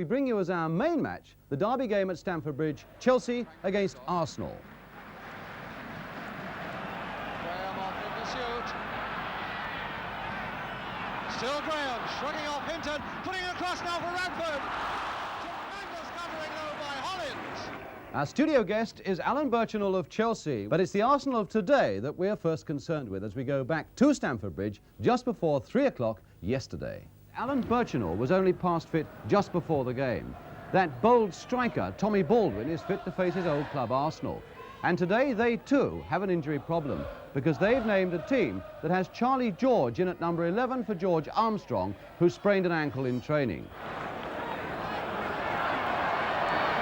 we bring you as our main match the derby game at Stamford Bridge, Chelsea against Arsenal. Graham off in pursuit. Still Graham, shrugging off Hinton, putting it across now for Radford. Tremendous covering though by Hollins. Our studio guest is Alan Birchenall of Chelsea, but it's the Arsenal of today that we're first concerned with as we go back to Stamford Bridge just before 3 o'clock yesterday. Alan Birchenall was only past fit just before the game. That bold striker, Tommy Baldwin, is fit to face his old club Arsenal. And today they too have an injury problem because they've named a team that has Charlie George in at number 11 for George Armstrong, who sprained an ankle in training.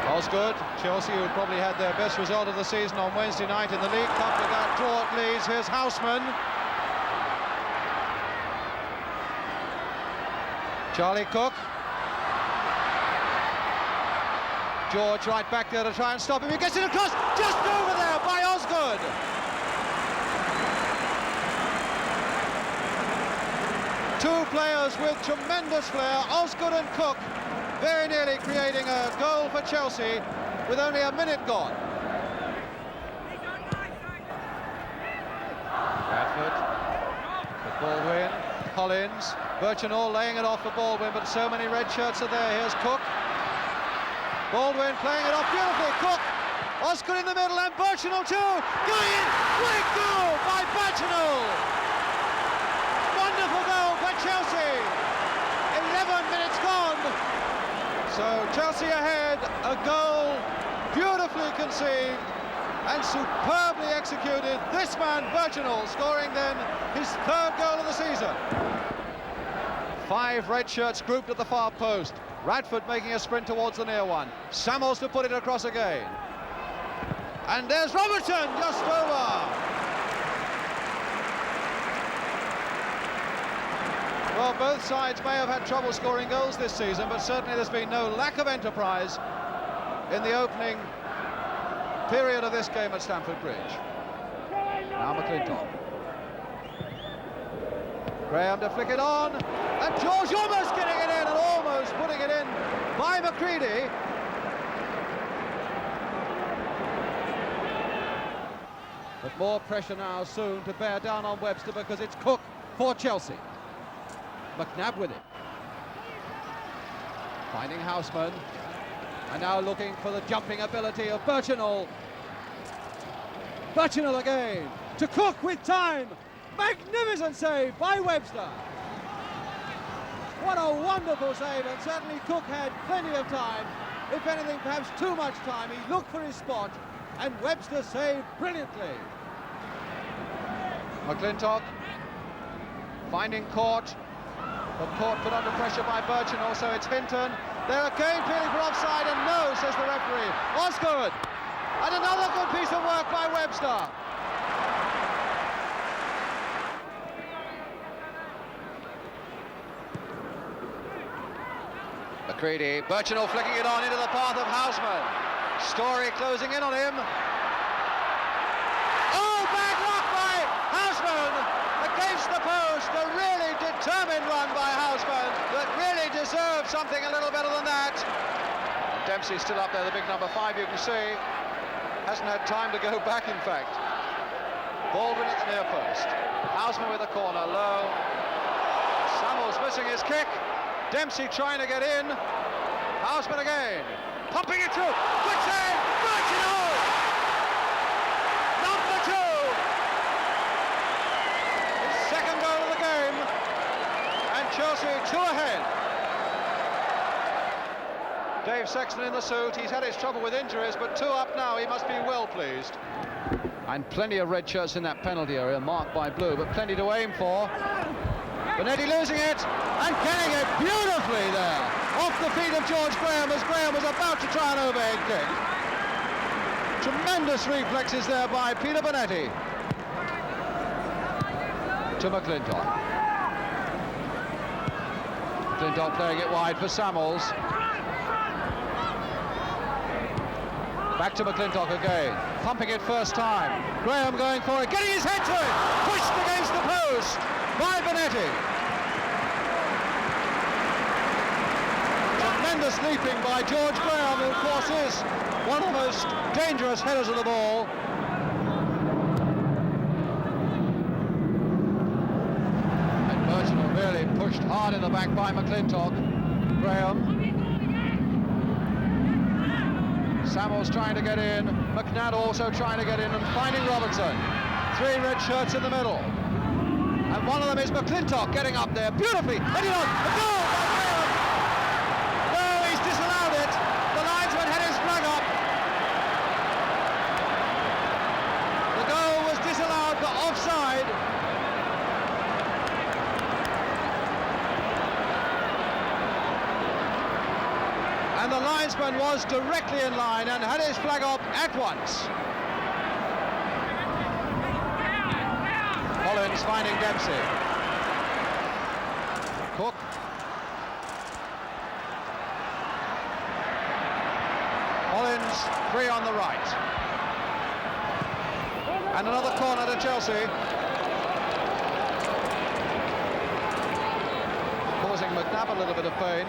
Osgood, Chelsea, who probably had their best result of the season on Wednesday night in the League Cup without draw at Leeds. Here's Houseman. Charlie Cook. George right back there to try and stop him. He gets it across, just over there by Osgood. Two players with tremendous flair, Osgood and Cook, very nearly creating a goal for Chelsea with only a minute gone. Radford, the Baldwin, Hollins, Birchenall laying it off for Baldwin, but so many red shirts are there. Here's Cook. Baldwin playing it off beautifully. Cook, Osgood in the middle, and Birchenall too. Going in, great goal by Birchenall. Wonderful goal for Chelsea. 11 minutes gone. So Chelsea ahead, a goal beautifully conceived and superbly executed. This man, Birchenall, scoring then his third goal of the season. 5 red shirts grouped at the far post. Radford making a sprint towards the near one. Samuels to put it across again. And there's Robertson just over. Well, both sides may have had trouble scoring goals this season, but certainly there's been no lack of enterprise in the opening period of this game at Stamford Bridge. Now McClintock. Graham to flick it on, and George almost getting it in and almost putting it in by McCready. But more pressure now soon to bear down on Webster because it's Cook for Chelsea. McNabb with it. Finding Houseman. And now looking for the jumping ability of Birchenall. Birchenall again to Cook with time. Magnificent save by Webster. What a wonderful save, and certainly Cook had plenty of time. If anything, perhaps too much time. He looked for his spot, and Webster saved brilliantly. McClintock finding Court, but Court put under pressure by Birchenall, so it's Hinton. There again, clearly for offside, and no, says the referee. Osgood, and another good piece of work by Webster. McCready, Birchenall flicking it on into the path of Houseman. Story closing in on him. Oh, bad luck by Houseman against the post. A really determined run by Houseman that really deserved something a little better than that. And Dempsey's still up there, the big number 5, you can see. Hasn't had time to go back, in fact. Baldwin at the near post. Houseman with a corner, low. Samuels missing his kick. Dempsey trying to get in. Houseman again. Pumping it through. Good save. Birchenall. Number 2. His second goal of the game. And Chelsea 2 ahead. Dave Sexton in the suit. He's had his trouble with injuries, but 2 up now. He must be well pleased. And plenty of red shirts in that penalty area, marked by blue, but plenty to aim for. Bonetti losing it and getting it beautifully there off the feet of George Graham as Graham was about to try an overhead kick. Tremendous reflexes there by Peter Bonetti. To McClintock. McClintock playing it wide for Samuels. Back to McClintock again, pumping it first time. Graham going for it, getting his head to it, pushed against the post by Bonetti. Tremendous sleeping by George Graham, who of course is one of the most dangerous headers of the ball. And Birchenall really pushed hard in the back by McClintock. Graham. Samuel's trying to get in, McNabb also trying to get in and finding Robertson. 3 red shirts in the middle. And one of them is McClintock getting up there beautifully. Heading on, a goal by Graham! No, he's disallowed it. The linesman had his flag up. The goal was disallowed for offside. And the linesman was directly in line and had his flag up at once. Collins finding Dempsey. Cook. Collins free on the right. And another corner to Chelsea. Causing McNabb a little bit of pain.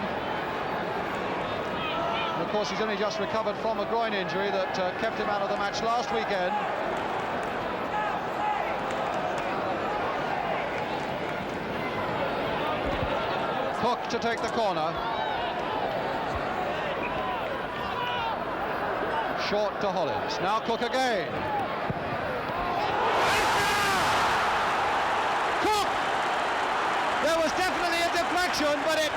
And of course he's only just recovered from a groin injury that kept him out of the match last weekend. Cook to take the corner. Short to Hollins. Now Cook again. Cook! There was definitely a deflection, but it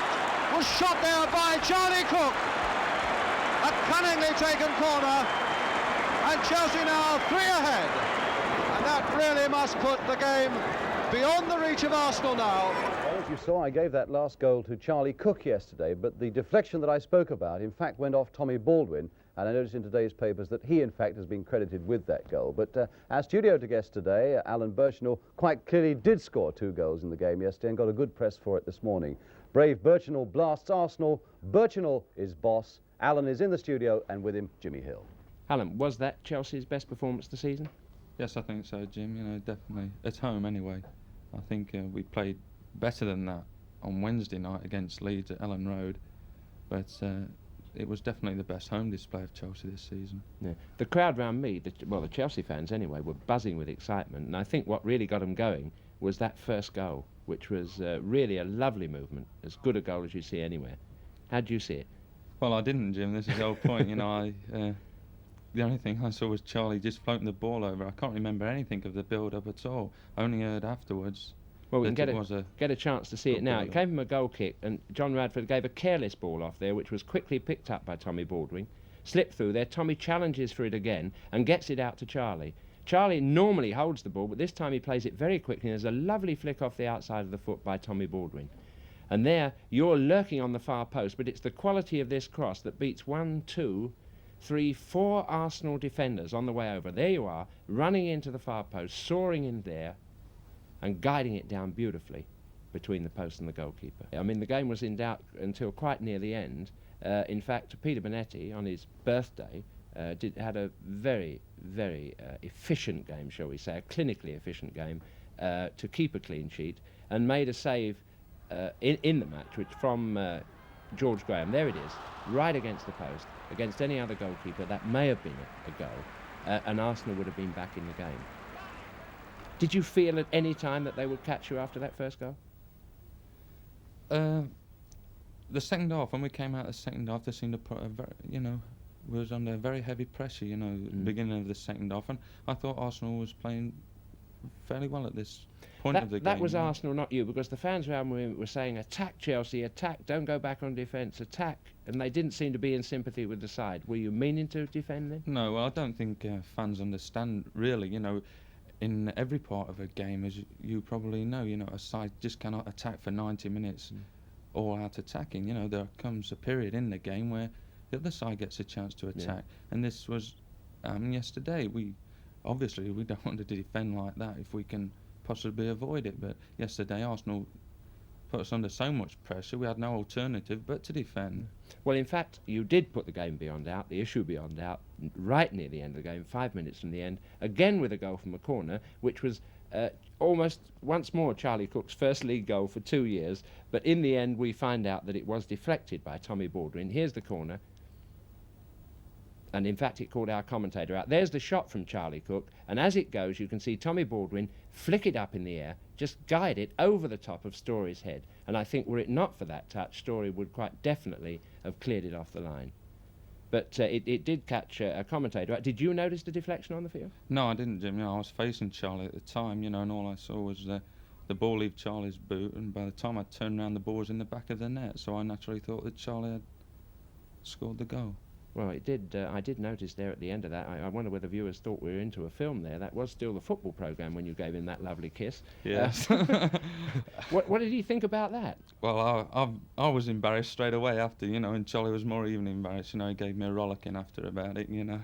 was shot there by Charlie Cook. A cunningly taken corner. And Chelsea now 3 ahead. And that really must put the game beyond the reach of Arsenal now. Well, as you saw, I gave that last goal to Charlie Cook yesterday, but the deflection that I spoke about, in fact, went off Tommy Baldwin, and I noticed in today's papers that he, in fact, has been credited with that goal. But our studio guest today, Alan Birchenall, quite clearly did score 2 goals in the game yesterday and got a good press for it this morning. Brave Birchenall blasts Arsenal. Birchenall is boss. Alan is in the studio, and with him, Jimmy Hill. Alan, was that Chelsea's best performance this season? Yes, I think so, Jim. You know, definitely at home anyway. I think we played better than that on Wednesday night against Leeds at Ellen Road, but it was definitely the best home display of Chelsea this season. Yeah. The crowd round me, the Chelsea fans anyway, were buzzing with excitement, and I think what really got them going was that first goal, which was really a lovely movement, as good a goal as you see anywhere. How did you see it? Well, I didn't, Jim. This is the whole point. You know, the only thing I saw was Charlie just floating the ball over. I can't remember anything of the build-up at all. I only heard afterwards. Well, we can get a chance to see it now. It came from a goal kick, and John Radford gave a careless ball off there, which was quickly picked up by Tommy Baldwin. Slipped through there. Tommy challenges for it again and gets it out to Charlie. Charlie normally holds the ball, but this time he plays it very quickly. And there's a lovely flick off the outside of the foot by Tommy Baldwin. And there, you're lurking on the far post, but it's the quality of this cross that beats 1, 2, 3, 4 Arsenal defenders on the way over. There you are, running into the far post, soaring in there, and guiding it down beautifully between the post and the goalkeeper. I mean, the game was in doubt until quite near the end. In fact, Peter Bonetti, on his birthday, had a very, very efficient game, shall we say, a clinically efficient game, to keep a clean sheet, and made a save in the match, which from George Graham, there it is, right against the post. Against any other goalkeeper, that may have been a goal, and Arsenal would have been back in the game. Did you feel at any time that they would catch you after that first goal? The second half, when we came out of the second half, they seemed to put we was under very heavy pressure, beginning of the second half, and I thought Arsenal was playing fairly well at this point of the game. That was Arsenal, not you, because the fans around me were saying, attack Chelsea, attack, don't go back on defence, attack, and they didn't seem to be in sympathy with the side. Were you meaning to defend them? No, well, I don't think fans understand, really, in every part of a game, as you probably know, a side just cannot attack for 90 minutes all out attacking. There comes a period in the game where the other side gets a chance to attack, and this was yesterday. Obviously, we don't want to defend like that if we can possibly avoid it, but yesterday Arsenal put us under so much pressure, we had no alternative but to defend. Well, in fact, you did put the game beyond doubt, the issue beyond doubt, right near the end of the game, 5 minutes from the end, again with a goal from a corner, which was almost once more Charlie Cook's first league goal for 2 years. But in the end, we find out that it was deflected by Tommy Baldwin. Here's the corner. And in fact, it called our commentator out. There's the shot from Charlie Cook, and as it goes, you can see Tommy Baldwin flick it up in the air, just guide it over the top of Story's head. And I think were it not for that touch, Story would quite definitely have cleared it off the line. But it did catch a commentator out. Did you notice the deflection on the field? No, I didn't, Jim. You know, I was facing Charlie at the time, you know, and all I saw was the ball leave Charlie's boot, and by the time I turned around, the ball was in the back of the net, so I naturally thought that Charlie had scored the goal. Well, it did. I did notice there at the end of that. I wonder whether viewers thought we were into a film there. That was still the football programme when you gave him that lovely kiss. Yes. What did he think about that? Well, I was embarrassed straight away after, you know, and Charlie was more even embarrassed. You know, he gave me a rollicking after about it, you know.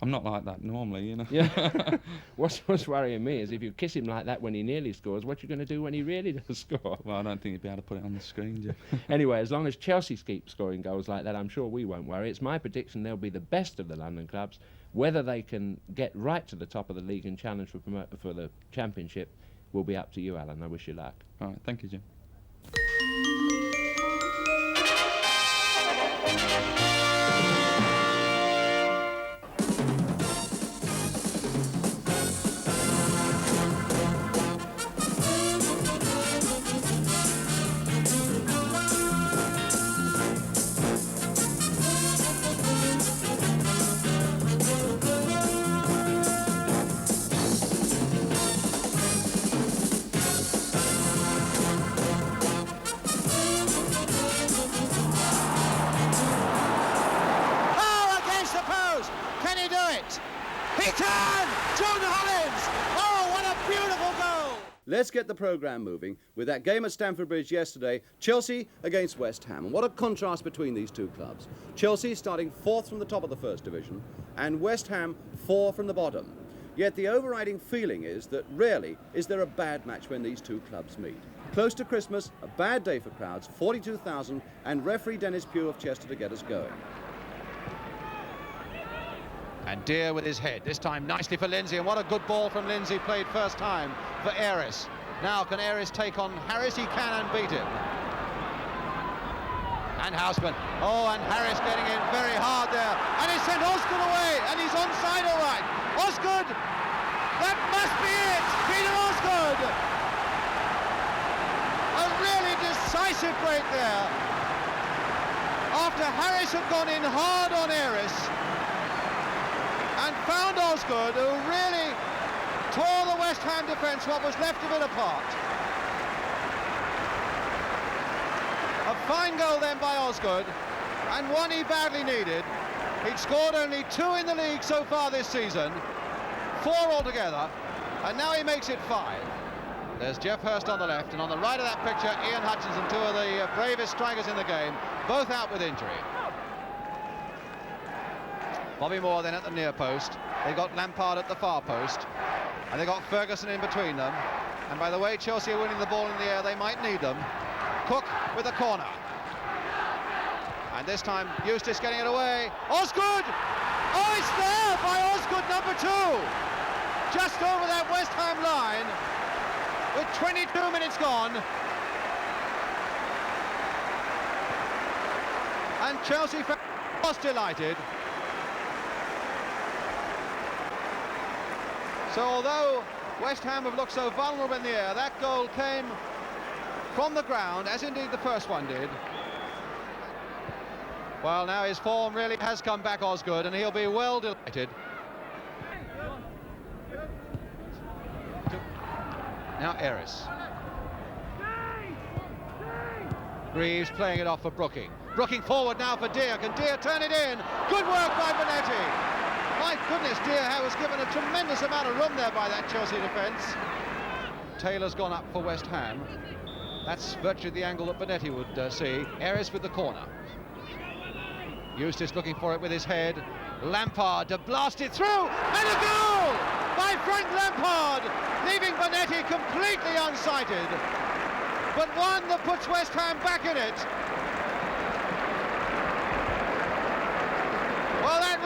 I'm not like that normally, you know. Yeah. What's worrying me is if you kiss him like that when he nearly scores, what you going to do when he really does score? Well, I don't think you'd be able to put it on the screen, Jim. Anyway, as long as Chelsea keep scoring goals like that, I'm sure we won't worry. It's my prediction they'll be the best of the London clubs. Whether they can get right to the top of the league and challenge for the championship will be up to you, Alan. I wish you luck. All right, thank you, Jim. Let's get the programme moving with that game at Stamford Bridge yesterday, Chelsea against West Ham. And what a contrast between these two clubs. Chelsea starting 4th from the top of the First Division and West Ham 4 from the bottom. Yet the overriding feeling is that rarely is there a bad match when these two clubs meet. Close to Christmas, a bad day for crowds, 42,000, and referee Dennis Pugh of Chester to get us going. And Deere with his head, this time nicely for Lindsay, and what a good ball from Lindsay, played first time for Aris. Now can Aris take on Harris? He can and beat him. And Houseman, oh, and Harris getting in very hard there, and he sent Osgood away, and he's onside all right. Osgood, that must be it, Peter Osgood. A really decisive break there. After Harris had gone in hard on Aris, and found Osgood, who really tore the West Ham defence, what was left of it, apart. A fine goal then by Osgood, and one he badly needed. He'd scored only 2 in the league so far this season, 4 altogether, and now he makes it 5. There's Geoff Hurst on the left, and on the right of that picture, Ian Hutchinson, 2 of the bravest strikers in the game, both out with injury. Bobby Moore then at the near post. They got Lampard at the far post, and they got Ferguson in between them. And by the way Chelsea are winning the ball in the air, they might need them. Cook with a corner, and this time Eustace getting it away. Osgood! Oh, it's there by Osgood, number 2, just over that West Ham line with 22 minutes gone. And Chelsea was delighted. So although West Ham have looked so vulnerable in the air, that goal came from the ground, as indeed the first one did. Well, now his form really has come back, Osgood, and he'll be well delighted. Now Aris. Greaves playing it off for Brooking. Brooking forward now for Deere. Can Deere turn it in? Good work by Bonetti. My goodness, Deere was given a tremendous amount of room there by that Chelsea defence. Taylor's gone up for West Ham. That's virtually the angle that Bonetti would see. Aris with the corner. Eustace looking for it with his head. Lampard to blast it through, and a goal by Frank Lampard, leaving Bonetti completely unsighted. But one that puts West Ham back in it.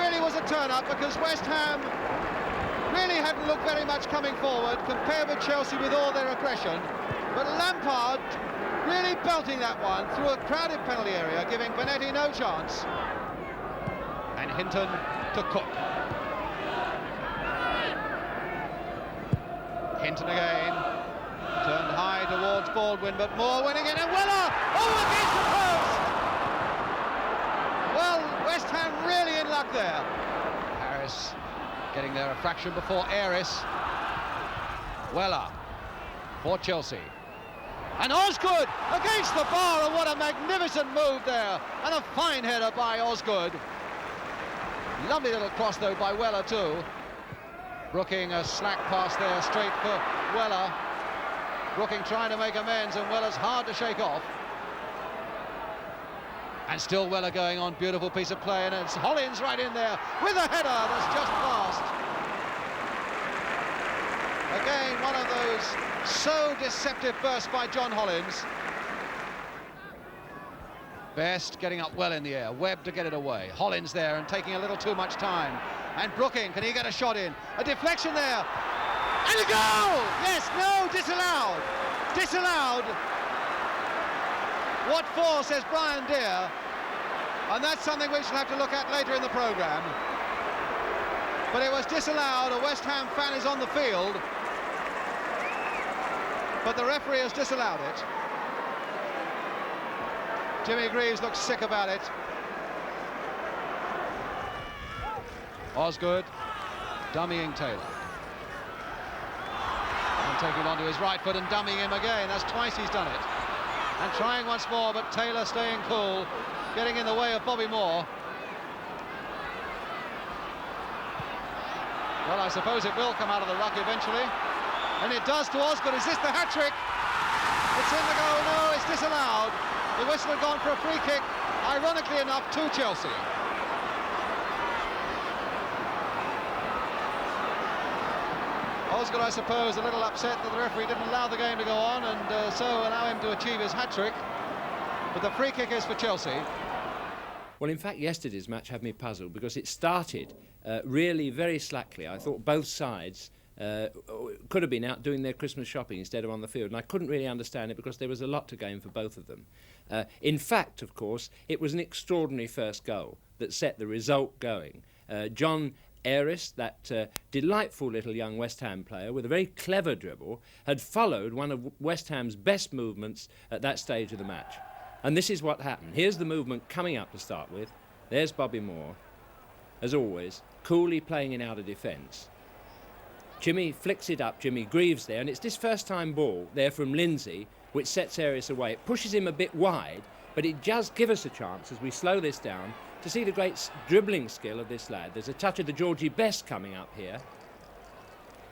really was a turn-up, because West Ham really hadn't looked very much coming forward compared with Chelsea with all their aggression. But Lampard really belting that one through a crowded penalty area, giving Bonetti no chance. And Hinton to Cook. Hinton again. Turned high towards Baldwin, but Moore winning it, and Weller! Oh, against the post! Well, West Ham really in luck there. Harris getting there a fraction before Aris. Weller for Chelsea. And Osgood against the bar, and what a magnificent move there. And a fine header by Osgood. Lovely little cross, though, by Weller, too. Brooking a slack pass there, straight for Weller. Brooking trying to make amends, and Weller's hard to shake off. And still Weller going on, beautiful piece of play, and it's Hollins right in there with a header that's just passed. Again, one of those so deceptive bursts by John Hollins. Best getting up well in the air, Webb to get it away. Hollins there and taking a little too much time. And Brooking, can he get a shot in? A deflection there. And a goal! Yes, no, disallowed. Disallowed. What for, says Brian Deere. And that's something we shall have to look at later in the programme. But it was disallowed. A West Ham fan is on the field. But the referee has disallowed it. Jimmy Greaves looks sick about it. Osgood dummying Taylor. And taking him onto his right foot and dummying him again. That's twice he's done it. And trying once more, but Taylor staying cool, getting in the way of Bobby Moore. Well, I suppose it will come out of the ruck eventually. And it does to Osgood. Is this the hat-trick? It's in the goal. No, it's disallowed. The whistle had gone for a free kick, ironically enough, to Chelsea. Osgood, I suppose, a little upset that the referee didn't allow the game to go on, and so allow him to achieve his hat-trick. But the free kick is for Chelsea. Well, in fact, yesterday's match had me puzzled because it started really very slackly. I thought both sides could have been out doing their Christmas shopping instead of on the field, and I couldn't really understand it because there was a lot to gain for both of them. In fact, of course, it was an extraordinary first goal that set the result going. John Aris, that delightful little young West Ham player with a very clever dribble, had followed one of West Ham's best movements at that stage of the match. And this is what happened. Here's the movement coming up to start with. There's Bobby Moore, as always, coolly playing in outer defence. Jimmy flicks it up, Jimmy Greaves there, and it's this first-time ball there from Lindsay which sets Aris away. It pushes him a bit wide, but it does give us a chance, as we slow this down, to see the great dribbling skill of this lad. There's a touch of the Georgie Best coming up here.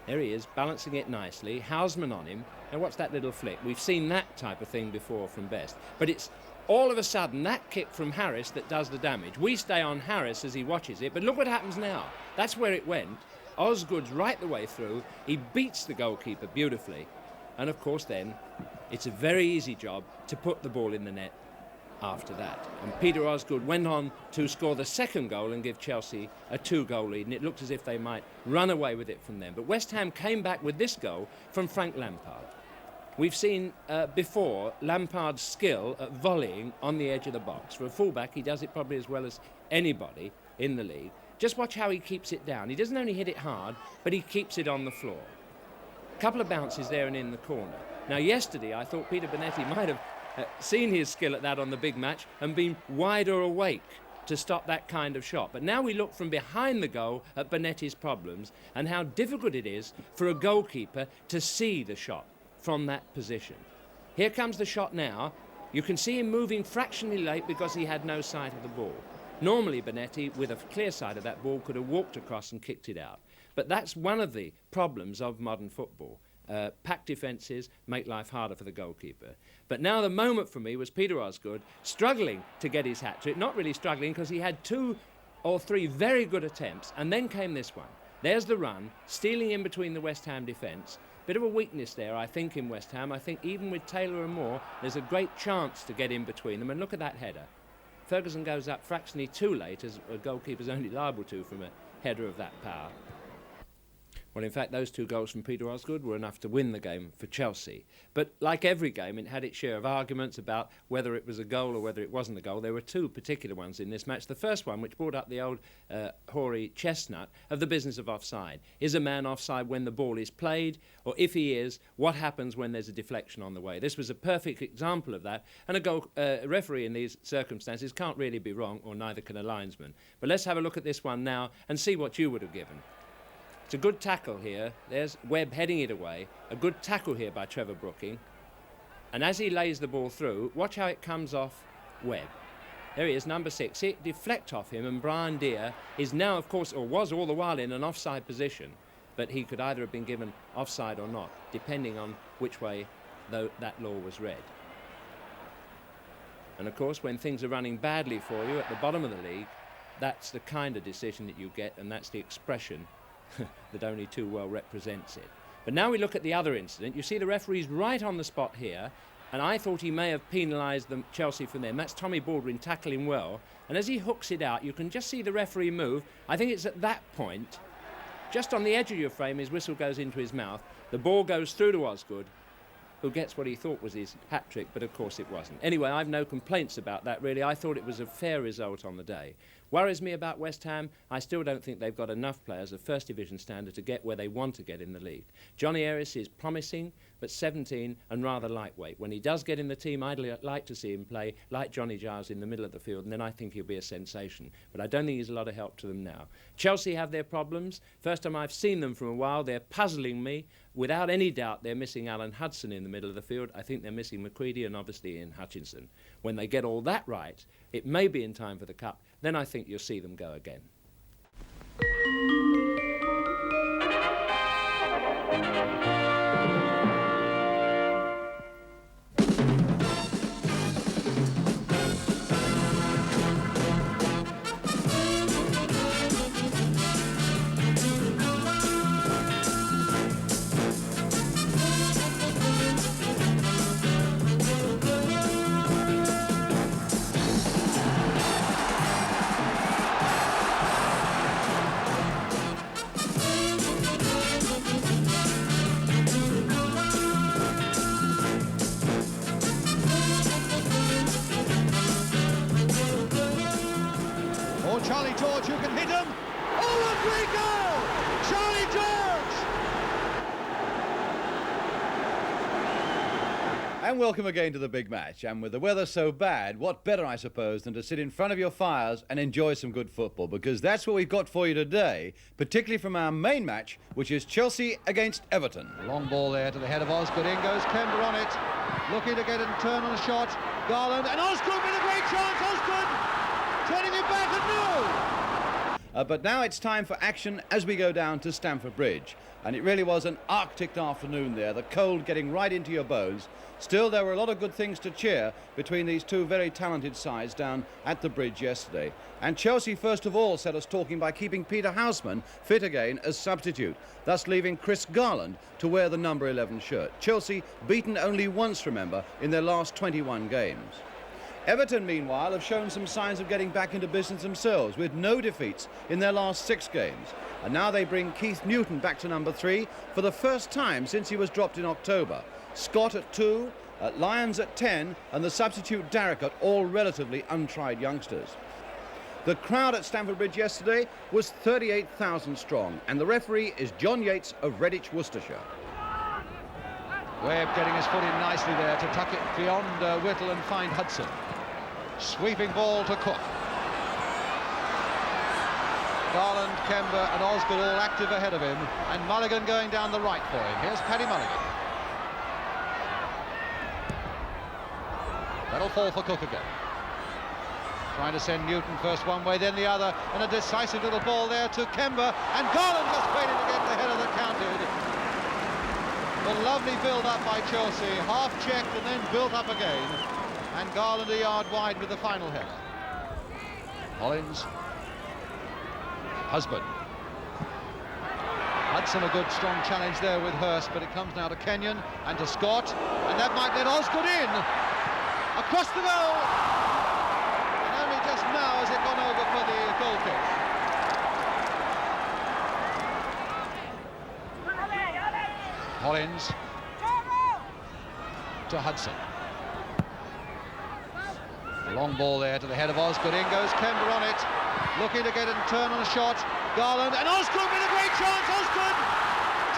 There he is, balancing it nicely. Houseman on him. And what's that little flick? We've seen that type of thing before from Best. But it's all of a sudden that kick from Harris that does the damage. We stay on Harris as he watches it, but look what happens now. That's where it went. Osgood's right the way through. He beats the goalkeeper beautifully. And of course then, it's a very easy job to put the ball in the net after that. And Peter Osgood went on to score the second goal and give Chelsea a 2-goal lead, and it looked as if they might run away with it from them. But West Ham came back with this goal from Frank Lampard. We've seen before Lampard's skill at volleying on the edge of the box. For a fullback, he does it probably as well as anybody in the league. Just watch how he keeps it down. He doesn't only hit it hard, but he keeps it on the floor. A couple of bounces there and in the corner. Now, yesterday, I thought Peter Bonetti might have seen his skill at that on the big match and been wider awake to stop that kind of shot. But now we look from behind the goal at Bonetti's problems and how difficult it is for a goalkeeper to see the shot from that position. Here comes the shot now. You can see him moving fractionally late because he had no sight of the ball. Normally Bonetti, with a clear sight of that ball, could have walked across and kicked it out. But that's one of the problems of modern football. Packed defences make life harder for the goalkeeper. But now the moment for me was Peter Osgood struggling to get his hat-trick. Not really struggling because he had 2 or 3 very good attempts, and then came this one. There's the run, stealing in between the West Ham defence. Bit of a weakness there, I think, in West Ham. I think even with Taylor and Moore, there's a great chance to get in between them. And look at that header. Ferguson goes up fractionally too late, as a goalkeeper's only liable to from a header of that power. Well, in fact, those 2 goals from Peter Osgood were enough to win the game for Chelsea. But like every game, it had its share of arguments about whether it was a goal or whether it wasn't a goal. There were 2 particular ones in this match. The first one, which brought up the old hoary chestnut of the business of offside. Is a man offside when the ball is played? Or if he is, what happens when there's a deflection on the way? This was a perfect example of that. And a referee in these circumstances can't really be wrong, or neither can a linesman. But let's have a look at this one now and see what you would have given. It's a good tackle here. There's Webb heading it away. A good tackle here by Trevor Brooking. And as he lays the ball through, watch how it comes off Webb. There he is, number 6. See it deflect off him, and Brian Deere is now, of course, or was all the while, in an offside position. But he could either have been given offside or not, depending on which way that law was read. And, of course, when things are running badly for you at the bottom of the league, that's the kind of decision that you get, and that's the expression that only too well represents it. But now we look at the other incident. You see the referee's right on the spot here, and I thought he may have penalised Chelsea from them. That's Tommy Baldwin tackling well, and as he hooks it out, you can just see the referee move. I think it's at that point, just on the edge of your frame, his whistle goes into his mouth. The ball goes through to Osgood, who gets what he thought was his hat-trick, but of course it wasn't. Anyway, I've no complaints about that, really. I thought it was a fair result on the day. Worries me about West Ham. I still don't think they've got enough players of First Division standard to get where they want to get in the league. Johnny Harris is promising, but 17 and rather lightweight. When he does get in the team, I'd like to see him play like Johnny Giles in the middle of the field, and then I think he'll be a sensation. But I don't think he's a lot of help to them now. Chelsea have their problems. First time I've seen them for a while. They're puzzling me. Without any doubt, they're missing Alan Hudson in the middle of the field. I think they're missing McCready and obviously Ian Hutchinson. When they get all that right, it may be in time for the Cup. Then I think you'll see them go again. Charlie George, who can hit him. Oh, a great goal! Charlie George! And welcome again to the big match. And with the weather so bad, what better, I suppose, than to sit in front of your fires and enjoy some good football, because that's what we've got for you today, particularly from our main match, which is Chelsea against Everton. Long ball there to the head of Osgood. In goes Kember on it. Looking to get a turn on a shot. Garland and Osgood with a great chance. Osgood turning it back and no! But now it's time for action as we go down to Stamford Bridge. And it really was an Arctic afternoon there, the cold getting right into your bones. Still, there were a lot of good things to cheer between these two very talented sides down at the bridge yesterday. And Chelsea, first of all, set us talking by keeping Peter Houseman fit again as substitute, thus leaving Chris Garland to wear the number 11 shirt. Chelsea beaten only once, remember, in their last 21 games. Everton, meanwhile, have shown some signs of getting back into business themselves, with no defeats in their last 6 games. And now they bring Keith Newton back to number 3 for the first time since he was dropped in October. Scott at 2, Lyons at 10, and the substitute Darricott, all relatively untried youngsters. The crowd at Stamford Bridge yesterday was 38,000 strong, and the referee is John Yates of Redditch, Worcestershire. Webb getting his foot in nicely there to tuck it beyond Whittle and find Hudson. Sweeping ball to Cook. Garland, Kember and Osgood all active ahead of him, and Mulligan going down the right for him. Here's Paddy Mulligan. That'll fall for Cook again. Trying to send Newton first one way, then the other, and a decisive little ball there to Kember, and Garland just waiting to get the header that counted. A lovely build-up by Chelsea, half-checked and then built up again. And Garland a yard wide with the final header. Hollins. Husband. Hudson a good strong challenge there with Hurst, but it comes now to Kenyon and to Scott, and that might let Osgood in. Across the goal. And only Hollins to Hudson. A long ball there to the head of Osgood. In goes Kember on it, looking to get it and turn on a shot. Garland and Osgood with a great chance. Osgood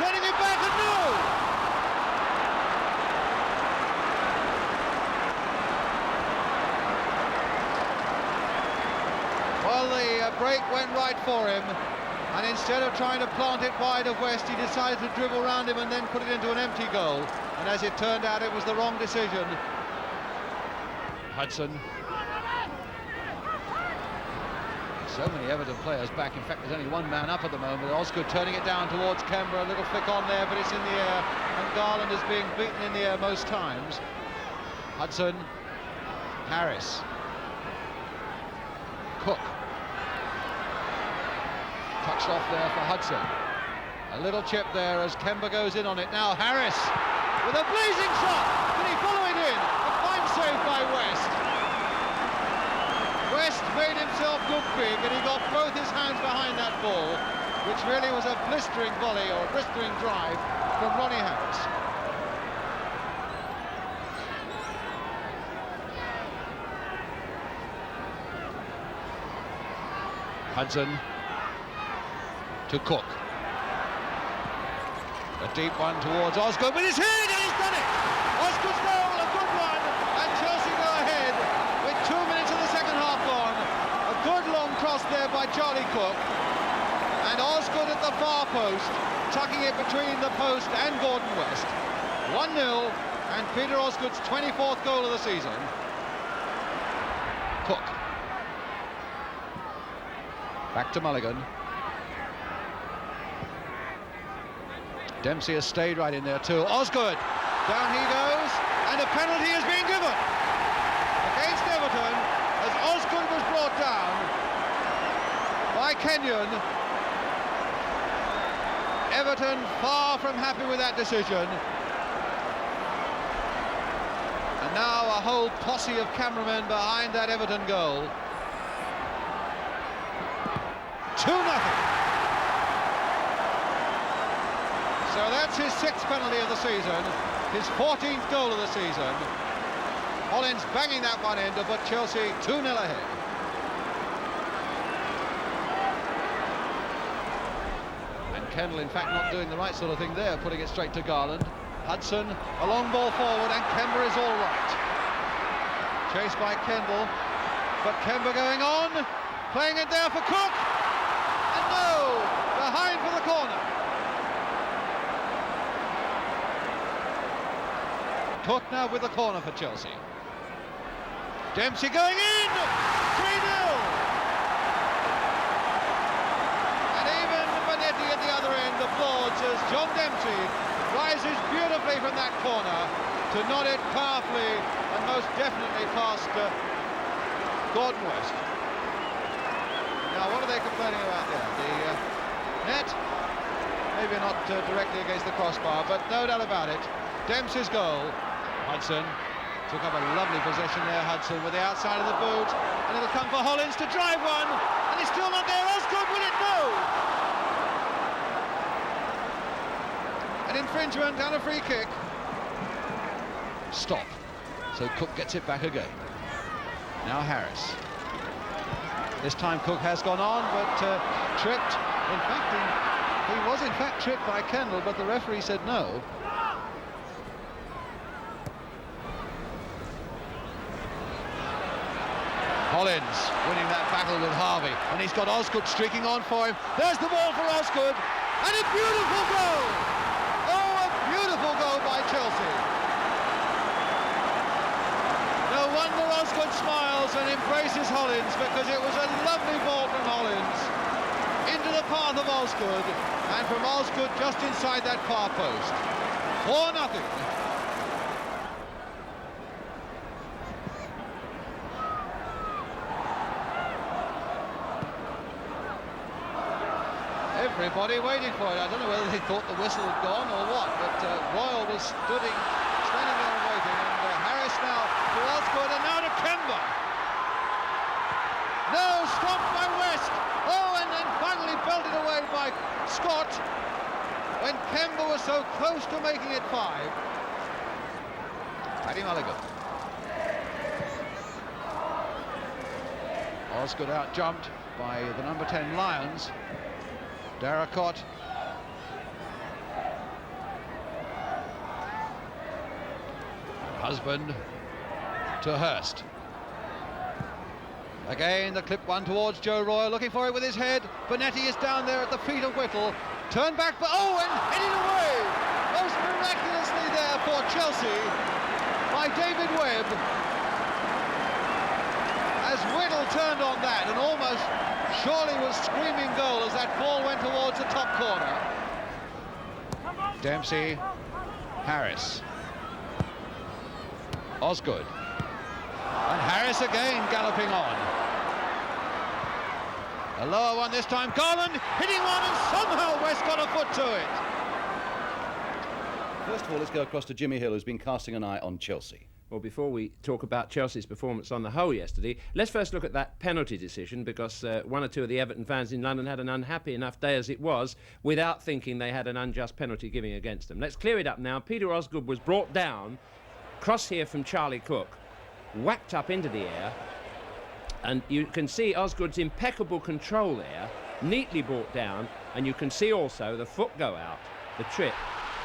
turning it back and no! Well, the break went right for him, and instead of trying to plant it wide of West, he decided to dribble round him and then put it into an empty goal. And as it turned out, it was the wrong decision. Hudson. So many Everton players back. In fact, there's only one man up at the moment. Osgood turning it down towards Kember. A little flick on there, but it's in the air. And Garland is being beaten in the air most times. Hudson. Harris. Cook. Touched off there for Hudson. A little chip there as Kember goes in on it. Now Harris with a blazing shot. Can he follow it in? A fine save by West. West made himself look big, and he got both his hands behind that ball, which really was a blistering volley or a blistering drive from Ronnie Harris. Hudson to Cook. A deep one towards Osgood with his head, and he's done it! Osgood's goal, a good one, and Chelsea go ahead with 2 minutes of the second half gone. A good long cross there by Charlie Cook, and Osgood at the far post, tucking it between the post and Gordon West. 1-0, and Peter Osgood's 24th goal of the season. Cook. Back to Mulligan. Dempsey has stayed right in there too. Osgood, down he goes, and a penalty is being given against Everton as Osgood was brought down by Kenyon. Everton far from happy with that decision. And now a whole posse of cameramen behind that Everton goal. 2-0. So that's his 6th penalty of the season, his 14th goal of the season. Hollins banging that one in to put Chelsea 2-0 ahead. And Kendall, in fact, not doing the right sort of thing there, putting it straight to Garland. Hudson, a long ball forward, and Kember is all right. Chased by Kendall, but Kember going on, playing it there for Cook. And no, behind for the corner. Cook now with the corner for Chelsea. Dempsey going in! 3-0! And even Vanetti at the other end applauds as John Dempsey rises beautifully from that corner to nod it powerfully and most definitely past Gordon West. Now, what are they complaining about there? The net? Maybe not directly against the crossbar, but no doubt about it. Dempsey's goal. Hudson took up a lovely possession there, Hudson, with the outside of the boot, and it'll come for Hollins to drive one, and he's still not there. Osgood, will it? No! An infringement and a free kick. Stop. So Cook gets it back again. Now Harris. This time Cook has gone on, but tripped. In fact, he was in fact tripped by Kendall, but the referee said no. Hollins winning that battle with Harvey, and he's got Osgood streaking on for him. There's the ball for Osgood, and a beautiful goal! Oh, a beautiful goal by Chelsea. No wonder Osgood smiles and embraces Hollins, because it was a lovely ball from Hollins into the path of Osgood, and from Osgood just inside that far post. 4-0. Everybody waiting for it. I don't know whether they thought the whistle had gone or what, but Royal was standing there and waiting, and Harris now to Osgood, and now to Kember. No, stopped by West. Oh, and then finally belted away by Scott. when Kemba was so close to making it 5. Paddy Mulligan. Osgood out-jumped by the number 10 Lions. Darracott. Husband to Hurst. Again, the clip one towards Joe Royle, looking for it with his head. Bonetti is down there at the feet of Whittle. Turned back, but and headed away! Most miraculously there for Chelsea by David Webb. As Whittle turned on that and almost surely was screaming goal as that ball went towards the top corner. Dempsey, Harris. Osgood. And Harris again galloping on. A lower one this time. Garland hitting one, and somehow West got a foot to it. First of all, let's go across to Jimmy Hill, who's been casting an eye on Chelsea. Well, before we talk about Chelsea's performance on the whole yesterday, let's first look at that penalty decision, because one or two of the Everton fans in London had an unhappy enough day as it was without thinking they had an unjust penalty giving against them. Let's clear it up now. Peter Osgood was brought down, cross here from Charlie Cook, whacked up into the air, and you can see Osgood's impeccable control there, neatly brought down, and you can see also the foot go out, the trip,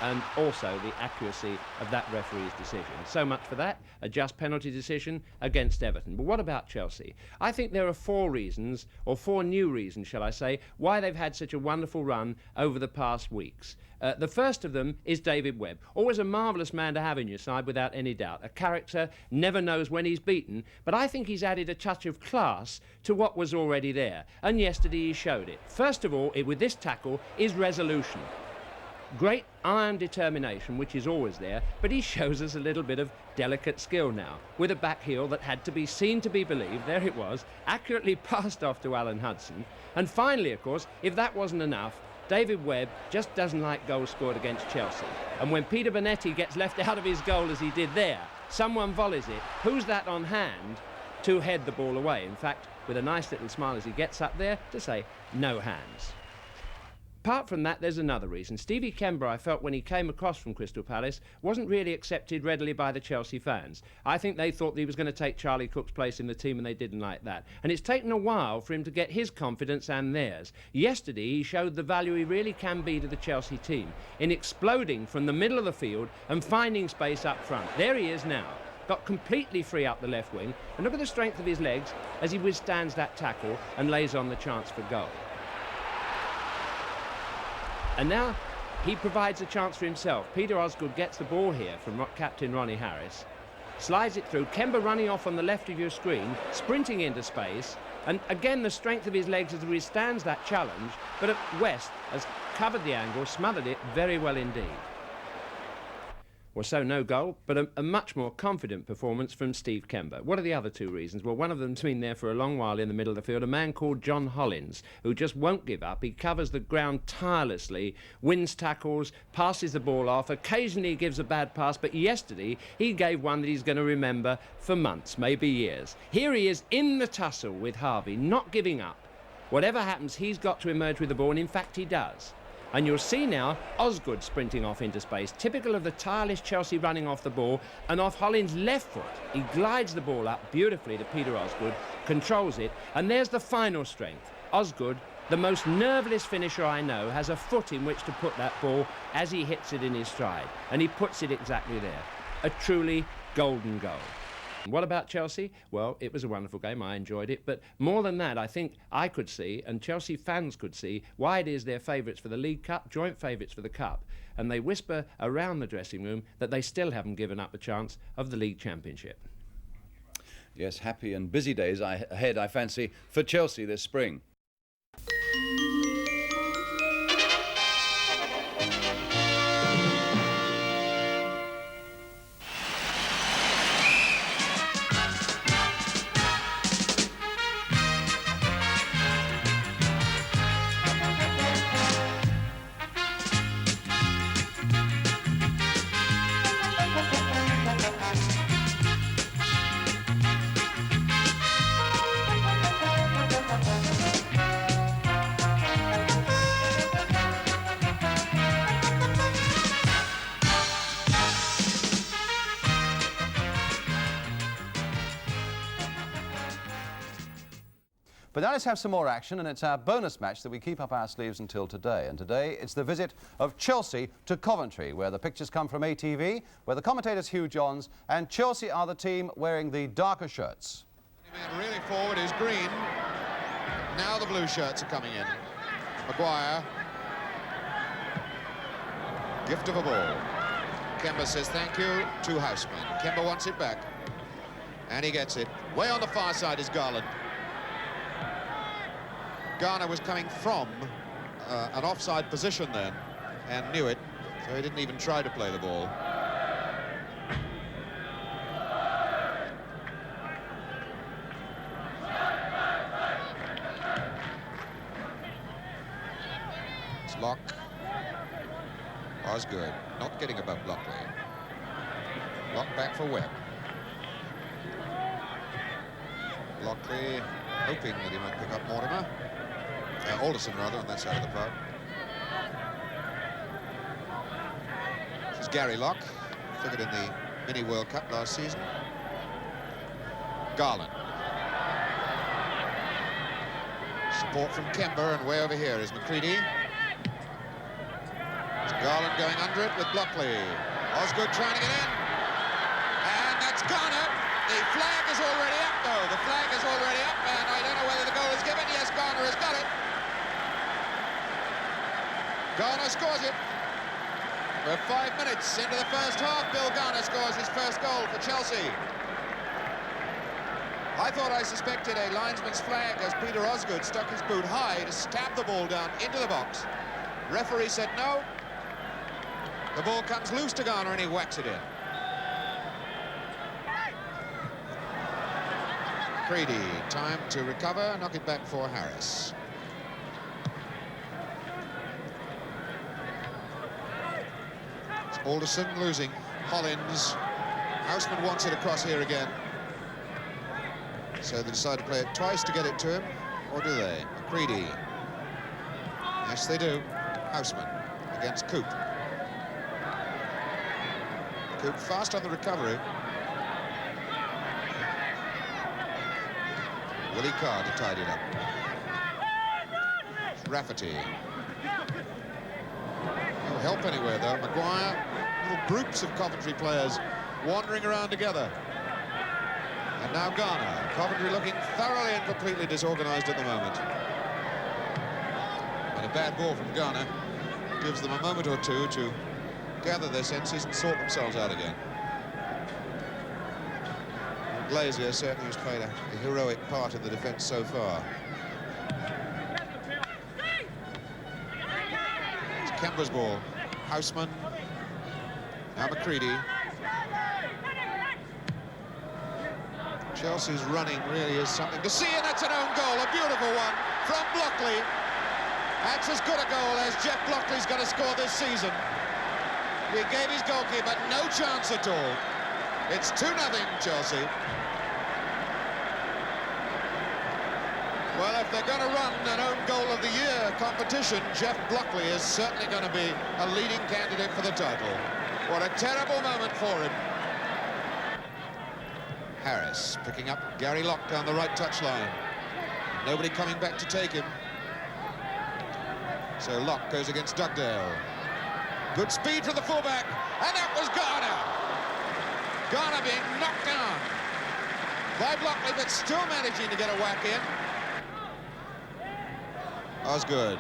and also the accuracy of that referee's decision. So much for that, a just penalty decision against Everton. But what about Chelsea? I think there are 4 reasons, or 4 new reasons, shall I say, why they've had such a wonderful run over the past weeks. The first of them is David Webb. Always a marvellous man to have in your side, without any doubt. A character, never knows when he's beaten, but I think he's added a touch of class to what was already there. And yesterday he showed it. First of all, with this tackle, is resolution. Great iron determination, which is always there, but he shows us a little bit of delicate skill now, with a back heel that had to be seen to be believed. There it was, accurately passed off to Alan Hudson. And finally, of course, if that wasn't enough, David Webb just doesn't like goals scored against Chelsea. And when Peter Bonetti gets left out of his goal as he did there, someone volleys it. Who's that on hand to head the ball away? In fact, with a nice little smile as he gets up there to say, no hands. Apart from that, there's another reason. Stevie Kemba, I felt when he came across from Crystal Palace, wasn't really accepted readily by the Chelsea fans. I think they thought that he was going to take Charlie Cook's place in the team, and they didn't like that. And it's taken a while for him to get his confidence and theirs. Yesterday, he showed the value he really can be to the Chelsea team in exploding from the middle of the field and finding space up front. There he is now. Got completely free up the left wing, and look at the strength of his legs as he withstands that tackle and lays on the chance for goal. And now he provides a chance for himself. Peter Osgood gets the ball here from captain Ronnie Harris, slides it through. Kemba running off on the left of your screen, sprinting into space, and again the strength of his legs as he withstands that challenge, but West has covered the angle, smothered it very well indeed. Well, so no goal, but a much more confident performance from Steve Kemba. What are the other 2 reasons? Well, one of them's been there for a long while in the middle of the field, a man called John Hollins, who just won't give up. He covers the ground tirelessly, wins tackles, passes the ball off, occasionally gives a bad pass, but yesterday he gave one that he's going to remember for months, maybe years. Here he is in the tussle with Harvey, not giving up. Whatever happens, he's got to emerge with the ball, and in fact he does. And you'll see now Osgood sprinting off into space, typical of the tireless Chelsea running off the ball, and off Hollins' left foot. He glides the ball up beautifully to Peter Osgood, controls it, and there's the final strength. Osgood, the most nerveless finisher I know, has a foot in which to put that ball as he hits it in his stride, and he puts it exactly there. A truly golden goal. What about Chelsea? Well, it was a wonderful game. I enjoyed it. But more than that, I think I could see, and Chelsea fans could see, why it is they're favourites for the League Cup, joint favourites for the Cup. And they whisper around the dressing room that they still haven't given up a chance of the League Championship. Yes, happy and busy days ahead, I fancy, for Chelsea this spring. But now let's have some more action, and it's our bonus match that we keep up our sleeves until today. And today it's the visit of Chelsea to Coventry, where the pictures come from ATV, where the commentator's Hugh Johns, and Chelsea are the team wearing the darker shirts. Man really forward is Green. Now the blue shirts are coming in. Maguire. Gift of a ball. Kemba says thank you to Houseman. Kemba wants it back. And he gets it. Way on the far side is Garland. Garner was coming from an offside position then and knew it, so he didn't even try to play the ball. It's Locke. Osgood not getting above Blockley. Locke back for Webb. Blockley hoping that he might pick up Mortimer. Alderson, rather, on that side of the park. This is Gary Locke, figured in the Mini World Cup last season. Garland. Support from Kemba, and way over here is McCready. It's Garland going under it with Blockley. Osgood trying to get in. And that's Garner. The flag is already up, though. The flag is already up, and I don't know whether the goal is given. Yes, Garner has got it. Garner scores it. We're 5 minutes into the first half. Bill Garner scores his first goal for Chelsea. I thought I suspected a linesman's flag as Peter Osgood stuck his boot high to stab the ball down into the box. Referee said no. The ball comes loose to Garner and he whacks it in. Creedy, time to recover, knock it back for Harris. It's Alderson losing. Hollins. Houseman wants it across here again. So they decide to play it twice to get it to him, or do they? McCready. Yes, they do. Houseman against Coop. Coop fast on the recovery. Willie Carr to tidy it up. It's Rafferty. No help anywhere, though. Maguire, little groups of Coventry players wandering around together. And now Garner. Coventry looking thoroughly and completely disorganised at the moment. And a bad ball from Garner gives them a moment or two to gather their senses and sort themselves out again. Glazier certainly has played a heroic part in the defence so far. It's Kemba's ball. Houseman. Now McCready. Chelsea's running really is something to see, and that's an own goal, a beautiful one from Blockley. That's as good a goal as Geoff Blockley's going to score this season. He gave his goalkeeper no chance at all. It's 2-0 Chelsea. Well, if they're going to run an own goal of the year competition, Geoff Blockley is certainly going to be a leading candidate for the title. What a terrible moment for him. Harris picking up Gary Locke down the right touchline. Nobody coming back to take him. So Locke goes against Dugdale. Good speed from the fullback, and that was Garner. Garner being knocked down by Blockley, but still managing to get a whack in. Osgood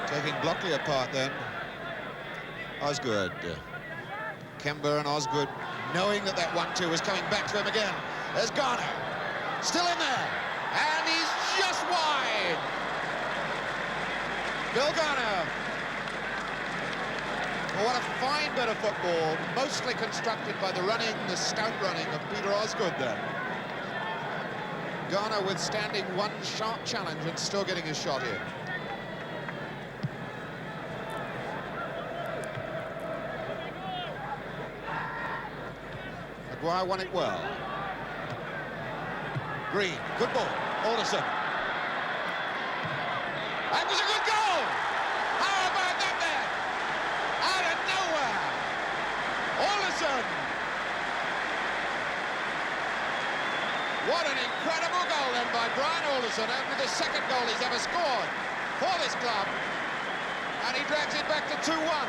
taking Blockley apart then. Osgood. Kemba and Osgood knowing that that 1-2 was coming back to him again. There's Garner, still in there, and he's just wide. Bill Garner. Well, what a fine bit of football, mostly constructed by the running, the stout running of Peter Osgood then. Garner withstanding one sharp challenge and still getting his shot in. Maguire won it well. Green, good ball. Alderson. That was a good goal! How about that there? Out of nowhere! Alderson! What an incredible goal then by Brian Alderson, only the second goal he's ever scored for this club, and he drags it back to 2-1.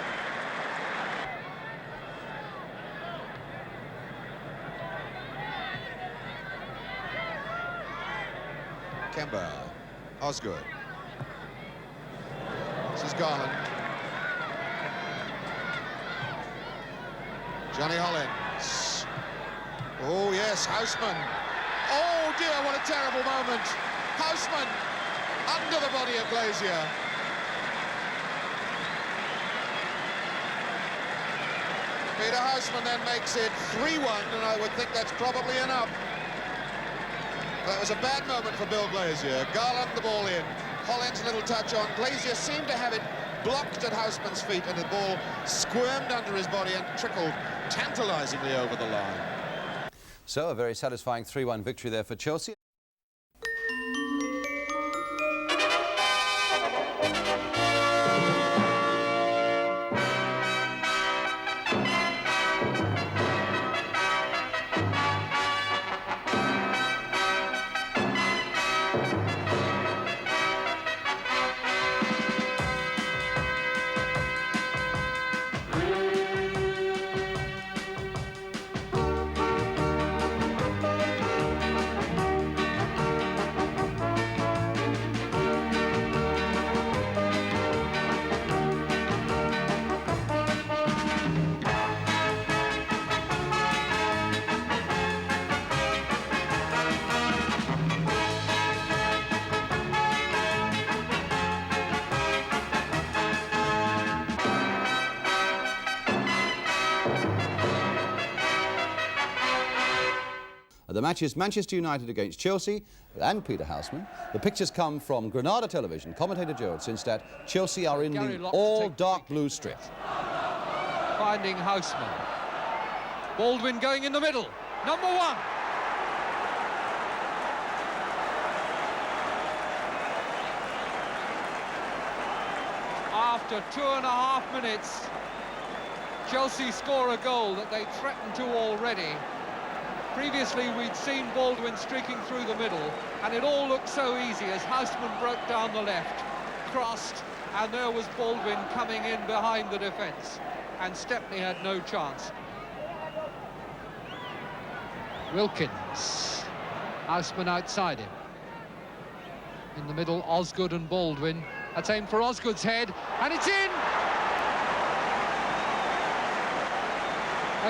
Kemba, Osgood. This is Garland. Johnny Hollins. Oh yes, Houseman. Oh dear, what a terrible moment. Houseman under the body of Glazier. Peter Houseman then makes it 3-1, and I would think that's probably enough. That was a bad moment for Bill Glazier. Garland the ball in. Hollins a little touch on. Glazier seemed to have it blocked at Houseman's feet, and the ball squirmed under his body and trickled tantalisingly over the line. So a very satisfying 3-1 victory there for Chelsea. The match is Manchester United against Chelsea and Peter Houseman. The pictures come from Granada Television. Commentator Joe Sinstadt. Chelsea are in the all-dark blue strip. Finding Houseman. Baldwin going in the middle. Number 1. After 2.5 minutes, Chelsea score a goal that they threatened to already. Previously, we'd seen Baldwin streaking through the middle, and it all looked so easy as Houseman broke down the left, crossed, and there was Baldwin coming in behind the defence, and Stepney had no chance. Wilkins, Houseman outside him. In the middle, Osgood and Baldwin. That's aimed for Osgood's head, and it's in!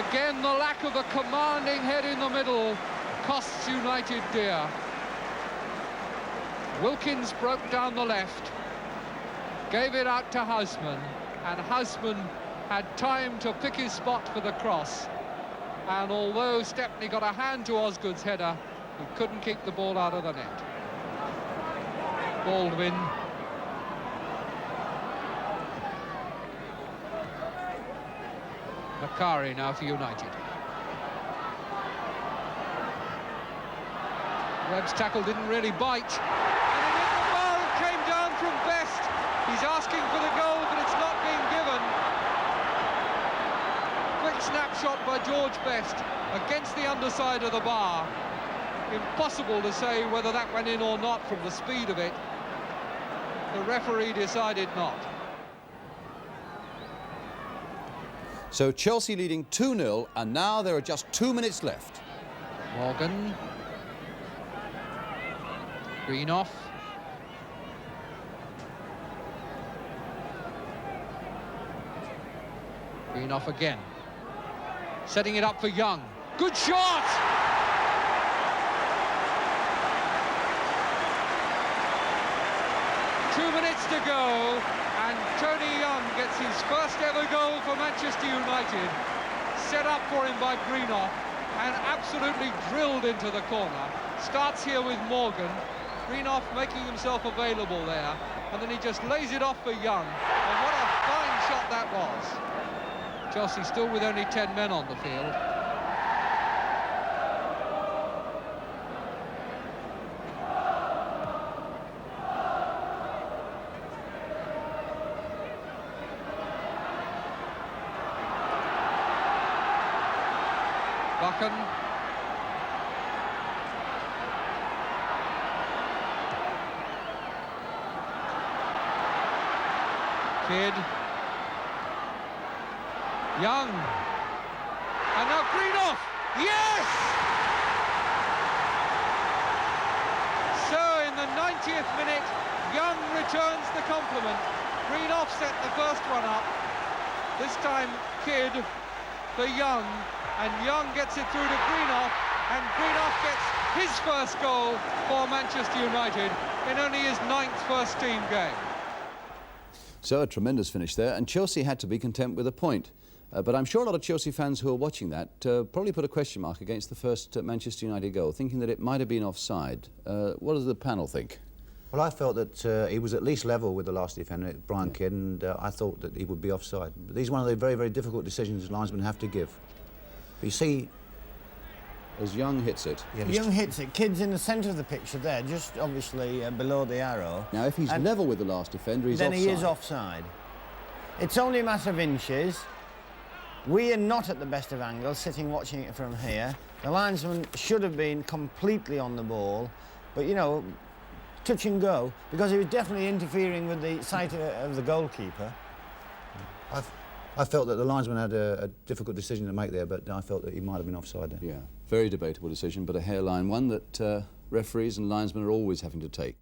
Again, the lack of a commanding head in the middle costs United dear. Wilkins broke down the left, gave it out to Houseman, and Houseman had time to pick his spot for the cross. And although Stepney got a hand to Osgood's header, he couldn't keep the ball out of the net. Baldwin. Macari now for United. Webb's tackle didn't really bite. And it hit the bar, it came down from Best. He's asking for the goal, but it's not being given. Quick snapshot by George Best against the underside of the bar. Impossible to say whether that went in or not from the speed of it. The referee decided not. So Chelsea leading 2-0, and now there are just 2 minutes left. Morgan. Greenoff. Greenoff again. Setting it up for Young. Good shot! Two minutes to go. And Tony Young gets his first ever goal for Manchester United, set up for him by Greenoff, and absolutely drilled into the corner. Starts here with Morgan, Greenoff making himself available there, and then he just lays it off for Young. And what a fine shot that was. Chelsea still with only 10 men on the field. Buchan. Kidd. Young. And now Greenough. Yes! So in the 90th minute, Young returns the compliment. Greenough set the first one up. This time Kidd for Young, and Young gets it through to Greenough, and Greenough gets his first goal for Manchester United in only his 9th first-team game. So a tremendous finish there, and Chelsea had to be content with a point. But I'm sure a lot of Chelsea fans who are watching that probably put a question mark against the first Manchester United goal, thinking that it might have been offside. What does the panel think? Well, I felt that he was at least level with the last defender, Brian Kidd, and I thought that he would be offside. But these are one of the very, very difficult decisions linesmen have to give. But you see, as Young hits it. Yeah, Young hits it. Kidd's in the centre of the picture there, just obviously below the arrow. Now, if he's level with the last defender, he's then offside. Then he is offside. It's only a matter of inches. We are not at the best of angles, sitting watching it from here. The linesman should have been completely on the ball, but, you know, touch and go, because he was definitely interfering with the sight of the goalkeeper. I felt that the linesman had a difficult decision to make there, but I felt that he might have been offside there. Yeah, very debatable decision, but a hairline one that referees and linesmen are always having to take.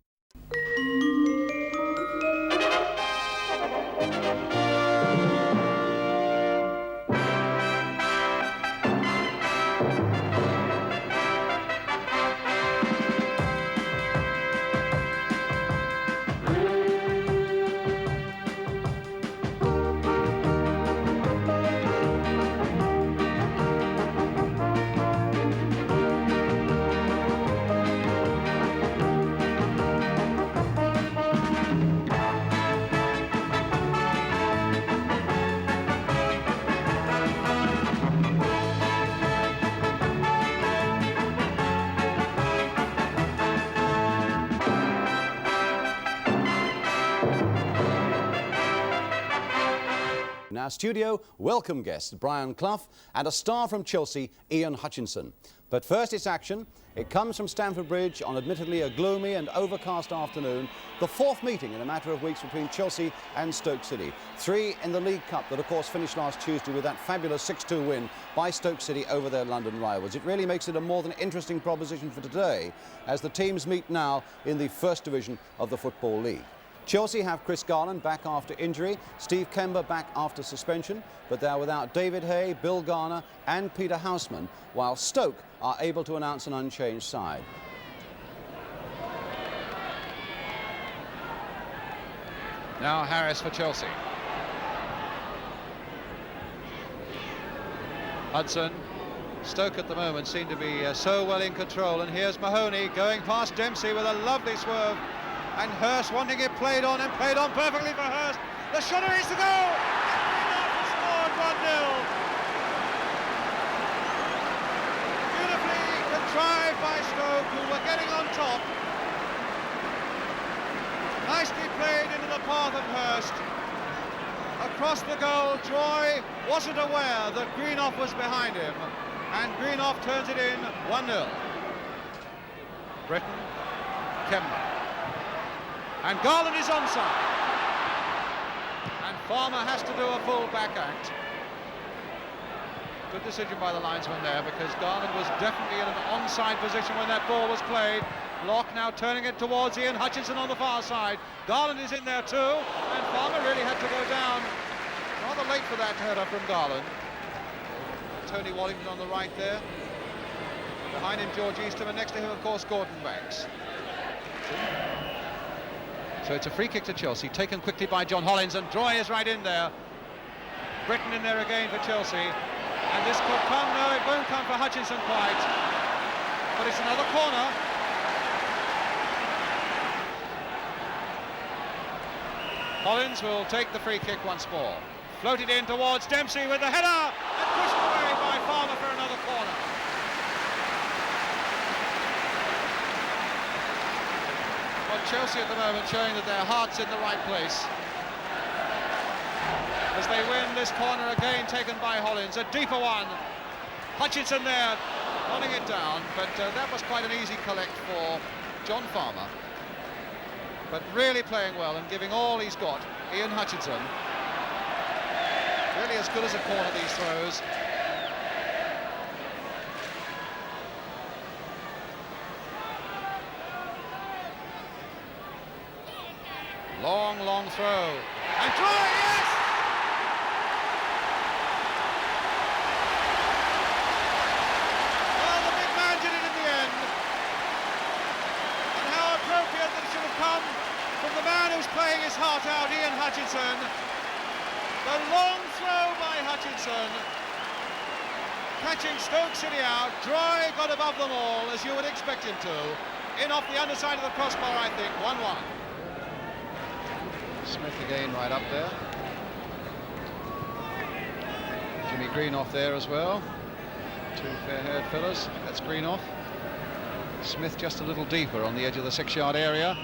In our studio, welcome guests Brian Clough and a star from Chelsea, Ian Hutchinson. But first it's action. It comes from Stamford Bridge on admittedly a gloomy and overcast afternoon. The fourth meeting in a matter of weeks between Chelsea and Stoke City. 3 in the League Cup that of course finished last Tuesday with that fabulous 6-2 win by Stoke City over their London rivals. It really makes it a more than interesting proposition for today as the teams meet now in the First Division of the Football League. Chelsea have Chris Garland back after injury, Steve Kember back after suspension, but they're without David Hay, Bill Garner and Peter Houseman, while Stoke are able to announce an unchanged side. Now Harris for Chelsea. Hudson. Stoke at the moment seem to be so well in control, and here's Mahoney going past Dempsey with a lovely swerve. And Hurst wanting it played on, and played on perfectly for Hurst. The shooter is to go! And Greenough scored 1-0. Beautifully contrived by Stoke, who were getting on top. Nicely played into the path of Hurst. Across the goal, Troy wasn't aware that Greenough was behind him. And Greenough turns it in 1-0. Britton, Kemba. And Garland is onside. And Farmer has to do a full back act. Good decision by the linesman there, because Garland was definitely in an onside position when that ball was played. Locke now turning it towards Ian Hutchinson on the far side. Garland is in there too, and Farmer really had to go down rather late for that header from Garland. Tony Wallington on the right there. Behind him George Eastham, and next to him of course Gordon Banks. So it's a free kick to Chelsea, taken quickly by John Hollins, and Droy is right in there. Britton in there again for Chelsea. And this could come, no, it won't come for Hutchinson quite. But it's another corner. Hollins will take the free kick once more. Floated in towards Dempsey with the header, and pushed away by Farmer for another corner. Well, Chelsea at the moment showing that their heart's in the right place as they win this corner again, taken by Hollins, a deeper one. Hutchinson there, nodding it down, but that was quite an easy collect for John Farmer. But really playing well and giving all he's got Ian Hutchinson. Really as good as a corner, these throws. Long, long throw. And try, yes! Well, the big man did it in the end. And how appropriate that it should have come from the man who's playing his heart out, Ian Hutchinson. The long throw by Hutchinson. Catching Stoke City out. Dry got above them all, as you would expect him to. In off the underside of the crossbar, I think. 1-1. Smith again right up there. Jimmy Greenoff there as well. Two fair-haired fellas. That's Greenoff. Smith just a little deeper on the edge of the 6-yard area.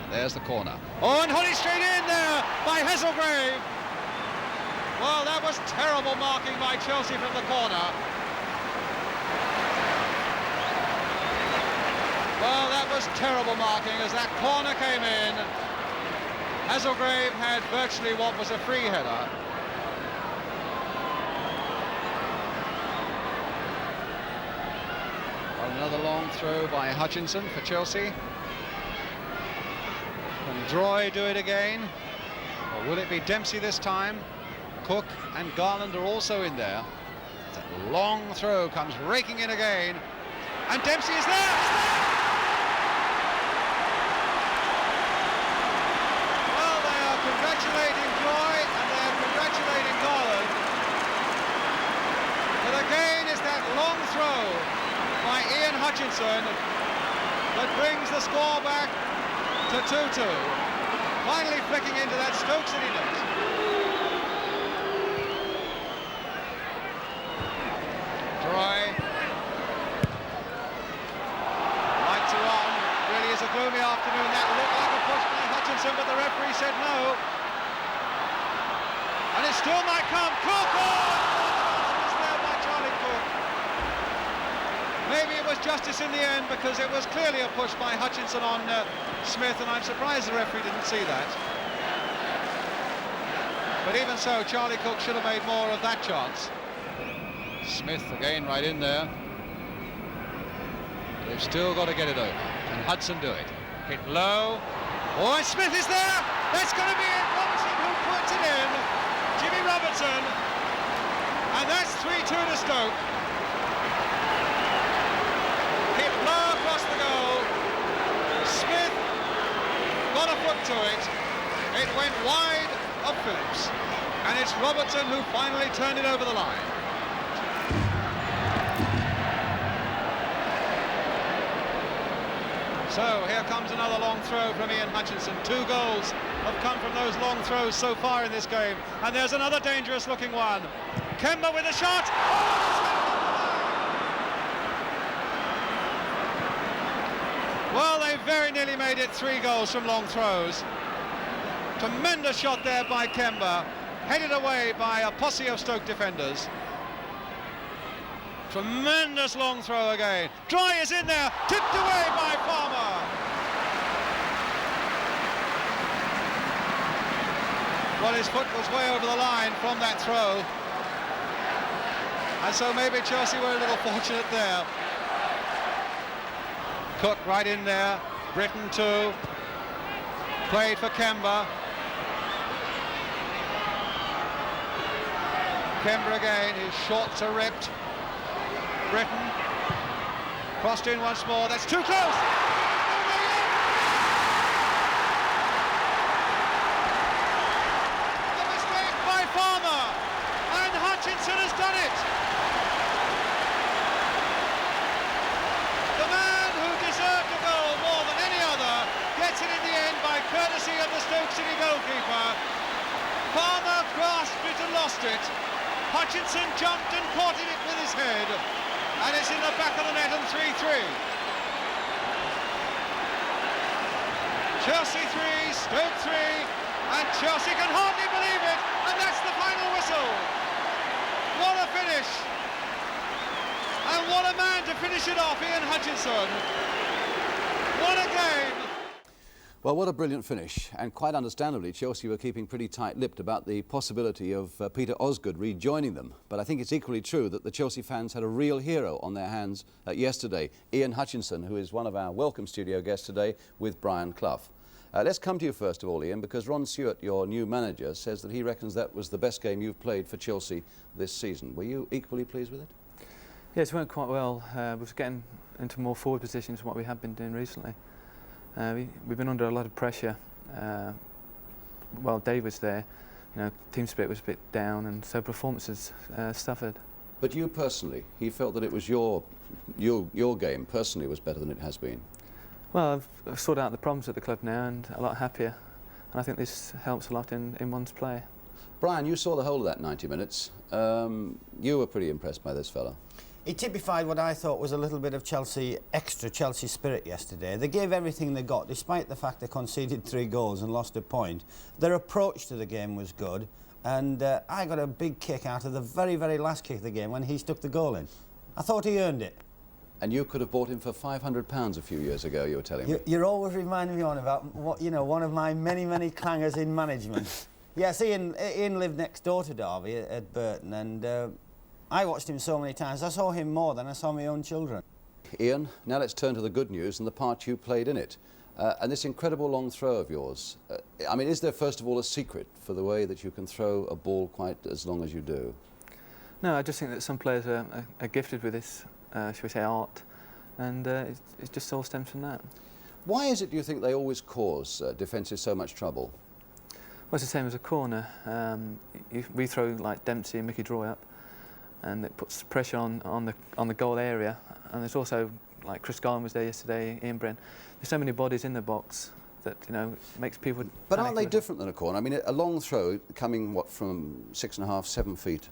And there's the corner. Oh, and Holly straight in there by Hesselgrave. Well, that was terrible marking by Chelsea from the corner. Well, that was terrible marking as that corner came in. Hesselgrave had virtually what was a free header. Another long throw by Hutchinson for Chelsea. Can Droy do it again? Or will it be Dempsey this time? Cook and Garland are also in there. That long throw comes raking in again. And Dempsey is there! Congratulating Joy and they're congratulating Garland. But again is that long throw by Ian Hutchinson that brings the score back to 2-2. Finally flicking into that Stoke City net. Joy. Lights are on. Really is a gloomy afternoon. That looked like a push by Hutchinson, but the referee said no. And it still might come. Cook! Oh! It's there by Charlie Cook. Maybe it was justice in the end because it was clearly a push by Hutchinson on Smith, and I'm surprised the referee didn't see that. But even so, Charlie Cook should have made more of that chance. Smith again right in there. They've still got to get it over. Can Hudson do it? Hit low. Oh, and Smith is there! That's going to be it! Robertson who puts it in. Jimmy Robertson. And that's 3-2 to Stoke. Hit low across the goal. Smith got a foot to it. It went wide of Phillips. And it's Robertson who finally turned it over the line. So here comes another long throw from Ian Hutchinson. 2 goals have come from those long throws so far in this game. And there's another dangerous looking one. Kemba with a shot. Well, they very nearly made it 3 goals from long throws. Tremendous shot there by Kemba. Headed away by a posse of Stoke defenders. Tremendous long throw again. Dry is in there, tipped away by Farmer. Well, his foot was way over the line from that throw. And so maybe Chelsea were a little fortunate there. Cook right in there. Britton too. Played for Kemba. Kemba again, his shorts are ripped. Britton crossed in once more. That's too close. The mistake by Farmer, and Hutchinson has done it. The man who deserved a goal more than any other gets it in the end by courtesy of the Stoke City goalkeeper. Farmer grasped it and lost it. Hutchinson jumped and caught it with his head. And it's in the back of the net and 3-3. Chelsea 3, Stoke 3, and Chelsea can hardly believe it, and that's the final whistle. What a finish. And what a man to finish it off, Ian Hutchinson. What a game. Well, what a brilliant finish, and quite understandably Chelsea were keeping pretty tight-lipped about the possibility of Peter Osgood rejoining them. But I think it's equally true that the Chelsea fans had a real hero on their hands yesterday, Ian Hutchinson, who is one of our welcome studio guests today with Brian Clough. Let's come to you first of all, Ian, because Ron Stewart, your new manager, says that he reckons that was the best game you've played for Chelsea this season. Were you equally pleased with it? Yes, it went quite well. We was getting into more forward positions than what we have been doing recently. We've been under a lot of pressure. While Dave was there, you know, team spirit was a bit down, and so performances suffered. But you personally, he felt that it was your game personally was better than it has been. Well, I've sorted out the problems at the club now, and a lot happier. And I think this helps a lot in one's play. Brian, you saw the whole of that 90 minutes. You were pretty impressed by this fella. He typified what I thought was a little bit of extra Chelsea spirit yesterday. They gave everything they got, despite the fact they conceded 3 goals and lost a point. Their approach to the game was good, and I got a big kick out of the very, very last kick of the game when he stuck the goal in. I thought he earned it. And you could have bought him for £500 a few years ago, you were telling me. You're always reminding me about what, you know, one of my many, many clangers in management. Yes, Ian lived next door to Derby at Burton, and I watched him so many times. I saw him more than I saw my own children. Ian, now let's turn to the good news and the part you played in it. And this incredible long throw of yours. I mean, is there first of all a secret for the way that you can throw a ball quite as long as you do? No, I just think that some players are gifted with this, shall we say, art, and it just all stems from that. Why is it, do you think, they always cause defences so much trouble? Well, it's the same as a corner. We throw like Dempsey and Mickey Draw up, and it puts pressure on the goal area. And there's also, like Chris Garland was there yesterday, Ian Brent. There's so many bodies in the box that, you know, makes people. But aren't they different than a corner? I mean, a long throw coming what, from 6.5, 7 feet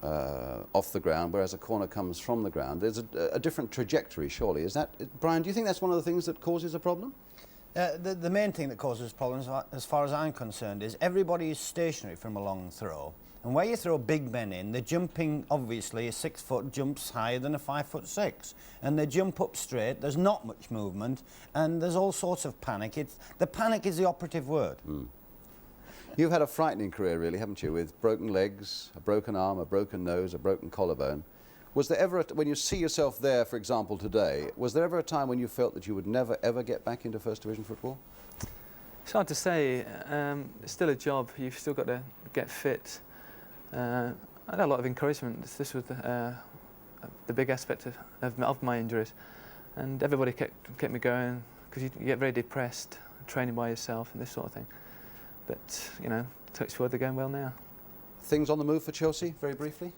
off the ground, whereas a corner comes from the ground. There's a different trajectory, surely. Is that, Brian? Do you think that's one of the things that causes a problem? The main thing that causes problems, as far as I'm concerned, is everybody is stationary from a long throw. And where you throw big men in, they're jumping, obviously, a 6 foot jumps higher than a 5'6", and they jump up straight. There's not much movement, and there's all sorts of panic. The panic is the operative word. Mm. You've had a frightening career, really, haven't you, with broken legs, a broken arm, a broken nose, a broken collarbone. Was there ever, when you see yourself there, for example, today, was there ever a time when you felt that you would never, ever get back into First Division football? It's hard to say. It's still a job. You've still got to get fit. I had a lot of encouragement. This was the big aspect of my injuries, and everybody kept me going, because you get very depressed training by yourself and this sort of thing. But, you know, touch wood, they're going well now. Things on the move for Chelsea, very briefly?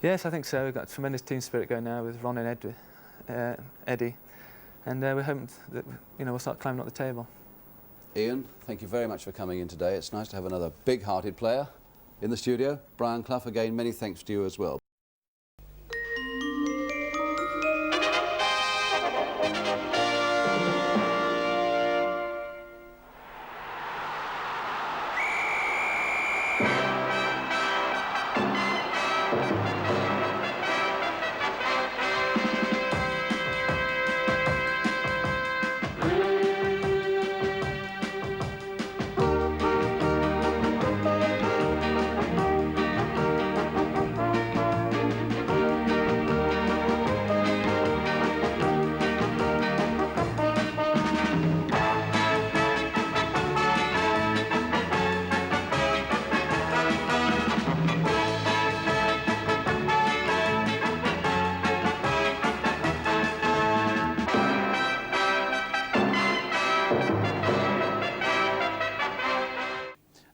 Yes, I think so. We've got tremendous team spirit going now with Ron and Eddie, and we're hoping that, you know, we'll start climbing up the table. Ian, thank you very much for coming in today. It's nice to have another big-hearted player in the studio. Brian Clough, again, many thanks to you as well.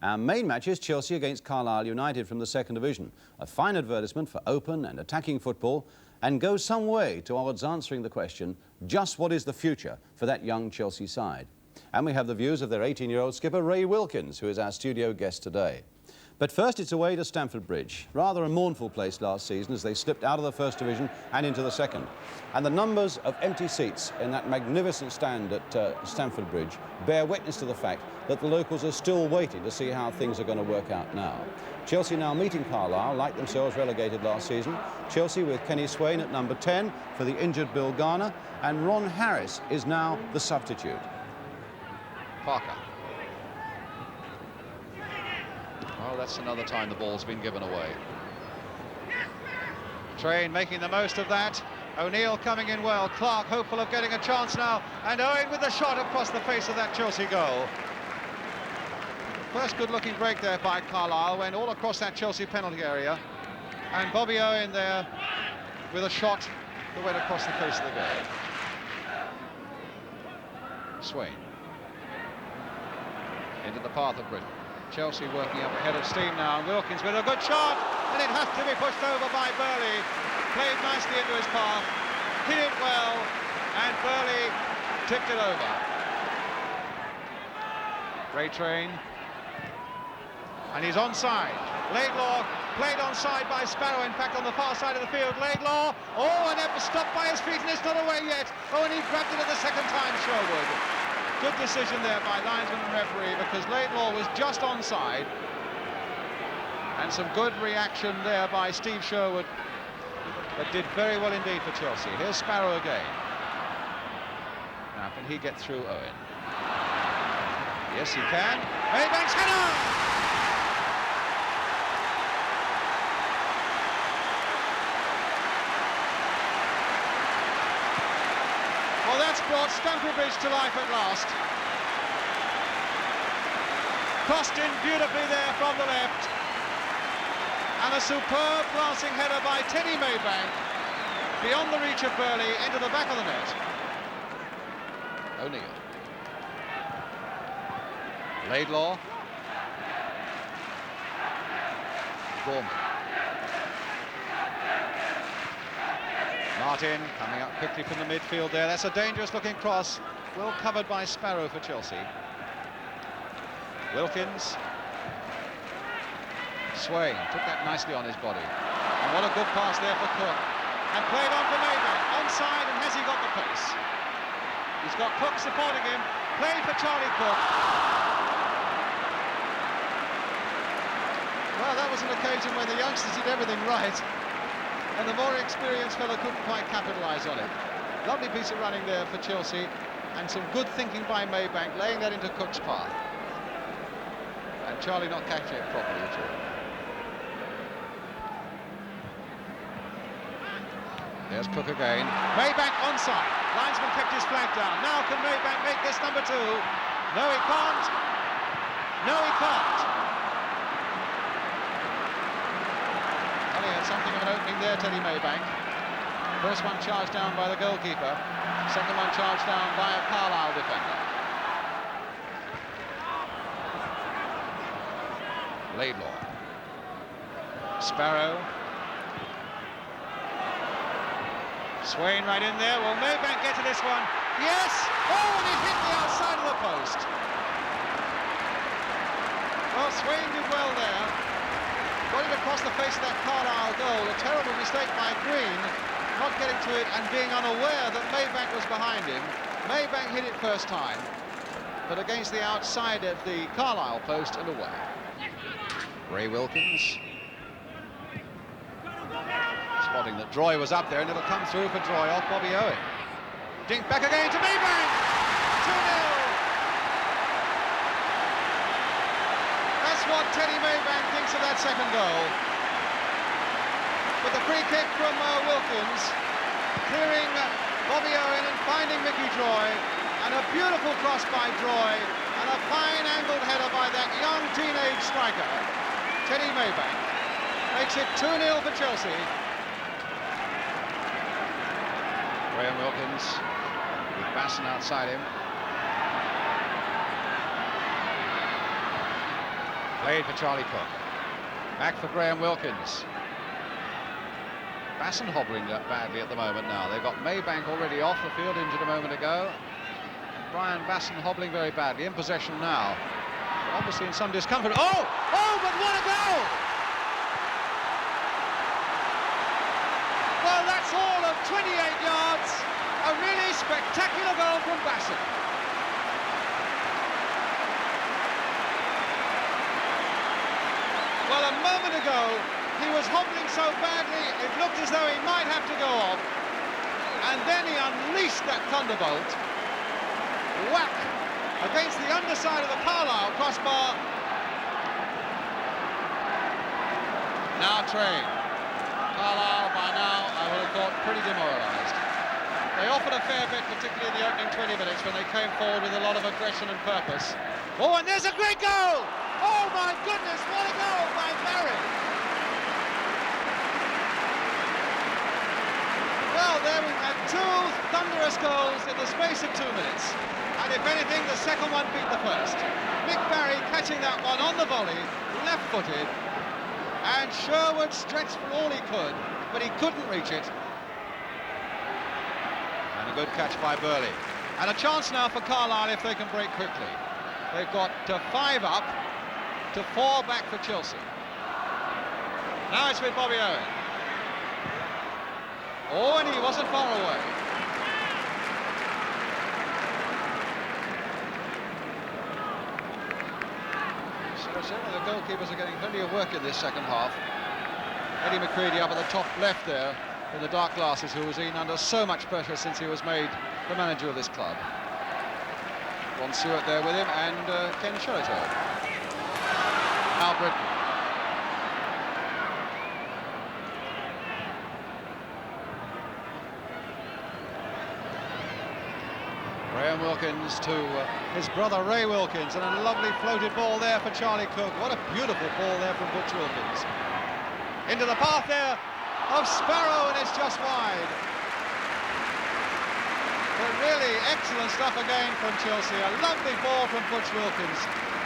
Our main match is Chelsea against Carlisle United from the Second Division. A fine advertisement for open and attacking football, and goes some way towards answering the question, just what is the future for that young Chelsea side? And we have the views of their 18-year-old skipper, Ray Wilkins, who is our studio guest today. But first, it's away to Stamford Bridge. Rather a mournful place last season as they slipped out of the First Division and into the Second. And the numbers of empty seats in that magnificent stand at Stamford Bridge bear witness to the fact that the locals are still waiting to see how things are going to work out now. Chelsea now meeting Carlisle, like themselves relegated last season. Chelsea with Kenny Swain at number 10 for the injured Bill Garner, and Ron Harris is now the substitute. Parker. Oh, that's another time the ball's been given away. Train making the most of that. O'Neill coming in well. Clark hopeful of getting a chance now. And Owen with the shot across the face of that Chelsea goal. First good-looking break there by Carlisle, went all across that Chelsea penalty area. And Bobby Owen there with a shot that went across the face of the goal. Swain. Into the path of Britain. Chelsea working up ahead of steam now, and Wilkins with a good shot, and it has to be pushed over by Burley. Played nicely into his path, hit it well, and Burley tipped it over. Great Train. And he's onside. Laidlaw played onside by Sparrow, in fact on the far side of the field. Laidlaw, oh, and it was stopped by his feet, and it's not away yet. Oh, and he grabbed it at the second time, Sherwood. Good decision there by linesman and referee, because Laidlaw was just onside. And some good reaction there by Steve Sherwood, that did very well indeed for Chelsea. Here's Sparrow again. Now, can he get through Owen? Yes, he can. Maybank's header! Well, that's brought Stamford Bridge to life at last. Crossed in beautifully there from the left. And a superb glancing header by Teddy Maybank, beyond the reach of Burley, into the back of the net. O'Neill. Laidlaw. Gorman. Martin coming up quickly from the midfield there. That's a dangerous looking cross. Well covered by Sparrow for Chelsea. Wilkins. Swain took that nicely on his body. And what a good pass there for Cook. And played on for Maybank. Onside, and has he got the pace? He's got Cook supporting him. Played for Charlie Cook. Well, that was an occasion when the youngsters did everything right. And the more experienced fellow couldn't quite capitalise on it. Lovely piece of running there for Chelsea. And some good thinking by Maybank, laying that into Cook's path. And Charlie not catching it properly at all. There's Cook again. Maybank onside. Linesman kept his flag down. Now can Maybank make this number 2? No, he can't. No, he can't. Well, he had something of an opening there, Teddy Maybank. First one charged down by the goalkeeper. Second one charged down by a Carlisle defender. Laidlaw. Sparrow. Swain right in there. Will Maybank get to this one? Yes! Oh, and it hit the outside of the post. Well, Swain did well there. Got it across the face of that Carlisle goal. A terrible mistake by Green, not getting to it and being unaware that Maybank was behind him. Maybank hit it first time, but against the outside of the Carlisle post and away. Ray Wilkins. Spotting that Droy was up there, and it'll come through for Droy off Bobby Owen. Dink back again to Maybank. 2-0. That's what Teddy Maybank thinks of that second goal. With the free kick from Wilkins, clearing Bobby Owen and finding Mickey Droy, and a beautiful cross by Droy, and a fine angled header by that young teenage striker, Teddy Maybank, makes it 2-0 for Chelsea. Graham Wilkins with Basson outside him. Played for Charlie Cook. Back for Graham Wilkins. Basson hobbling badly at the moment now. They've got Maybank already off the field, injured a moment ago. Brian Basson hobbling very badly. In possession now. Obviously in some discomfort. Oh! Oh, but what a goal! Well, that's all of 28 yards. A really spectacular goal from Basson. Well, a moment ago, he was hobbling so badly, it looked as though he might have to go off. And then he unleashed that thunderbolt. Whack! against the underside of the Carlisle crossbar. Now Train. Carlisle, by now, I would have thought pretty demoralised. They offered a fair bit, particularly in the opening 20 minutes when they came forward with a lot of aggression and purpose. Oh, and there's a great goal! Oh, my goodness, what a goal by Barry! Well, there we've had two thunderous goals in the space of 2 minutes. And if anything, the second one beat the first. Mick Barry catching that one on the volley, left-footed, and Sherwood stretched for all he could, but he couldn't reach it. And a good catch by Burley. And a chance now for Carlisle if they can break quickly. They've got 5 up to 4 back for Chelsea. Now it's with Bobby Owen. Oh, and he wasn't far away. So certainly the goalkeepers are getting plenty of work in this second half. Eddie McCready up at the top left there in the dark glasses, who was in under so much pressure since he was made the manager of this club. Ron Stewart there with him, and Ken Shillito. Now Britton. Graham Wilkins to his brother Ray Wilkins, and a lovely floated ball there for Charlie Cook. What a beautiful ball there from Butch Wilkins. Into the path there of Sparrow, and it's just wide. But really excellent stuff again from Chelsea. A lovely ball from Butch Wilkins.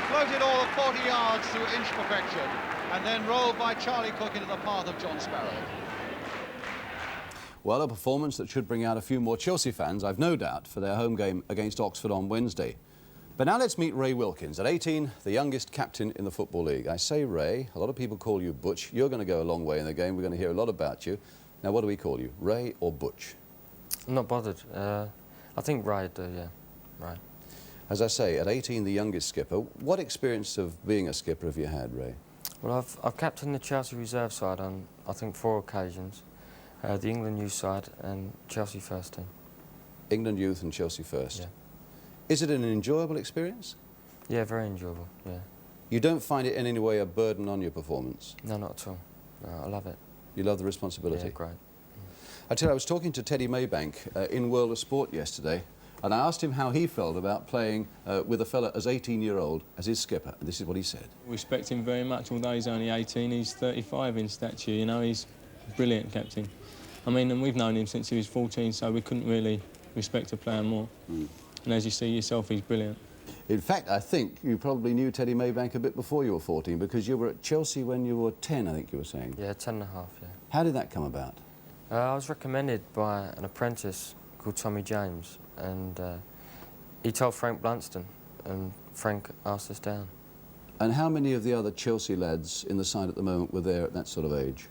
Floated all of 40 yards to inch perfection, and then rolled by Charlie Cook into the path of John Sparrow. Well, a performance that should bring out a few more Chelsea fans, I've no doubt, for their home game against Oxford on Wednesday. But now let's meet Ray Wilkins, at 18, the youngest captain in the Football League. I say Ray, a lot of people call you Butch. You're going to go a long way in the game. We're going to hear a lot about you. Now, what do we call you, Ray or Butch? I'm not bothered. I think Ray, yeah, Ray. As I say, at 18, the youngest skipper. What experience of being a skipper have you had, Ray? Well, I've captained the Chelsea reserve side on, I think, 4 occasions. The England youth side and Chelsea first team. England youth and Chelsea first. Yeah. Is it an enjoyable experience? Yeah, very enjoyable, yeah. You don't find it in any way a burden on your performance? No, not at all. No, I love it. You love the responsibility? Yeah, great. I tell you, I was talking to Teddy Maybank in World of Sport yesterday, and I asked him how he felt about playing with a fella as 18-year-old as his skipper, and this is what he said. Respect him very much, although he's only 18, he's 35 in stature, you know, he's a brilliant captain. I mean, and we've known him since he was 14, so we couldn't really respect a player more. And as you see yourself, he's brilliant. In fact, I think you probably knew Teddy Maybank a bit before you were 14, because you were at Chelsea when you were 10, I think you were saying. Yeah, 10 and a half, yeah. How did that come about? I was recommended by an apprentice called Tommy James, and he told Frank Blunston, and Frank asked us down. And how many of the other Chelsea lads in the side at the moment were there at that sort of age?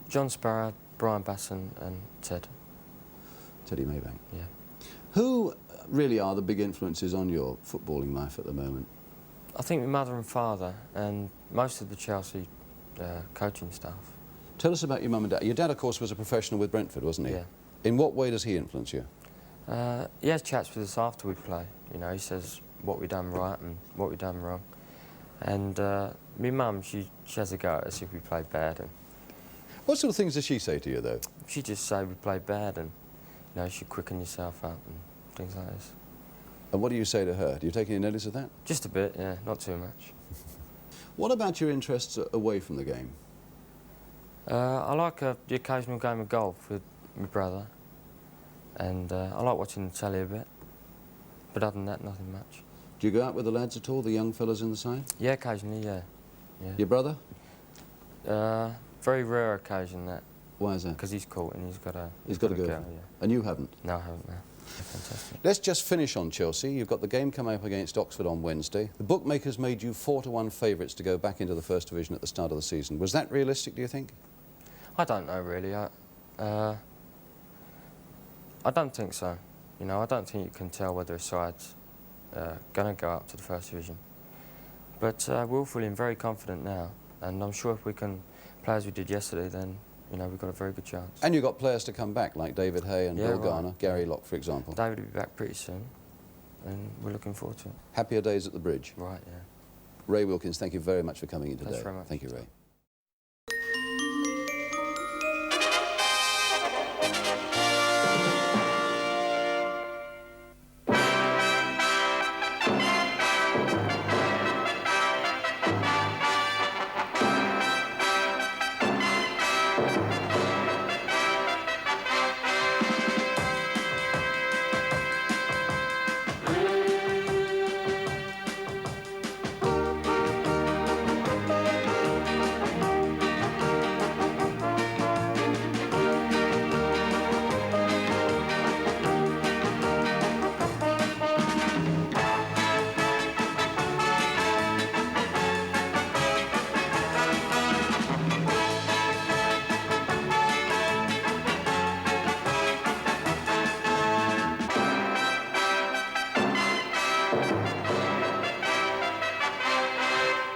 John Sparrow, Brian Basson and Teddy Maybank. Yeah. Who really are the big influences on your footballing life at the moment? I think my mother and father and most of the Chelsea coaching staff. Tell us about your mum and dad. Your dad, of course, was a professional with Brentford, wasn't he? Yeah. In what way does he influence you? He has chats with us after we play. You know, he says what we've done right and what we've done wrong. And my mum, she has a go at us if we play bad. And what sort of things does she say to you, though? She just say we play bad and, you know, you should quicken yourself up and things like this. And what do you say to her? Do you take any notice of that? Just a bit, yeah, not too much. What about your interests away from the game? I like the occasional game of golf with my brother, and I like watching the telly a bit, but other than that, nothing much. Do you go out with the lads at all, the young fellas in the side? Yeah, occasionally, yeah. Your brother? Very rare occasion, that. Why is that? Because he's caught and he's got to go. Yeah. And you haven't? No, I haven't, no. Fantastic. Let's just finish on Chelsea. You've got the game coming up against Oxford on Wednesday. The bookmakers made you 4-1 favourites to go back into the First Division at the start of the season. Was that realistic, do you think? I don't know, really. I don't think so. You know, I don't think you can tell whether a side's going to go up to the First Division. But we're all feeling very confident now, and I'm sure if we can play as we did yesterday, then, you know, we've got a very good chance. And you've got players to come back, like David Hay and Bill right. Garner, Gary Locke, for example. David will be back pretty soon. and we're looking forward to it. Happier days at the bridge. Right, yeah. Ray Wilkins, thank you very much for coming in today. Thanks very much. Thank you, Ray.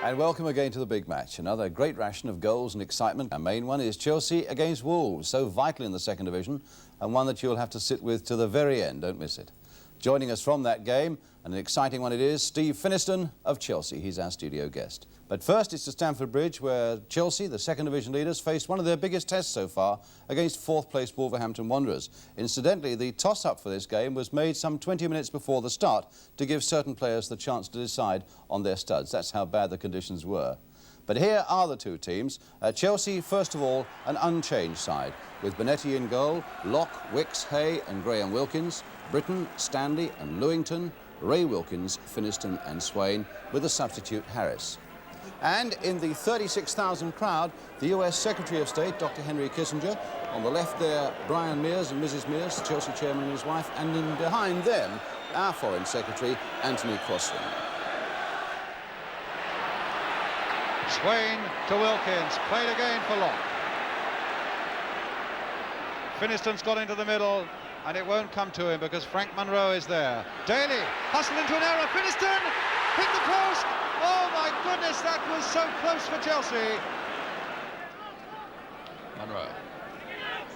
And welcome again to the big match. Another great ration of goals and excitement. Our main one is Chelsea against Wolves, so vital in the second division, and one that you'll have to sit with to the very end. Don't miss it. Joining us from that game, and an exciting one it is, Steve Finniestion of Chelsea. He's our studio guest. But first, it's to Stamford Bridge, where Chelsea, the second division leaders, faced one of their biggest tests so far against fourth-place Wolverhampton Wanderers. Incidentally, the toss-up for this game was made some 20 minutes before the start to give certain players the chance to decide on their studs. That's how bad the conditions were. But here are the two teams. Chelsea, first of all, an unchanged side, with Bonetti in goal, Locke, Wicks, Hay and Graham Wilkins, Britton, Stanley and Lewington, Ray Wilkins, Finniestion and Swain, with the substitute Harris. And in the 36,000 crowd, the US Secretary of State, Dr. Henry Kissinger. On the left there, Brian Mears and Mrs. Mears, Chelsea chairman and his wife. And in behind them, our Foreign Secretary, Anthony Crosland. Swain to Wilkins, played again for Locke. Finnieston's got into the middle, and it won't come to him because Frank Munro is there. Daly, hustle into an error, Finnieston, hit the post! Oh my goodness, that was so close for Chelsea. Munro,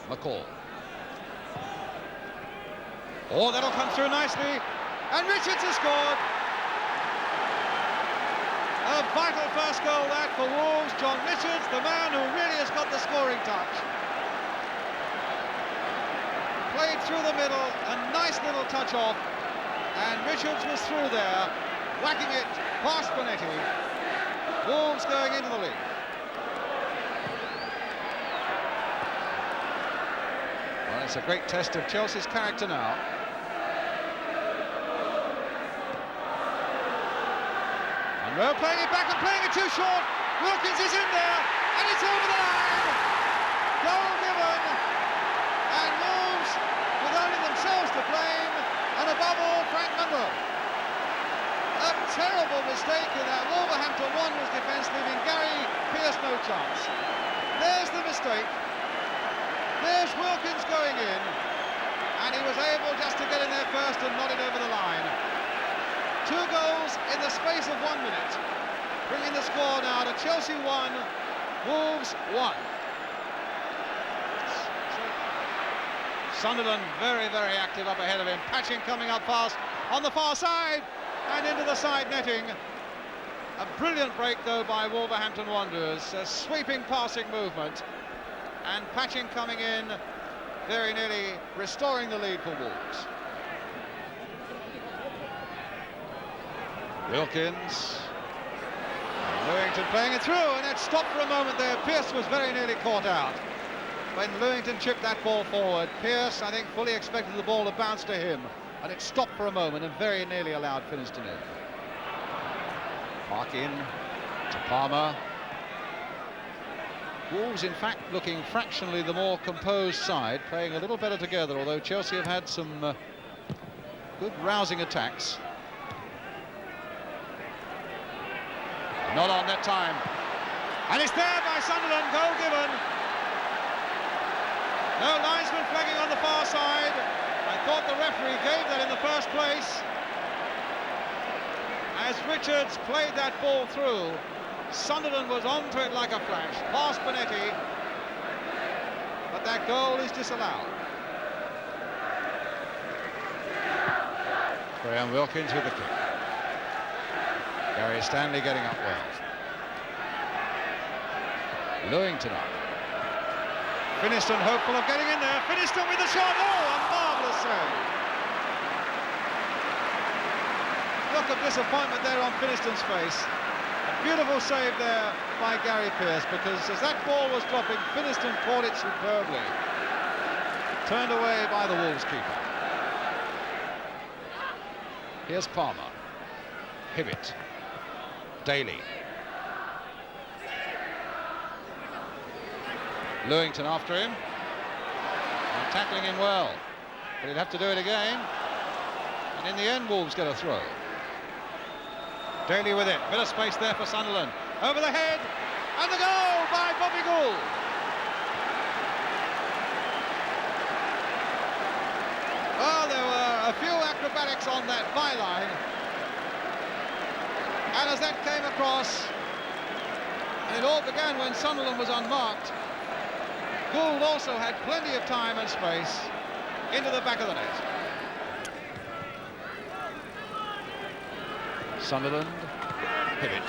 McCall. Oh, that'll come through nicely, and Richards has scored. A vital first goal that for Wolves. John Richards, the man who really has got the scoring touch. Played through the middle, a nice little touch off, and Richards was through there, whacking it past Bonetti. Wolves going into the lead. Well, it's a great test of Chelsea's character now. Monroe playing it back and playing it too short. Wilkins is in there, and it's over the line. Goal given, and Wolves with only themselves to blame, and above all, Frank Munro. A terrible mistake in that Wolverhampton Wanderers defence, leaving Gary Pearce no chance. There's the mistake. There's Wilkins going in, and he was able just to get in there first and nod it over the line. 2 goals in the space of 1 minute, bringing the score now to Chelsea 1, Wolves 1. Sunderland very, very active up ahead of him. Patching coming up fast on the far side and into the side netting. A brilliant break though by Wolverhampton Wanderers, a sweeping passing movement, and Patching coming in, very nearly restoring the lead for Wolves. Wilkins, Lewington playing it through, and it stopped for a moment there. Pearce was very nearly caught out when Lewington chipped that ball forward. Pearce, I think, fully expected the ball to bounce to him, and it stopped for a moment and very nearly allowed Finnieston in. Park in to Palmer. Wolves, in fact, looking fractionally the more composed side, playing a little better together, although Chelsea have had some good rousing attacks. Not on that time. And it's there by Sunderland, goal given. No linesman flagging on the far side. I thought the referee gave that in the first place. As Richards played that ball through, Sunderland was onto it like a flash, past Bonetti, but that goal is disallowed. Graham Wilkins with the kick. Gary Stanley getting up well. Lewington up. Finniestion hopeful of getting in there. Finniestion with the shot. Oh, a marvellous save. Look of disappointment there on Finniestion's face. A beautiful save there by Gary Pearce, because as that ball was dropping, Finniestion caught it superbly. Turned away by the Wolves keeper. Here's Palmer. Hibbett. Daly. Lewington after him. And tackling him well. But he'd have to do it again. And in the end, Wolves get a throw. Daly with it. Bit of space there for Sunderland. Over the head. And the goal by Bobby Gould. Well, there were a few acrobatics on that byline. And as that came across, and it all began when Sunderland was unmarked, Gould also had plenty of time and space into the back of the net. Sunderland, Hibbett.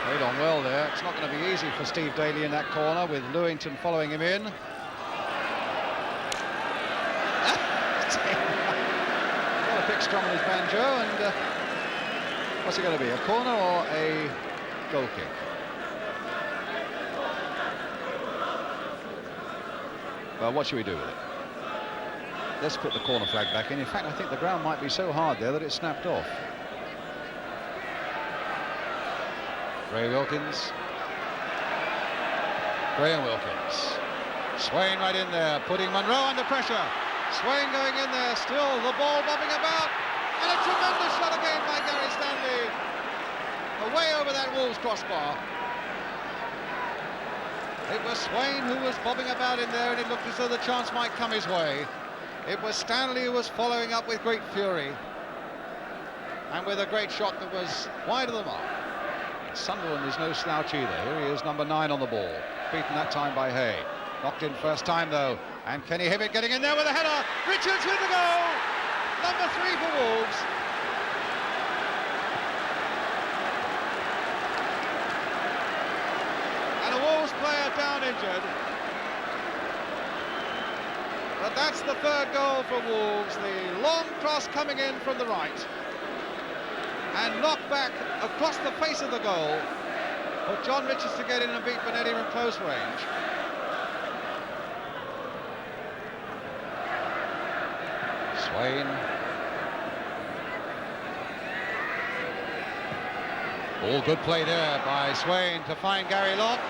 Played on well there. It's not going to be easy for Steve Daly in that corner, with Lewington following him in. Got a pick strum on his banjo, and what's it going to be, a corner or a goal kick? Well, what should we do with it? Let's put the corner flag back in. In fact, I think the ground might be so hard there that it snapped off. Ray Wilkins. Graham Wilkins. Swain right in there, putting Monroe under pressure. Swain going in there, still the ball bobbing about. And a tremendous shot again by Gary Stanley. Away over that Wolves crossbar. It was Swain who was bobbing about in there, and it looked as though the chance might come his way. It was Stanley who was following up with great fury. And with a great shot that was wide of the mark. Sunderland is no slouch either. Here he is, number 9 on the ball. Beaten that time by Hay. Knocked in first time though. And Kenny Hibbett getting in there with a header. Richards with the goal. Number 3 for Wolves. And a Wolves player down injured. But that's the 3rd goal for Wolves. The long cross coming in from the right. And knocked back across the face of the goal for John Richards to get in and beat Bonetti from close range. Swain. All good play there by Swain to find Gary Locke.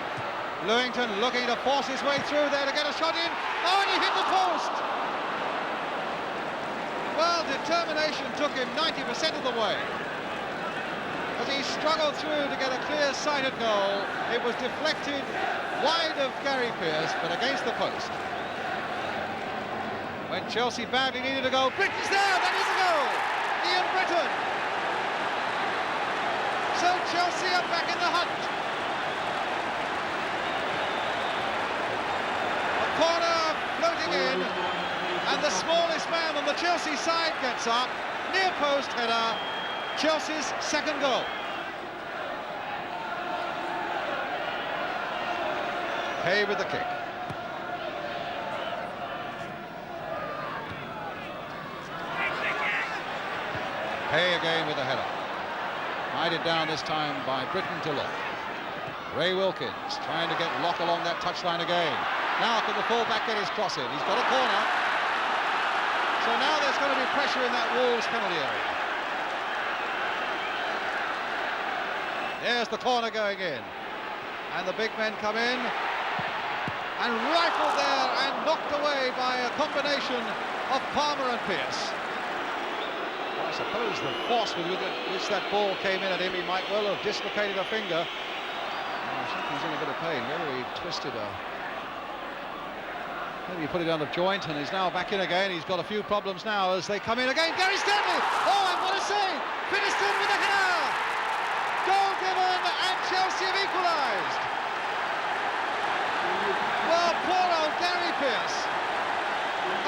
Lewington looking to force his way through there to get a shot in. Oh, and he hit the post! Well, determination took him 90% of the way. As he struggled through to get a clear-sighted goal, it was deflected wide of Gary Pearce, but against the post. When Chelsea badly needed a goal, Britton's there, that is a goal! Ian Britton! So Chelsea are back in the hunt. A corner floating in, and the smallest man on the Chelsea side gets up. Near post header. Chelsea's 2nd goal. Hay with the kick. Hay again with the header. Guided down this time by Britton to Locke. Ray Wilkins trying to get Locke along that touchline again. Now can the full-back get his cross in? He's got a corner. So now there's going to be pressure in that Wolves penalty area. There's the corner going in. And the big men come in. And rifled there and knocked away by a combination of Palmer and Pearce. Well, I suppose the force with which that ball came in at him, he might well have dislocated a finger. I think he's in a bit of pain. Whether he twisted maybe he put it out of joint, and he's now back in again. He's got a few problems now as they come in again. Gary Stanley! Oh, and what a save! Finniestion with a header! Goal given, and Chelsea have equalised. Well, poor old Gary Pearce.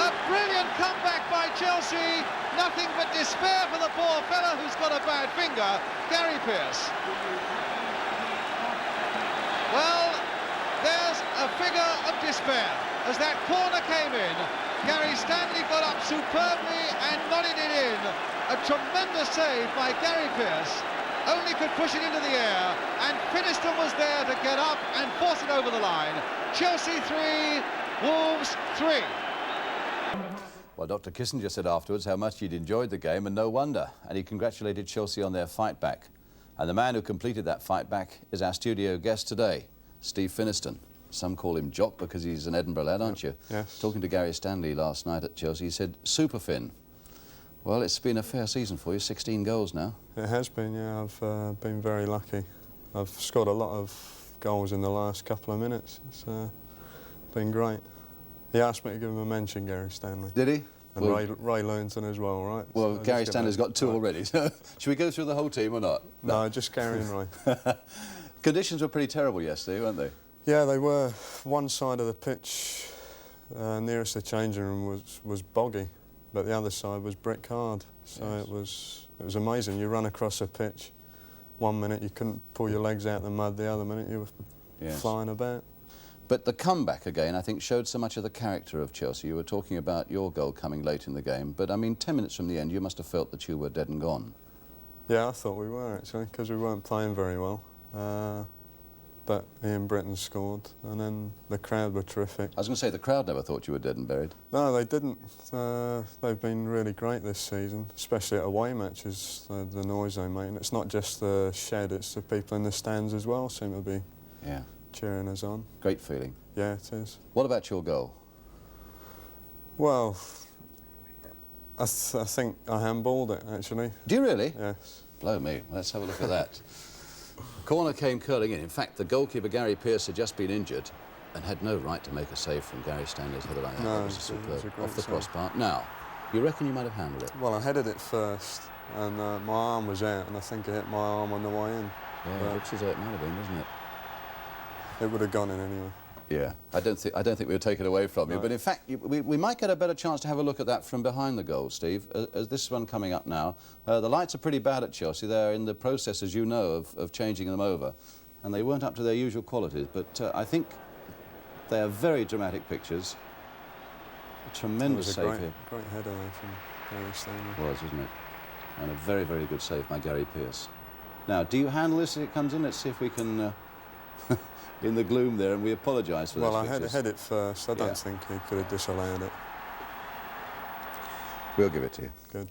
A brilliant comeback by Chelsea. Nothing but despair for the poor fellow who's got a bad finger, Gary Pearce. Well, there's a figure of despair. As that corner came in, Gary Stanley got up superbly and nodded it in. A tremendous save by Gary Pearce. Only could push it into the air, and Finniestion was there to get up and force it over the line. Chelsea 3, Wolves 3. Well, Dr. Kissinger said afterwards how much he'd enjoyed the game, and no wonder. And he congratulated Chelsea on their fight back. And the man who completed that fight back is our studio guest today, Steve Finniestion. Some call him Jock because he's an Edinburgh lad, aren't you? Yes. Talking to Gary Stanley last night at Chelsea, he said, Super Finn. Well, it's been a fair season for you, 16 goals now. It has been, yeah. I've been very lucky. I've scored a lot of goals in the last couple of minutes. It's been great. He asked me to give him a mention, Gary Stanley. Did he? And well, Ray Lewington as well, right? Well, so Gary Stanley's got two already. So should we go through the whole team or not? No, just Gary and Ray. Conditions were pretty terrible yesterday, weren't they? Yeah, they were. One side of the pitch, nearest the changing room, was boggy, but the other side was brick hard. So yes. It was amazing. You run across a pitch, 1 minute you couldn't pull your legs out of the mud, the other minute you were flying about. But the comeback again, I think, showed so much of the character of Chelsea. You were talking about your goal coming late in the game, but I mean, 10 minutes from the end, you must have felt that you were dead and gone. Yeah, I thought we were actually, because we weren't playing very well. But Ian Britton scored, and then the crowd were terrific. I was going to say, the crowd never thought you were dead and buried. No, they didn't. They've been really great this season, especially at away matches, the noise they make. And it's not just the shed, it's the people in the stands as well seem to be cheering us on. Great feeling. Yeah, it is. What about your goal? Well, I think I handballed it, actually. Do you really? Yes. Blow me. Let's have a look at that. Corner came curling in. In fact, the goalkeeper, Gary Pearce, had just been injured and had no right to make a save from Gary Stanley's header like that. No, that was it superb. Off the save. crossbar. Now, you reckon you might have handled it? Well, I headed it first, and my arm was out, and I think I hit my arm on the way in. Yeah, it looks as though it might have been, doesn't it? It would have gone in anyway. Yeah, I don't think we would take it away from you. But in fact, we might get a better chance to have a look at that from behind the goal, Steve. As this one coming up now, the lights are pretty bad at Chelsea. They're in the process, as you know, of changing them over, and they weren't up to their usual qualities. But I think they are very dramatic pictures. A tremendous save here. Great header from Gary Stanley. Was, wasn't it? And a very, very good save by Gary Pearce. Now, do you handle this as it comes in? Let's see if we can. In the gloom there, and we apologise for that. Well, I had it first. I don't think he could have disallowed it. We'll give it to you. Good.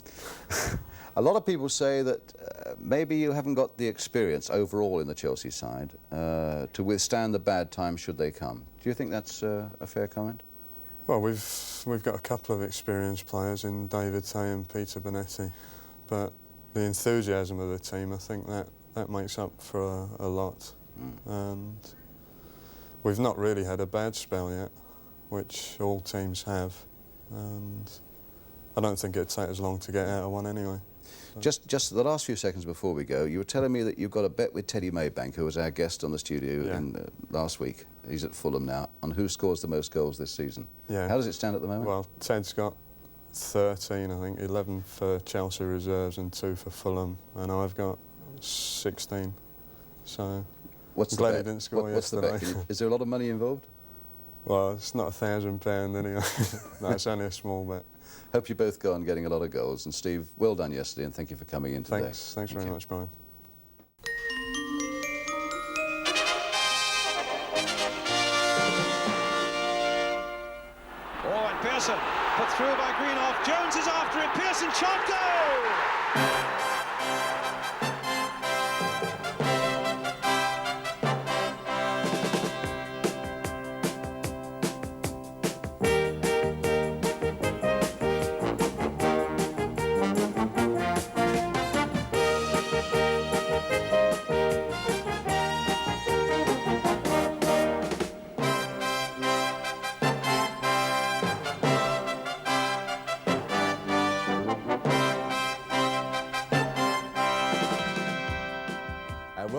A lot of people say that maybe you haven't got the experience overall in the Chelsea side to withstand the bad times should they come. Do you think that's a fair comment? Well, we've got a couple of experienced players in David Tay and Peter Bonetti, but the enthusiasm of the team, I think that makes up for a lot. And we've not really had a bad spell yet, which all teams have, and I don't think it'd take as long to get out of one anyway. Just the last few seconds before we go, you were telling me that you've got a bet with Teddy Maybank, who was our guest on the studio last week. He's at Fulham now, on who scores the most goals this season. Yeah. How does it stand at the moment? Well, Ted's got 13, I think, 11 for Chelsea reserves and 2 for Fulham, and I've got 16. So. What's glad the he didn't score yesterday. What's the bet? Is there a lot of money involved? Well, it's not £1,000 anyway. No, it's only a small bet. Hope you both go on getting a lot of goals. And Steve, well done yesterday, and thank you for coming in today. Thanks very much, Brian. Oh, and Pearson put through by Greenoff. Jones is after it. Pearson shot, goal!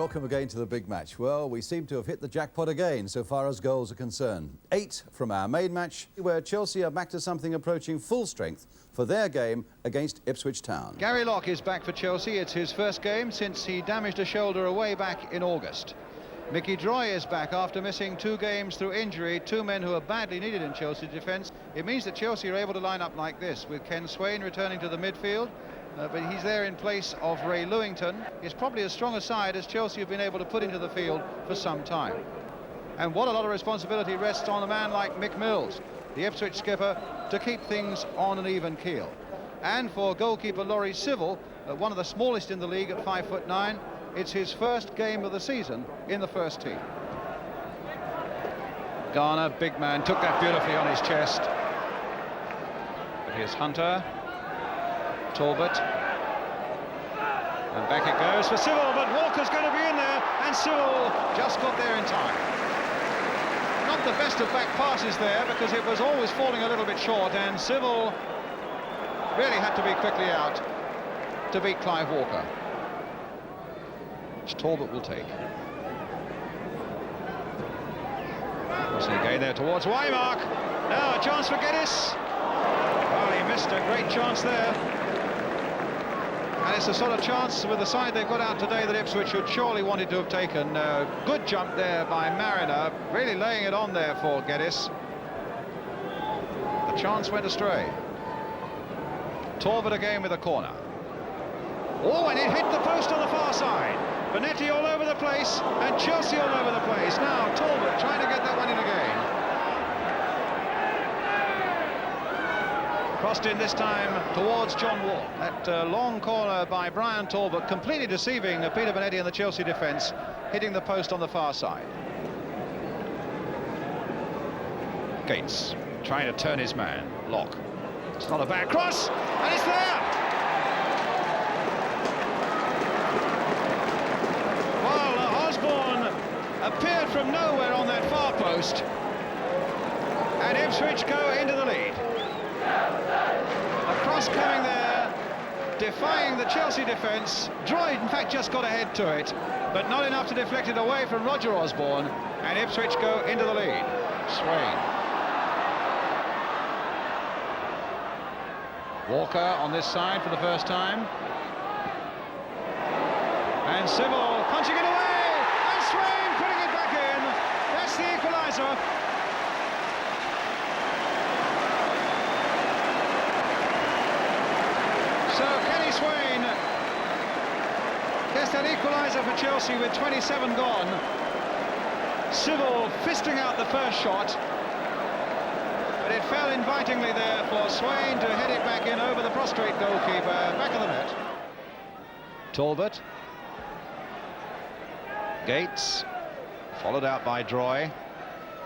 welcome again to the big match. Well, we seem to have hit the jackpot again so far as goals are concerned. 8 from our main match, where Chelsea are back to something approaching full strength for their game against Ipswich Town. Gary Locke is back for Chelsea. It's his first game since he damaged a shoulder away back in August. Mickey Droy is back after missing 2 games through injury, 2 men who are badly needed in Chelsea defence. It means that Chelsea are able to line up like this, with Ken Swain returning to the midfield, but he's there in place of Ray Lewington. It's probably as strong a side as Chelsea have been able to put into the field for some time. And what a lot of responsibility rests on a man like Mick Mills, the Ipswich skipper, to keep things on an even keel. And for goalkeeper Laurie Civil, one of the smallest in the league at 5'9", it's his first game of the season in the first team. Garner, big man, took that beautifully on his chest. But here's Hunter. Talbot, and back it goes for Civil, but Walker's going to be in there, and Civil just got there in time. Not the best of back passes there, because it was always falling a little bit short, and Civil really had to be quickly out to beat Clive Walker, which Talbot will take. Crossing again there towards Wymark. Now a chance for Geddes. Well, he missed a great chance there. And it's the sort of chance with the side they've got out today that Ipswich should surely wanted to have taken. Good jump there by Mariner, really laying it on there for Geddes. The chance went astray. Talbot again with a corner. Oh, and it hit the post on the far side. Bonetti all over the place, and Chelsea all over the place. Now Talbot trying to get that one in again. Crossed in this time towards John Wall. That long corner by Brian Talbot, completely deceiving Peter Bonetti and the Chelsea defence, hitting the post on the far side. Gates trying to turn his man. Locke. It's not a bad cross, and it's there! Well, Osborne appeared from nowhere on that far post, and Ipswich go into the lead. A cross coming there, defying the Chelsea defence. Droid, in fact, just got ahead to it, but not enough to deflect it away from Roger Osborne, and Ipswich go into the lead. Swain. Walker on this side for the first time. And Civil punching it away, and Swain putting it back in. That's the equaliser. So Kenny Swain gets that equaliser for Chelsea with 27 gone. Civil fisting out the first shot, but it fell invitingly there for Swain to head it back in over the prostrate goalkeeper, back of the net. Talbot. Gates, followed out by Droy.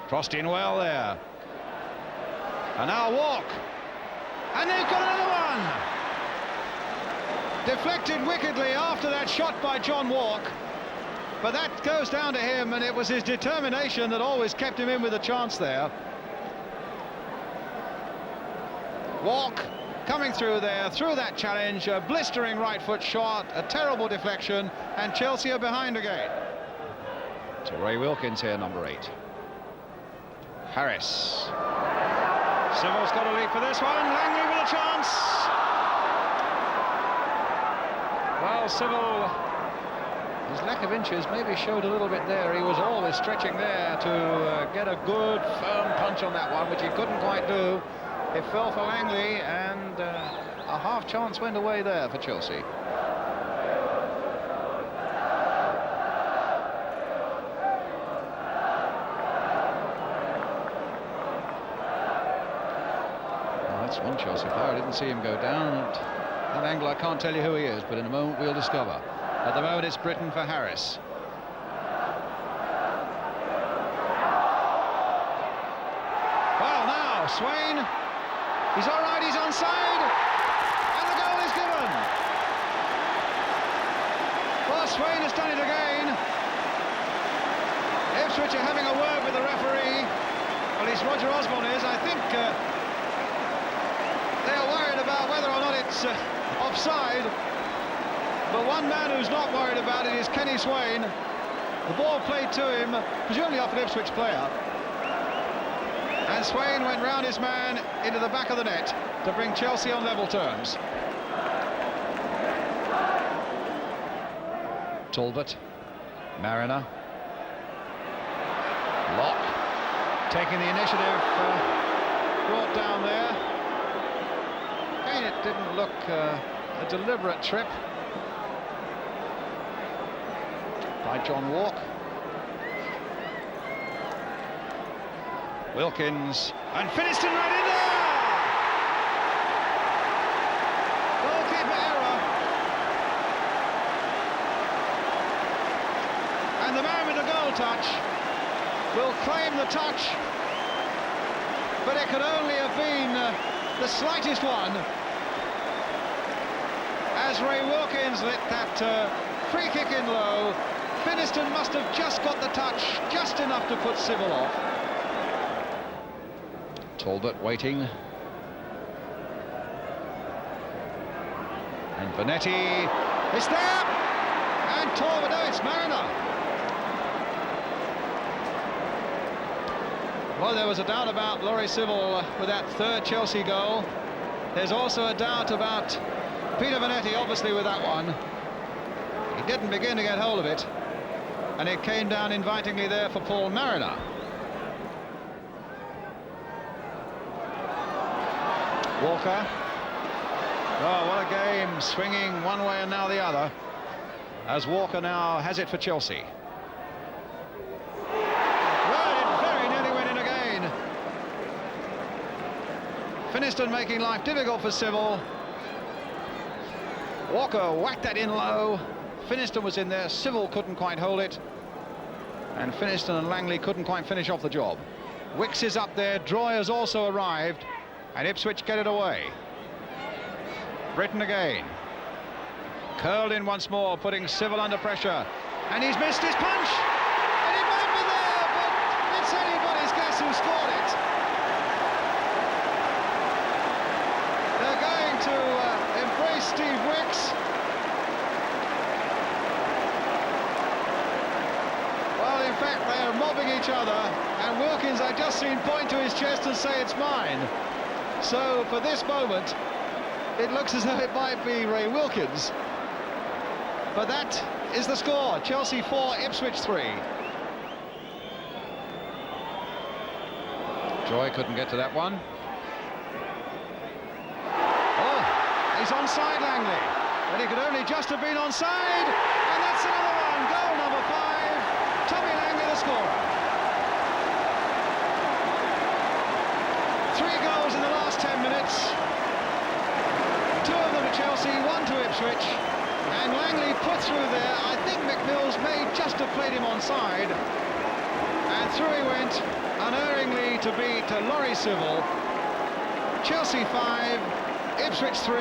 Crossed in well there. And now Walk. And they've got another one! Deflected wickedly after that shot by John Walk, but that goes down to him, and it was his determination that always kept him in with a chance there. Walk coming through there, through that challenge, a blistering right foot shot, a terrible deflection, and Chelsea are behind again. So Ray Wilkins here, number 8. Harris. Civil's got a lead for this one, Langley with a chance. Well, Civil, his lack of inches maybe showed a little bit there. He was always stretching there to get a good firm punch on that one, which he couldn't quite do. It fell for Langley, and a half chance went away there for Chelsea. Well, that's one Chelsea player. I didn't see him go down at that angle. I can't tell you who he is, but in a moment we'll discover. At the moment it's Britain for Harris. Well, now Swain, he's all right, he's onside, and the goal is given. Well, Swain has done it again. Ipswich are having a word with the referee. At least Roger Osborne is. I think they are worried about whether or not it's offside, but one man who's not worried about it is Kenny Swain. The ball played to him, presumably off an Ipswich player. And Swain went round his man into the back of the net to bring Chelsea on level terms. Talbot, Mariner, Locke taking the initiative, brought down there. Again, it didn't look a deliberate trip by John Walk. Wilkins, and Finniestion right in there! Goalkeeper error. And the man with the goal touch will claim the touch, but it could only have been the slightest one, as Ray Wilkins lit that free kick in low. Finniestion must have just got the touch, just enough to put Civil off. Talbot waiting. And Vanetti is there! And Talbot, no, it's Mariner. Well, there was a doubt about Laurie Civil with that third Chelsea goal. There's also a doubt about Peter Vanetti, obviously, with that one. He didn't begin to get hold of it, and it came down invitingly there for Paul Mariner. Walker. Oh, what a game, swinging one way and now the other, as Walker now has it for Chelsea. Well, it very nearly went in again. Finniestion making life difficult for Civil. Walker whacked that in low. Finniestion was in there, Civil couldn't quite hold it, and Finniestion and Langley couldn't quite finish off the job. Wicks is up there, Droy has also arrived, and Ipswich get it away. Britton again. Curled in once more, putting Civil under pressure. And he's missed his punch! And it might be there, but it's anybody's guess who scored it. They're going to embrace Steve Wicks. Well, in fact, they are mobbing each other, and Wilkins, I've just seen, point to his chest and say it's mine. So, for this moment, it looks as though it might be Ray Wilkins. But that is the score. Chelsea 4, Ipswich 3. Troy couldn't get to that one. Oh, he's onside, Langley. But he could only just have been onside. And that's another one. Goal number 5. Tommy Langley, the scorer. 3 goals in the last 10 minutes. 2 of them to Chelsea, 1 to Ipswich. And Langley put through there. I think McMills may just have played him onside. And through he went, unerringly, to beat Laurie Civil. Chelsea 5, Ipswich 3.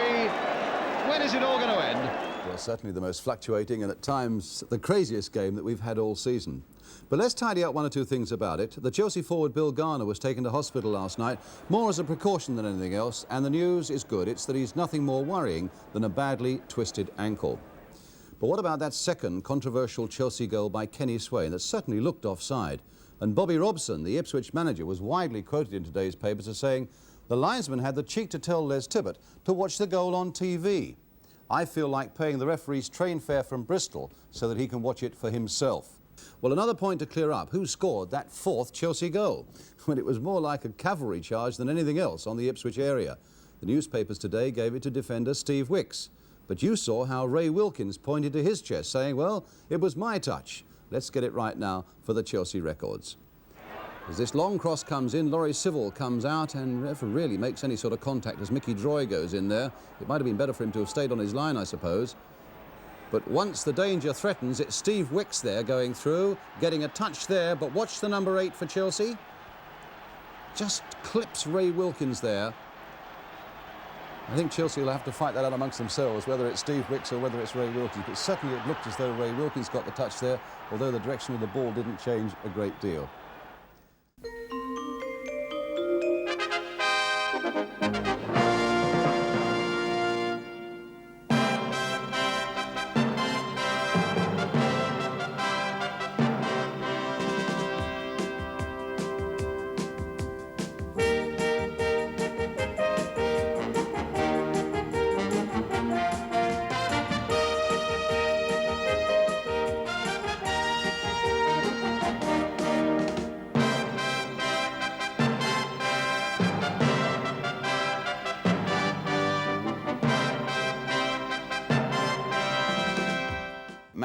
When is it all going to end? Well, certainly the most fluctuating and at times the craziest game that we've had all season. But let's tidy up 1 or 2 things about it. The Chelsea forward Bill Garner was taken to hospital last night, more as a precaution than anything else, and the news is good. It's that he's nothing more worrying than a badly twisted ankle. But what about that second controversial Chelsea goal by Kenny Swain that certainly looked offside? And Bobby Robson, the Ipswich manager, was widely quoted in today's papers as saying the linesman had the cheek to tell Les Tibbett to watch the goal on TV. I feel like paying the referee's train fare from Bristol so that he can watch it for himself. Well, another point to clear up. Who scored that 4th Chelsea goal? When it was more like a cavalry charge than anything else on the Ipswich area. The newspapers today gave it to defender Steve Wicks. But you saw how Ray Wilkins pointed to his chest, saying, well, it was my touch. Let's get it right now for the Chelsea records. As this long cross comes in, Laurie Civil comes out and never really makes any sort of contact as Mickey Droy goes in there. It might have been better for him to have stayed on his line, I suppose. But once the danger threatens, it's Steve Wicks there going through, getting a touch there, but watch the number 8 for Chelsea. Just clips Ray Wilkins there. I think Chelsea will have to fight that out amongst themselves, whether it's Steve Wicks or whether it's Ray Wilkins. But certainly it looked as though Ray Wilkins got the touch there, although the direction of the ball didn't change a great deal.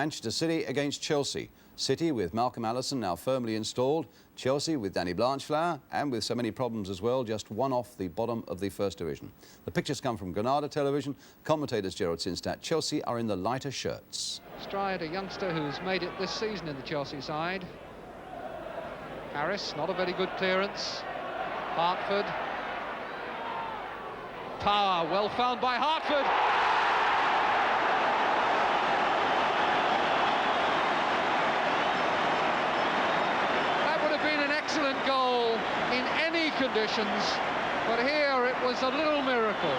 Manchester City against Chelsea. City with Malcolm Allison now firmly installed. Chelsea with Danny Blanchflower and with so many problems as well, just one off the bottom of the First Division. The pictures come from Granada Television. Commentators Gerald Sinstadt. Chelsea are in the lighter shirts. Stride, a youngster who's made it this season in the Chelsea side. Harris, not a very good clearance. Hartford. Power, well found by Hartford. That would have been an excellent goal in any conditions, but here it was a little miracle.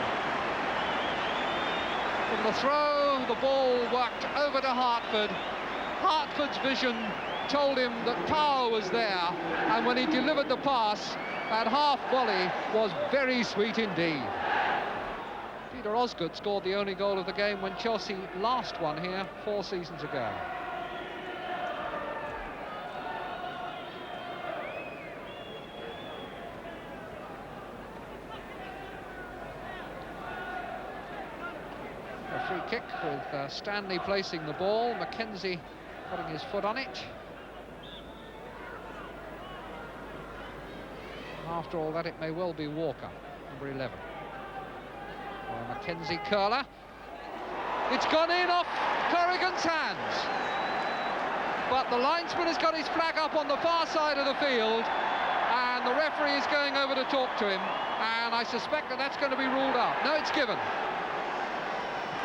From the throw, the ball worked over to Hartford. Hartford's vision told him that power was there, and when he delivered the pass, that half volley was very sweet indeed. Peter Osgood scored the only goal of the game when Chelsea last won here 4 seasons ago. A free kick with Stanley placing the ball, Mackenzie putting his foot on it. After all that, it may well be Walker, number 11. Or Mackenzie curler. It's gone in off Corrigan's hands. But the linesman has got his flag up on the far side of the field, and the referee is going over to talk to him, and I suspect that that's going to be ruled out. No, it's given.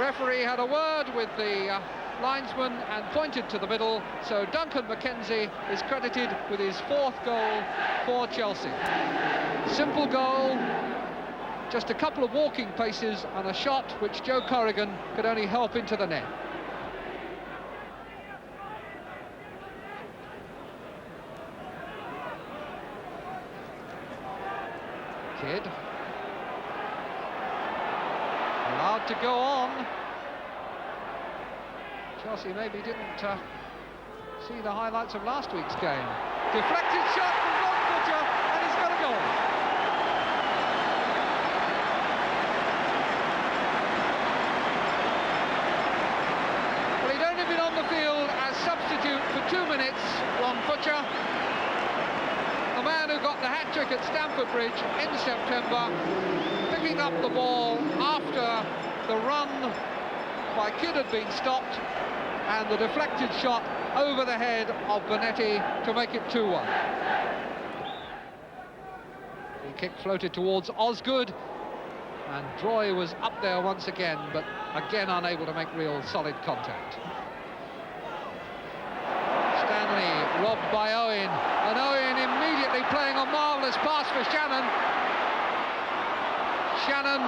Referee had a word with the linesman and pointed to the middle, so Duncan Mackenzie is credited with his 4th goal for Chelsea. Simple goal, just a couple of walking paces and a shot which Joe Corrigan could only help into the net. Kidd allowed to go on. Chelsea maybe didn't see the highlights of last week's game. Deflected shot from Ron Butcher, and he's got a goal. Well, he'd only been on the field as substitute for 2 minutes, Ron Butcher. The man who got the hat-trick at Stamford Bridge in September, picking up the ball after the run by Kidd had been stopped, and the deflected shot over the head of Bonetti to make it 2-1. The kick floated towards Osgood, and Droy was up there once again, but again unable to make real solid contact. Stanley robbed by Owen, and Owen immediately playing a marvellous pass for Shannon. Shannon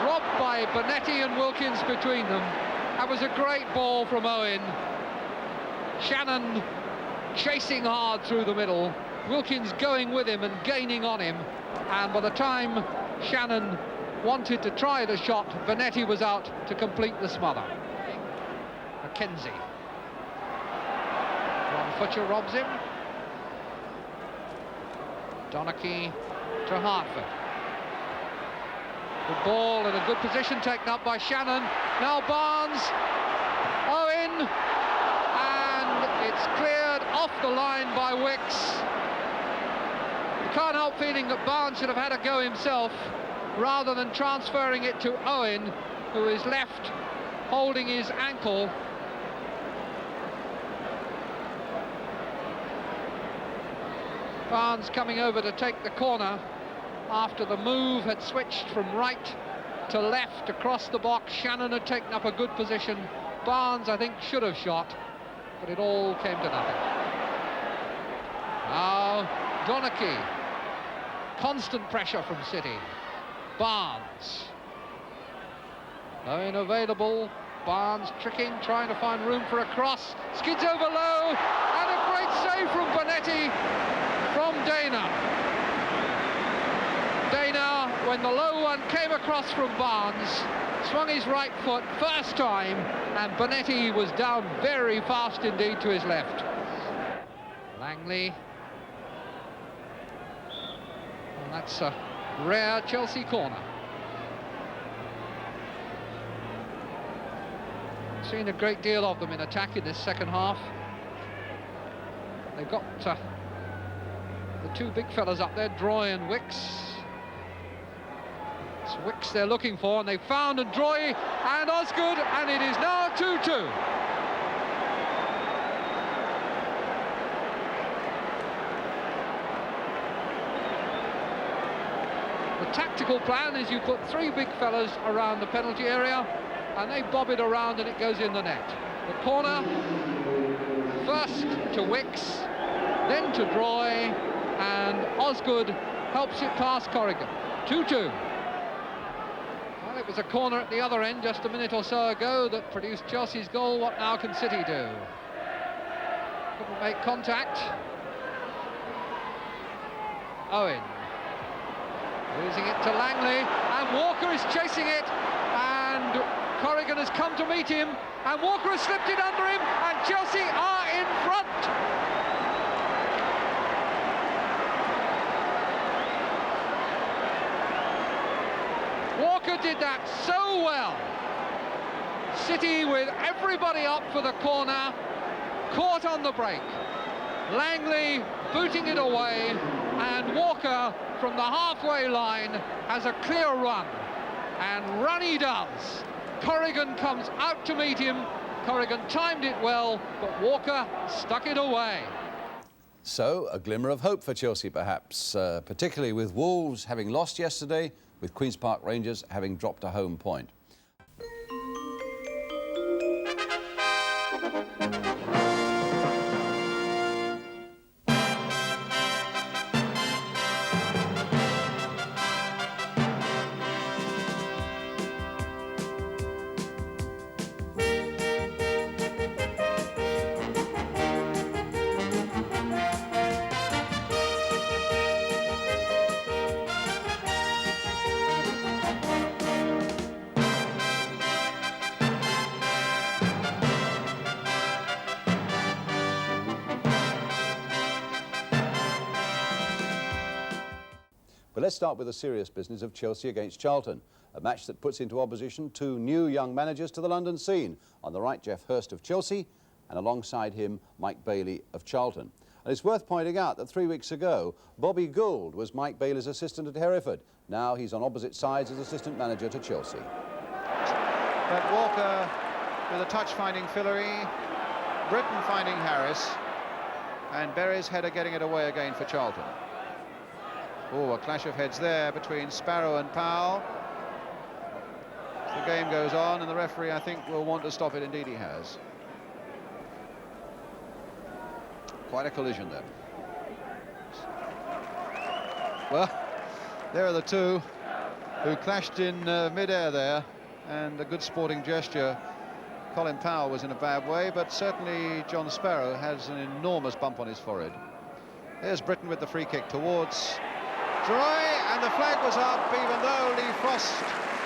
robbed by Bonetti and Wilkins between them. That was a great ball from Owen. Shannon chasing hard through the middle, Wilkins going with him and gaining on him, and by the time Shannon wanted to try the shot, Bonetti was out to complete the smother. Mackenzie. Ron Futcher robs him. Donachie to Hartford. The ball in a good position taken up by Shannon. Now Barnes, Owen, and it's cleared off the line by Wicks. You can't help feeling that Barnes should have had a go himself rather than transferring it to Owen, who is left holding his ankle. Barnes coming over to take the corner after the move had switched from right to left across the box. Shannon had taken up a good position. Barnes, I think, should have shot, but it all came to nothing. Now Donachie, constant pressure from City. Barnes, Owen available. Barnes tricking, trying to find room for a cross. Skids over low, and a great save from Bonetti from Dana. Dana, when the low one came across from Barnes, swung his right foot first time, and Bonetti was down very fast indeed to his left. Langley. And that's a rare Chelsea corner. seen a great deal of them in attack in this second half. They've got the two big fellas up there, Droy and Wicks. It's Wicks they're looking for, and they've found Droy and Osgood, and it is now 2-2. The tactical plan is you put three big fellas around the penalty area, and they bob it around and it goes in the net. The corner, first to Wicks, then to Droy, and Osgood helps it past Corrigan. 2-2. Well, it was a corner at the other end just a minute or so ago that produced Chelsea's goal. What now can City do? Couldn't make contact. Owen. Losing it to Langley, and Walker is chasing it, and Corrigan has come to meet him, and Walker has slipped it under him, and Chelsea are in front. Walker did that so well. City with everybody up for the corner, caught on the break. Langley booting it away, and Walker from the halfway line has a clear run, and run he does. Corrigan comes out to meet him. Corrigan timed it well, but Walker stuck it away. So, a glimmer of hope for Chelsea, perhaps, particularly with Wolves having lost yesterday, with Queen's Park Rangers having dropped a home point. But let's start with the serious business of Chelsea against Charlton, a match that puts into opposition two new young managers to the London scene. On the right, Geoff Hurst of Chelsea, and alongside him, Mike Bailey of Charlton. And it's worth pointing out that 3 weeks ago, Bobby Gould was Mike Bailey's assistant at Hereford. Now he's on opposite sides as assistant manager to Chelsea. But Walker with a touch finding Fillery, Britton finding Harris, and Berry's header getting it away again for Charlton. Oh, a clash of heads there between Sparrow and Powell. The game goes on, and the referee, I think, will want to stop it. Indeed he has. Quite a collision there. Well, there are the two who clashed in mid-air there, and a good sporting gesture. Colin Powell was in a bad way, but certainly John Sparrow has an enormous bump on his forehead. There's Britton with the free kick towards Troy, and the flag was up, even though Lee Frost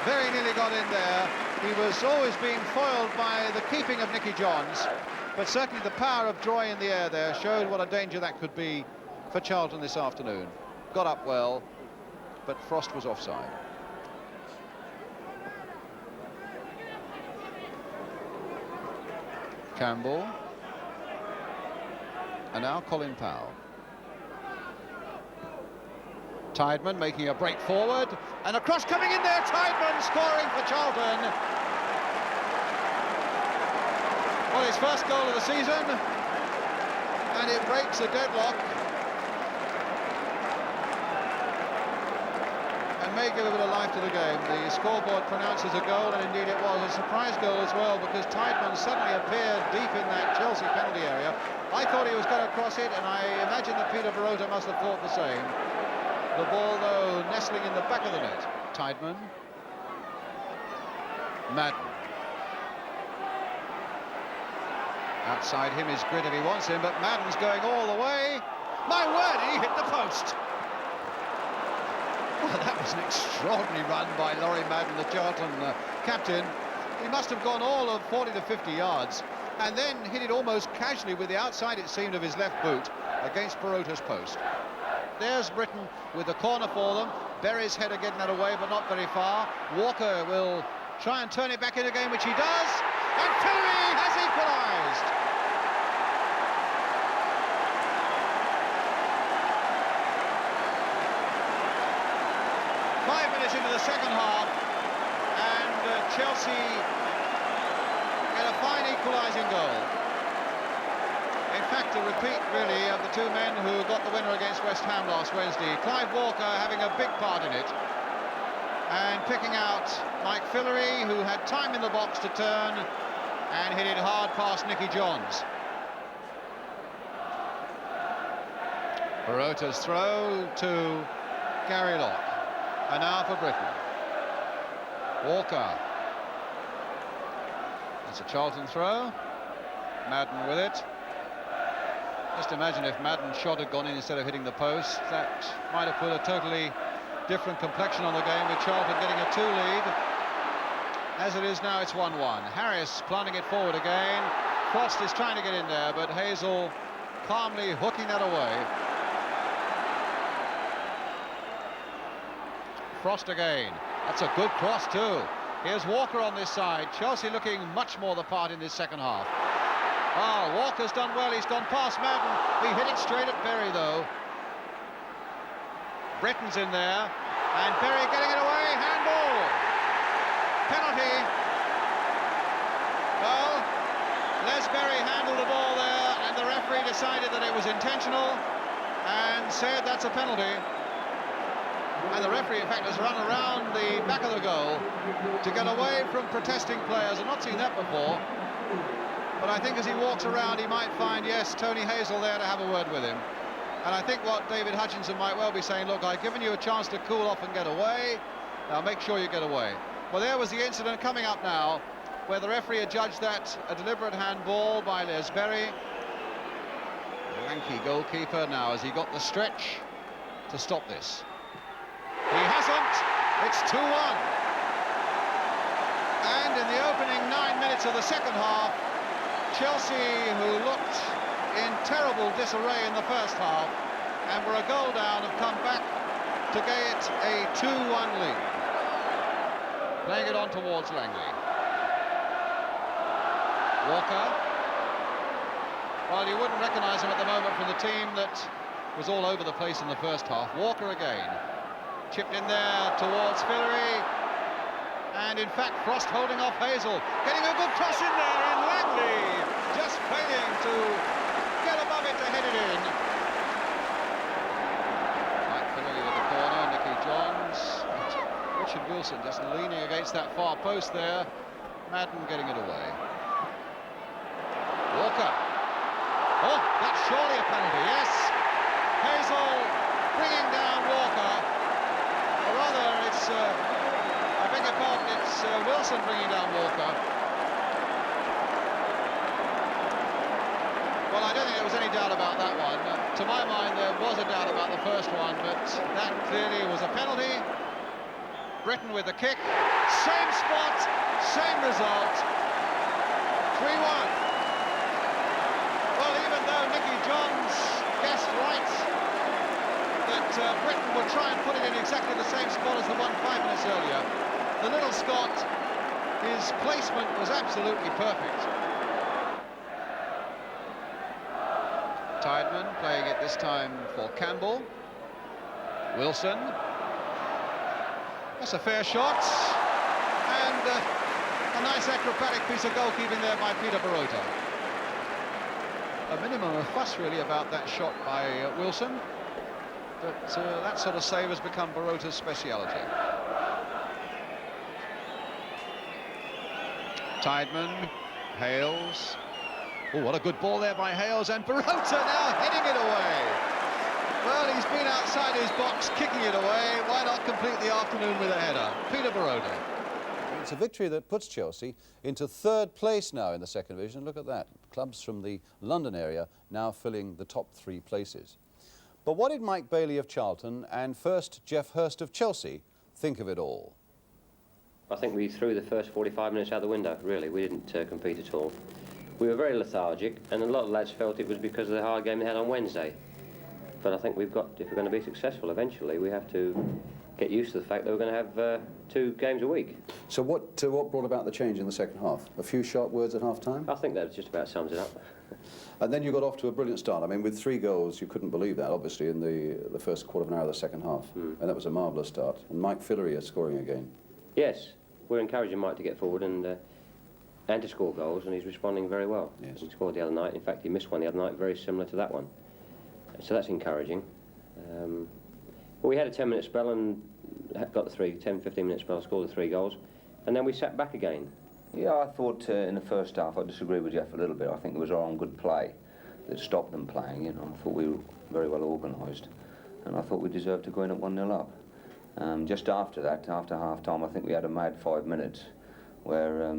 very nearly got in there. He was always being foiled by the keeping of Nicky Johns, but certainly the power of Troy in the air there showed what a danger that could be for Charlton this afternoon. Got up well, but Frost was offside. Campbell, and now Colin Powell. Tideman making a break forward, and a cross coming in there. Tideman scoring for Charlton. Well, his first goal of the season, and it breaks a deadlock and may give a bit of life to the game. The scoreboard pronounces a goal, and indeed it was a surprise goal as well, because Tideman suddenly appeared deep in that Chelsea penalty area. I thought he was going to cross it, and I imagine that Peter Barota must have thought the same. The ball, though, nestling in the back of the net. Tideman. Madden. Outside him is Grid if he wants him, but Madden's going all the way. My word, he hit the post. Well, that was an extraordinary run by Laurie Madden, the Charlton captain. He must have gone all of 40 to 50 yards, and then hit it almost casually with the outside, it seemed, of his left boot against Barota's post. There's Britton with the corner for them. Berry's header getting that away, but not very far. Walker will try and turn it back in again, which he does. and Fillery has equalised. Into the second half, and Chelsea get a fine equalising goal. In fact, a repeat really of the two men who got the winner against West Ham last Wednesday. Clive Walker having a big part in it, and picking out Mike Fillery, who had time in the box to turn and hit it hard past Nicky Johns. Barota's throw to Gary Locke. And now for Britain. Walker. That's a Charlton throw. Madden with it. Just imagine if Madden's shot had gone in instead of hitting the post. That might have put a totally different complexion on the game, with Charlton getting a 2 lead. As it is now, it's 1-1. Harris planting it forward again. Frost is trying to get in there, but Hazel calmly hooking that away. Frost again. That's a good cross too. Here's Walker on this side. Chelsea looking much more the part in this second half. Oh, Walker's done well. He's gone past Madden. He hit it straight at Berry though. Britton's in there, and Berry getting it away. Handball. Penalty. Well, Les Berry handled the ball there, and the referee decided that it was intentional and said that's a penalty. And the referee, in fact, has run around the back of the goal to get away from protesting players. I've not seen that before. But I think as he walks around, he might find, yes, Tony Hazel there to have a word with him. And I think what David Hutchinson might well be saying, look, I've given you a chance to cool off and get away. Now make sure you get away. Well, there was the incident coming up now, where the referee had judged that a deliberate handball by Les Berry. Lanky goalkeeper now, as he got the stretch to stop this. He hasn't. It's 2-1. And in the opening 9 minutes of the second half, Chelsea, who looked in terrible disarray in the first half and were a goal down, have come back to get a 2-1 lead. Playing it on towards Langley. Walker. Well, you wouldn't recognise him at the moment from the team that was all over the place in the first half. Walker again. Chipped in there towards Fillery, and in fact Frost holding off Hazel, getting a good cross in there, and Langley just failing to get above it to hit it in. Mike Fillery with the corner, Nicky Johns, Richard Wilson just leaning against that far post there, Madden getting it away. Walker, oh, that's surely a penalty, yes. Hazel bringing down Walker. Or rather, it's, I beg your pardon, it's Wilson bringing down Walker. Well, I don't think there was any doubt about that one. To my mind, there was a doubt about the first one, but that clearly was a penalty. Britton with the kick. Same spot, same result. 3-1. Well, even though Nicky Johns guessed right that Britton would try and put it in exactly the same spot as the one 5 minutes earlier, the little Scot, his placement was absolutely perfect. Tideman playing it this time for Campbell. Wilson. That's a fair shot. And a nice acrobatic piece of goalkeeping there by Peter Barota. A minimum of fuss really about that shot by Wilson. But that sort of save has become Barota's speciality. Tideman, Hales. Oh, what a good ball there by Hales, and Barota now heading it away. Well, he's been outside his box, kicking it away. Why not complete the afternoon with a header? Peter Barota. It's a victory that puts Chelsea into 3rd place now in the second division. Look at that. Clubs from the London area now filling the top 3 places. But what did Mike Bailey of Charlton and first Geoff Hurst of Chelsea think of it all? I think we threw the first 45 minutes out the window, really. We didn't compete at all. We were very lethargic, and a lot of lads felt it was because of the hard game they had on Wednesday. But I think we've got, if we're going to be successful eventually, we have to get used to the fact that we're going to have 2 games a week. So what brought about the change in the second half? A few sharp words at half-time? I think that just about sums it up. And then you got off to a brilliant start. I mean, with 3 goals, you couldn't believe that, obviously, in the first quarter of an hour of the second half. And that was a marvellous start. And Mike Fillery is scoring again. Yes, we're encouraging Mike to get forward and to score goals, and he's responding very well. Yes. He scored the other night. In fact, he missed one the other night, very similar to that one. So that's encouraging. Well, we had a 10-minute spell and got the 10-15-minute spell, scored the 3 goals, and then we sat back again. Yeah, I thought in the first half, I disagree with Geoff a little bit. I think it was our own good play that stopped them playing. You know, I thought we were very well organised, and I thought we deserved to go in at 1-0 up. Just after that, after half-time, I think we had a mad 5 minutes where,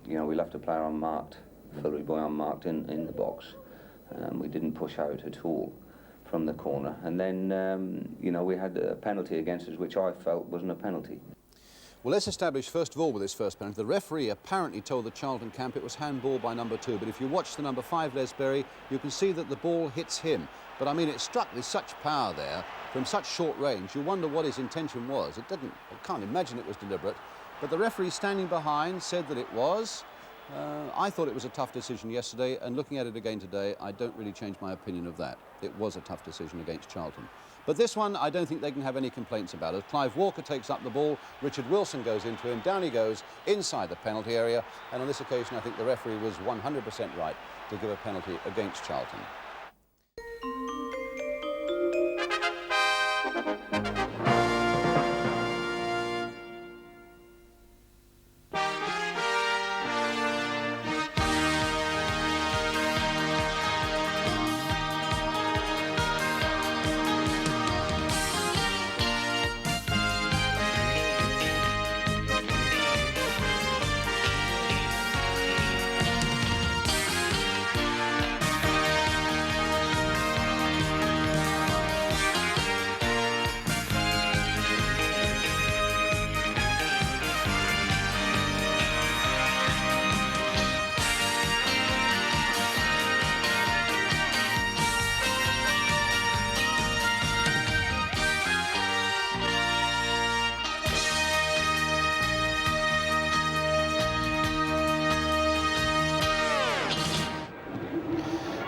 you know, we left a player unmarked, Fillery boy unmarked in the box. We didn't push out at all from the corner. And then, you know, we had a penalty against us, which I felt wasn't a penalty. Well, let's establish, first of all, with this first penalty, the referee apparently told the Charlton camp it was handball by number 2, but if you watch the number 5, Les Berry, you can see that the ball hits him. But, I mean, it struck with such power there, from such short range, you wonder what his intention was. I can't imagine it was deliberate, but the referee standing behind said that it was. I thought it was a tough decision yesterday, and looking at it again today, I don't really change my opinion of that. It was a tough decision against Charlton. But this one, I don't think they can have any complaints about it. Clive Walker takes up the ball, Richard Wilson goes into him, down he goes inside the penalty area, and on this occasion I think the referee was 100% right to give a penalty against Charlton.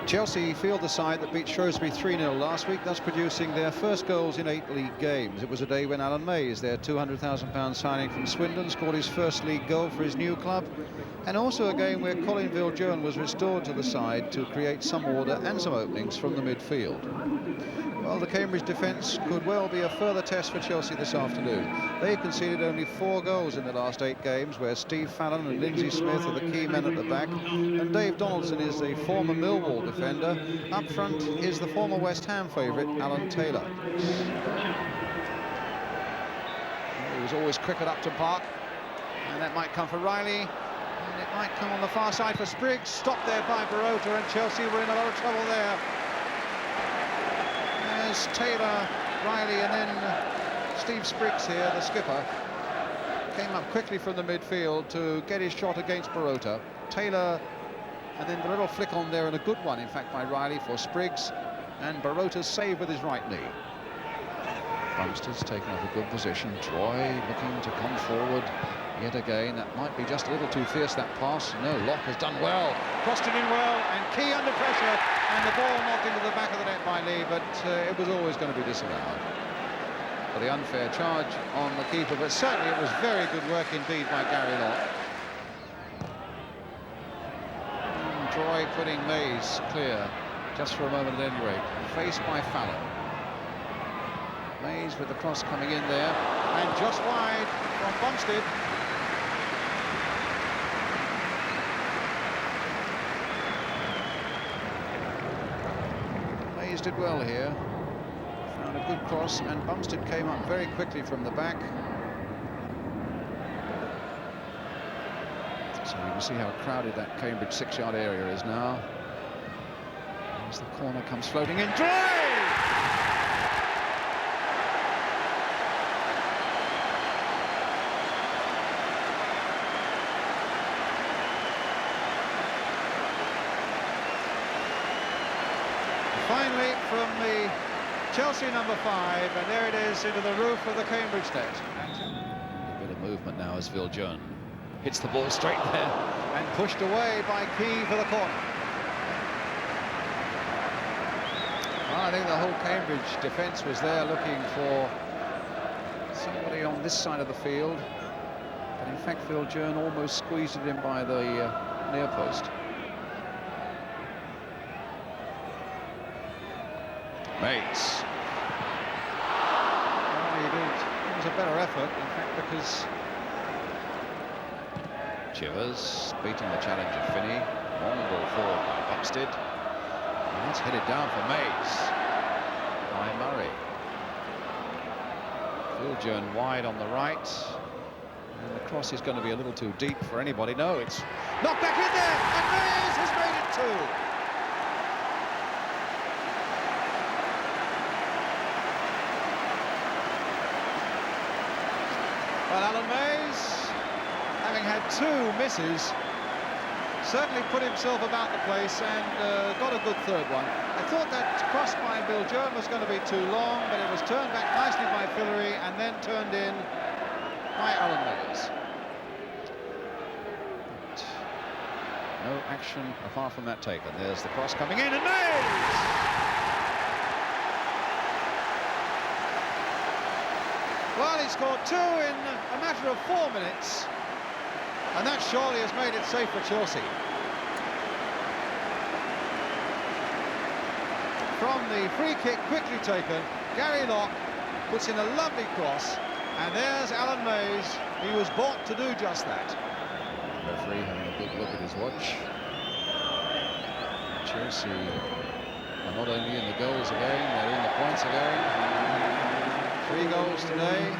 Chelsea field the side that beat Shrewsbury 3-0 last week, thus producing their first goals in 8 league games. It was a day when Alan Mays, their £200,000 signing from Swindon, scored his first league goal for his new club, and also a game where Colin Viljoen was restored to the side to create some order and some openings from the midfield. Well, the Cambridge defence could well be a further test for Chelsea this afternoon. They conceded only 4 goals in the last 8 games, where Steve Fallon and Lindsay Smith are the key men at the back, and Dave Donaldson is the former Millwall defender. Up front is the former West Ham favourite, Alan Taylor. He was always quick at Upton Park, and that might come for Riley, and it might come on the far side for Spriggs. Stopped there by Barota, and Chelsea were in a lot of trouble there. Taylor, Riley, and then Steve Spriggs here, the skipper, came up quickly from the midfield to get his shot against Barota. Taylor, and then the little flick on there, and a good one, in fact, by Riley for Spriggs, and Barota's save with his right knee. Bumstead's taken up a good position. Troy looking to come forward yet again. That might be just a little too fierce, that pass. No, Locke has done well. Crossed it in well, and Key under pressure, and the ball knocked into the back of the net by Lee, but it was always going to be disallowed for the unfair charge on the keeper, but certainly it was very good work indeed by Gary Locke. Troy putting Mays clear, just for a moment at any rate. Faced by Fallon. Mays with the cross coming in there, and just wide from Bumstead. Mays did well here, found a good cross, and Bumstead came up very quickly from the back. So you can see how crowded that Cambridge 6-yard area is now. As the corner comes floating in, drive! Finally, from the Chelsea number 5, and there it is into the roof of the Cambridge net. A bit of movement now as Viljoen hits the ball straight there. And pushed away by Key for the corner. Well, I think the whole Cambridge defence was there looking for somebody on this side of the field. But in fact, Viljoen almost squeezed it in by the near post. Mates. Oh, he did. It was a better effort, in fact, because Chivers beating the challenge of Finney. Long ball forward by Buxted. And that's headed down for Mays by Murray. Viljoen wide on the right. And the cross is going to be a little too deep for anybody. No, it's knocked back in there. And Mays has made it 2. Well, Alan Mays, having had 2 misses, certainly put himself about the place and got a good third one. I thought that cross by Viljoen was going to be too long, but it was turned back nicely by Fillery and then turned in by Alan Mays. But no action apart from that taken. There's the cross coming in, and Mays! Well, he scored 2 in a matter of 4 minutes, and that surely has made it safe for Chelsea. From the free kick quickly taken, Gary Locke puts in a lovely cross, and there's Alan Mays. He was bought to do just that. Referee having a good look at his watch. Chelsea are not only in the goals again, they're in the points again. 3 goals today,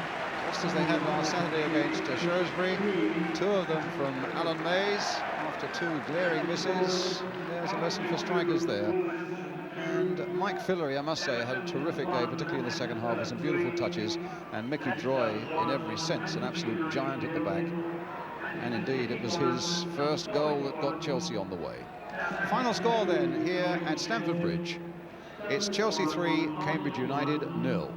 just as they had last Saturday against Shrewsbury. 2 of them from Alan Mays after 2 glaring misses. There's a lesson for strikers there. And Mike Fillery, I must say, had a terrific day, particularly in the second half, with some beautiful touches. And Mickey Droy, in every sense, an absolute giant at the back. And indeed, it was his first goal that got Chelsea on the way. Final score then here at Stamford Bridge. It's Chelsea 3, Cambridge United 0.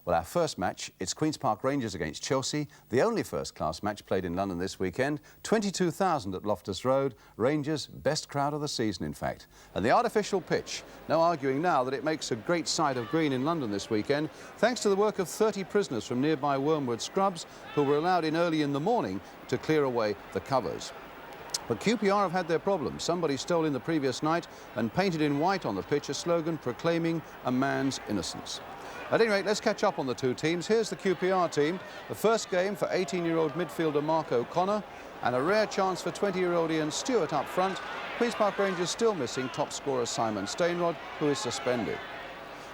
Well, our first match, it's Queen's Park Rangers against Chelsea, the only first-class match played in London this weekend. 22,000 at Loftus Road. Rangers' best crowd of the season, in fact. And the artificial pitch, no arguing now that it makes a great sight of green in London this weekend, thanks to the work of 30 prisoners from nearby Wormwood Scrubs, who were allowed in early in the morning to clear away the covers. But QPR have had their problems. Somebody stole in the previous night and painted in white on the pitch a slogan proclaiming a man's innocence. At any rate, let's catch up on the 2 teams. Here's the QPR team. The first game for 18-year-old midfielder Mark O'Connor, and a rare chance for 20-year-old Ian Stewart up front. Queen's Park Rangers still missing top scorer Simon Stainrod, who is suspended.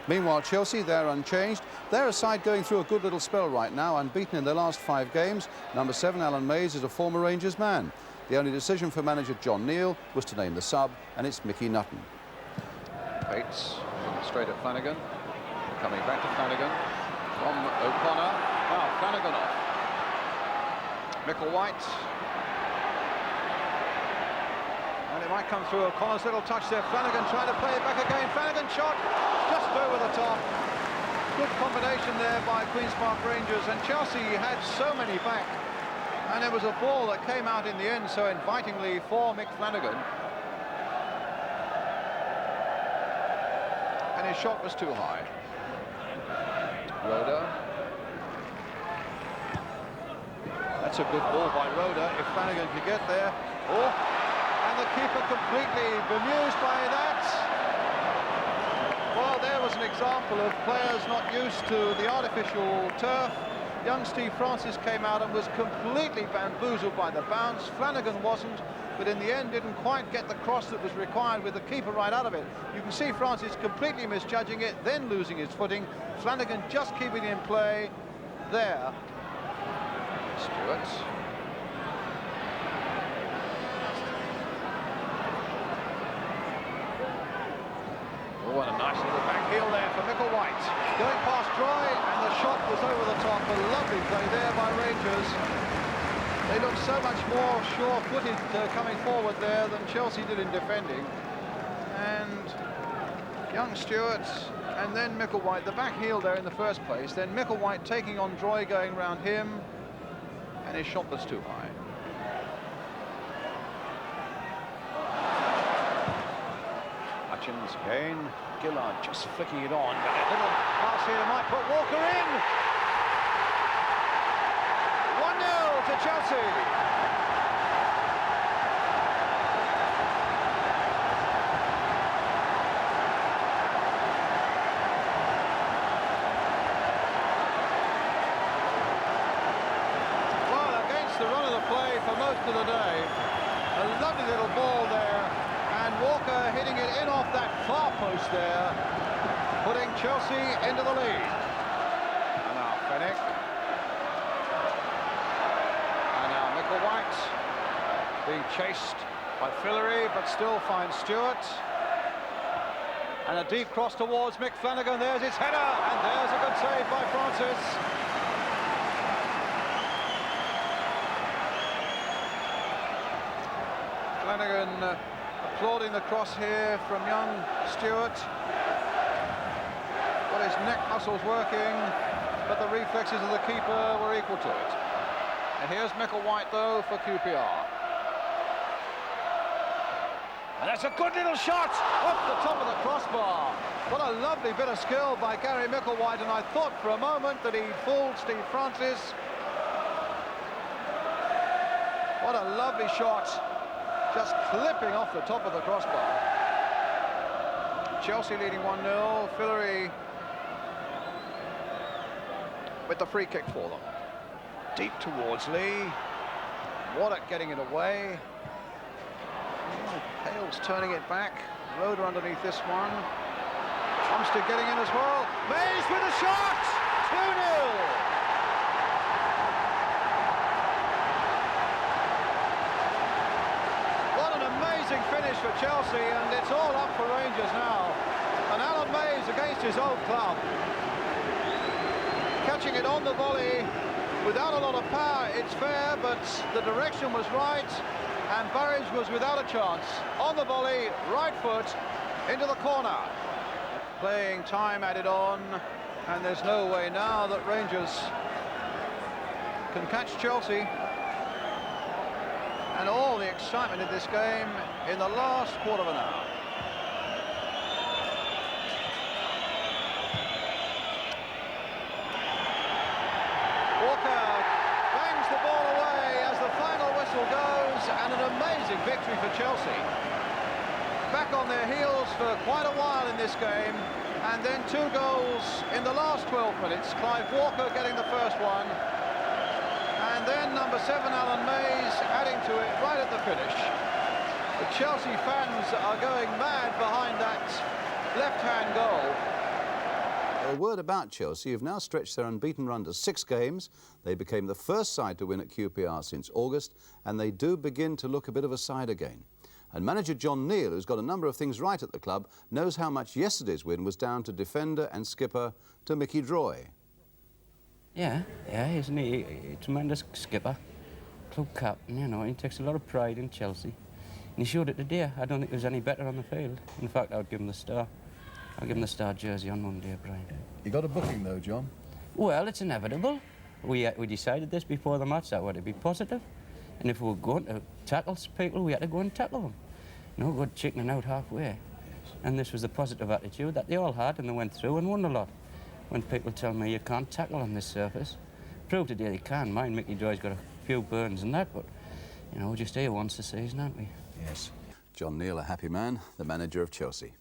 Meanwhile, Chelsea, they're unchanged. They're a side going through a good little spell right now, unbeaten in their last 5 games. Number 7, Alan Mays, is a former Rangers man. The only decision for manager John Neal was to name the sub, and it's Mickey Nutton. Bates straight at Flanagan. Coming back to Flanagan from O'Connor. Now Flanagan off. Micklewhite. And it might come through O'Connor's little touch there. Flanagan trying to play it back again. Flanagan shot just over the top. Good combination there by Queen's Park Rangers, and Chelsea had so many back. And there was a ball that came out in the end so invitingly for Mick Flanagan. And his shot was too high. Roeder. That's a good ball by Roeder, if Flanagan could get there. Oh, and the keeper completely bemused by that. Well, there was an example of players not used to the artificial turf. Young Steve Francis came out and was completely bamboozled by the bounce. Flanagan wasn't, but in the end didn't quite get the cross that was required with the keeper right out of it. You can see Francis completely misjudging it, then losing his footing. Flanagan just keeping it in play there. Stewart. Oh, and a nice little back heel there for Micklewhite. Going past Troy, and the shot was over the top. A lovely play there by Rangers. They looked so much more sure-footed coming forward there than Chelsea did in defending. And young Stewart, and then Micklewhite, the back heel there in the first place. Then Micklewhite taking on Droy, going round him, and his shot was too high. Hutchins again. Gillard just flicking it on, but a little pass here might put Walker in. 1-0 to Chelsea. Well, against the run of the play for most of the day, a lovely little ball there, and Walker hitting it in off that far post there, putting Chelsea into the lead. And now Fenwick. And now Micklewhite being chased by Fillery, but still finds Stewart. And a deep cross towards Mick Flanagan. There's his header, and there's a good save by Francis. Flanagan applauding the cross here from young Stewart. Got his neck muscles working, but the reflexes of the keeper were equal to it. And here's Micklewhite, though, for QPR. And that's a good little shot off the top of the crossbar. What a lovely bit of skill by Gary Micklewhite, and I thought for a moment that he'd fooled Steve Francis. What a lovely shot, just clipping off the top of the crossbar. Chelsea leading 1-0. Fillery with the free kick for them. Deep towards Lee. Waddock getting it away. Hale's turning it back. Roeder underneath this one. Armstead getting in as well. Mays with a shot! 2-0! Finish for Chelsea, and it's all up for Rangers now. And Alan Mays against his old club, catching it on the volley without a lot of power. It's fair, but the direction was right, and Burridge was without a chance. On the volley, right foot into the corner. Playing time added on, and there's no way now that Rangers can catch Chelsea. And all the excitement in this game in the last quarter of an hour. Walker bangs the ball away as the final whistle goes, and an amazing victory for Chelsea. Back on their heels for quite a while in this game, and then 2 goals in the last 12 minutes. Clive Walker getting the first one. And then number 7, Alan Mays, adding to it right at the finish. The Chelsea fans are going mad behind that left-hand goal. A word about Chelsea, who've now stretched their unbeaten run to 6 games. They became the first side to win at QPR since August, and they do begin to look a bit of a side again. And manager John Neal, who's got a number of things right at the club, knows how much yesterday's win was down to defender and skipper to Mickey Droy. Yeah, isn't he? A tremendous skipper, club captain, you know, he takes a lot of pride in Chelsea. And he showed it today. I don't think he was any better on the field. In fact, I would give him the star. I'll give him the star jersey on Monday, Brian. You got a booking, though, John? Well, it's inevitable. We decided this before the match, that would be positive. And if we were going to tackle people, we had to go and tackle them. No good chickening out halfway. And this was the positive attitude that they all had, and they went through and won a lot. when people tell me you can't tackle on this surface. Prove today you can. Mind Mickey Joy's got a few burns and that, but, you know, we're just here once a season, aren't we? Yes. John Neal, a happy man, the manager of Chelsea.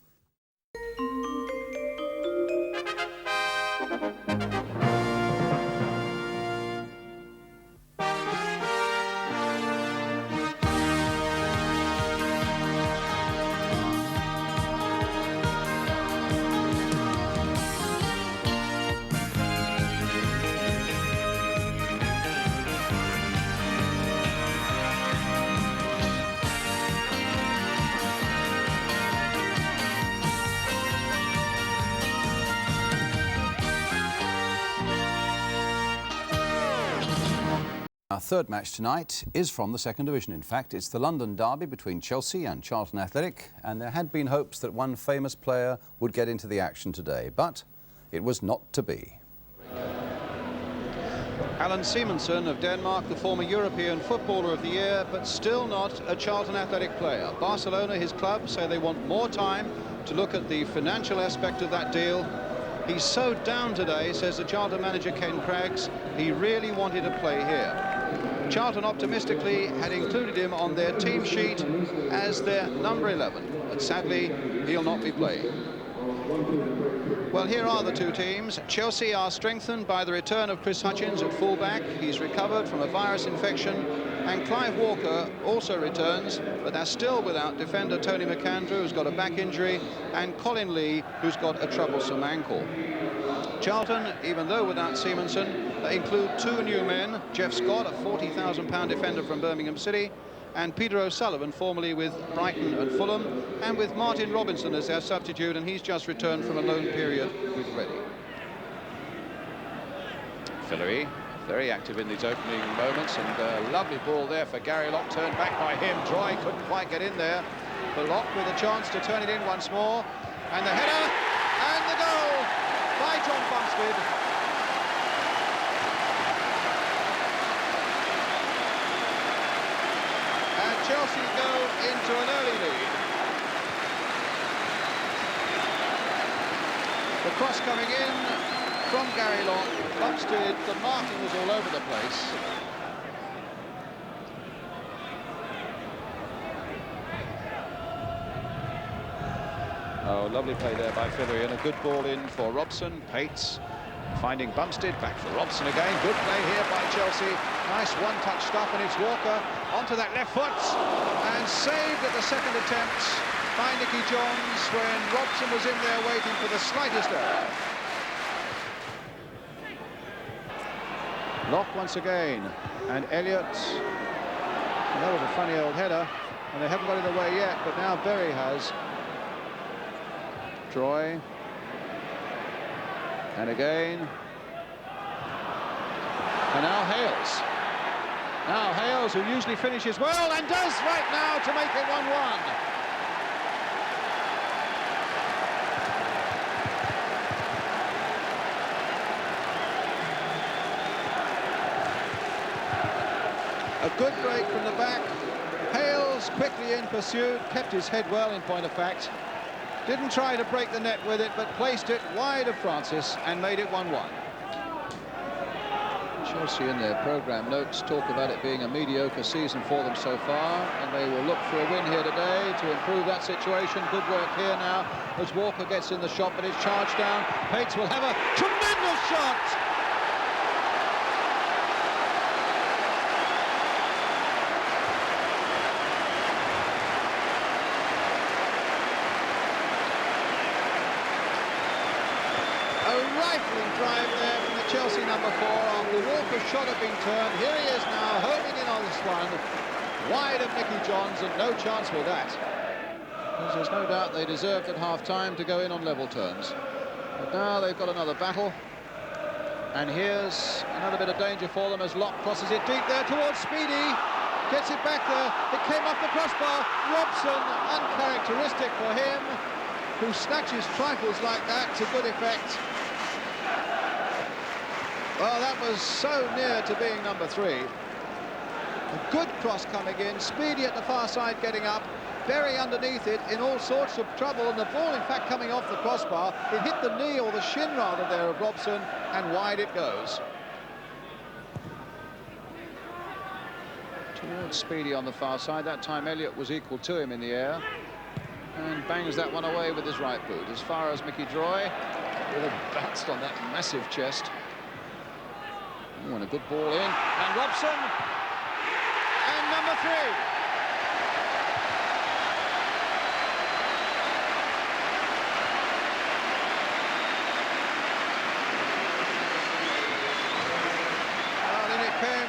Our third match tonight is from the second division. In fact, it's the London derby between Chelsea and Charlton Athletic, and there had been hopes that one famous player would get into the action today, but it was not to be. Allan Simonsen of Denmark, the former European Footballer of the Year, but still not a Charlton Athletic player. Barcelona, his club, say they want more time to look at the financial aspect of that deal. He's so down today, says the Charlton manager Ken Craggs, he really wanted to play here. Charlton optimistically had included him on their team sheet as their number 11, but sadly he'll not be playing. Well, here are the two teams. Chelsea are strengthened by the return of Chris Hutchins at fullback. He's recovered from a virus infection, and Clive Walker also returns, but they're still without defender Tony McAndrew, who's got a back injury, and Colin Lee, who's got a troublesome ankle. Charlton, even though without Simonsen, they include two new men, Jeff Scott, a £40,000 defender from Birmingham City, and Peter O'Sullivan, formerly with Brighton and Fulham, and with Martin Robinson as their substitute, and he's just returned from a loan period with Reading. Fillory, very active in these opening moments, and a lovely ball there for Gary Locke, turned back by him. Troy couldn't quite get in there, but Locke with a chance to turn it in once more, and the header, and the goal by John Bumstead. And Chelsea go into an early lead. The cross coming in from Gary Locke. Bumstead, the marking was all over the place. Oh, lovely play there by Fillory, and a good ball in for Robson. Pates finding Bumstead, back for Robson again. Good play here by Chelsea. Nice one-touch stop, and it's Walker onto that left foot, and saved at the second attempt by Nicky Johns when Robson was in there waiting for the slightest error. Locke once again, and Elliott. That was a funny old header, and they haven't got it away yet, but now Berry has. Troy, and again, and now Hales. Now Hales, who usually finishes well and does right now to make it 1-1. A good break from the back. Hales quickly in pursuit, kept his head well in point of fact. Didn't try to break the net with it, but placed it wide of Francis and made it 1-1. Chelsea in their programme notes talk about it being a mediocre season for them so far, and they will look for a win here today to improve that situation. Good work here now as Walker gets in the shot, but it's charged down. Pates will have a tremendous shot. Drive there from the Chelsea number 4 after Walker's shot had been turned. Here he is now, homing in on this one, wide of Nicky Johns, and no chance with that. Because there's no doubt they deserved at half-time to go in on level terms. But now they've got another battle, and here's another bit of danger for them as Locke crosses it deep there towards Speedy. Gets it back there, it came off the crossbar. Robson, uncharacteristic for him, who snatches trifles like that to good effect. Well, that was so near to being number 3. A good cross coming in, Speedy at the far side getting up, very underneath it, in all sorts of trouble, and the ball, in fact, coming off the crossbar, it hit the knee, or the shin rather, there of Robson, and wide it goes. Towards Speedy on the far side. That time Elliott was equal to him in the air, and bangs that one away with his right boot. As far as Mickey Droy, all bounced on that massive chest. Oh, and a good ball in, and Robson, and number 3.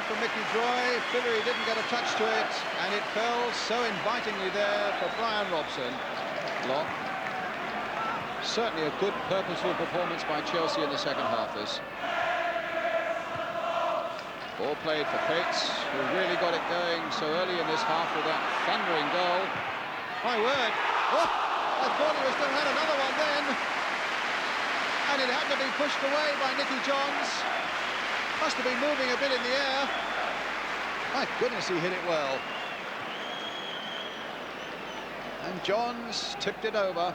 From Mickey Droy, Fillery didn't get a touch to it, and it fell so invitingly there for Brian Robson. Lock. Certainly a good, purposeful performance by Chelsea in the second half. This ball played for Pates, who really got it going so early in this half with that thundering goal. My word! Oh, I thought he was going to have another one then, and it had to be pushed away by Nicky Johns. Must have been moving a bit in the air. My goodness, he hit it well. And Johns tipped it over.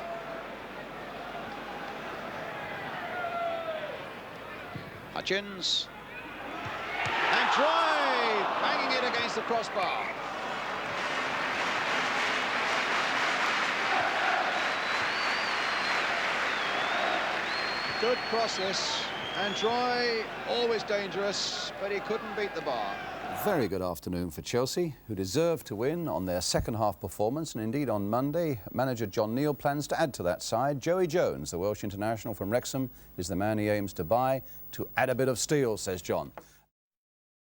Hutchins. And Troy banging it against the crossbar. Good cross this. And Troy, always dangerous, but he couldn't beat the bar. Very good afternoon for Chelsea, who deserved to win on their second half performance, and indeed on Monday, manager John Neal plans to add to that side. Joey Jones, the Welsh international from Wrexham, is the man he aims to buy to add a bit of steel, says John.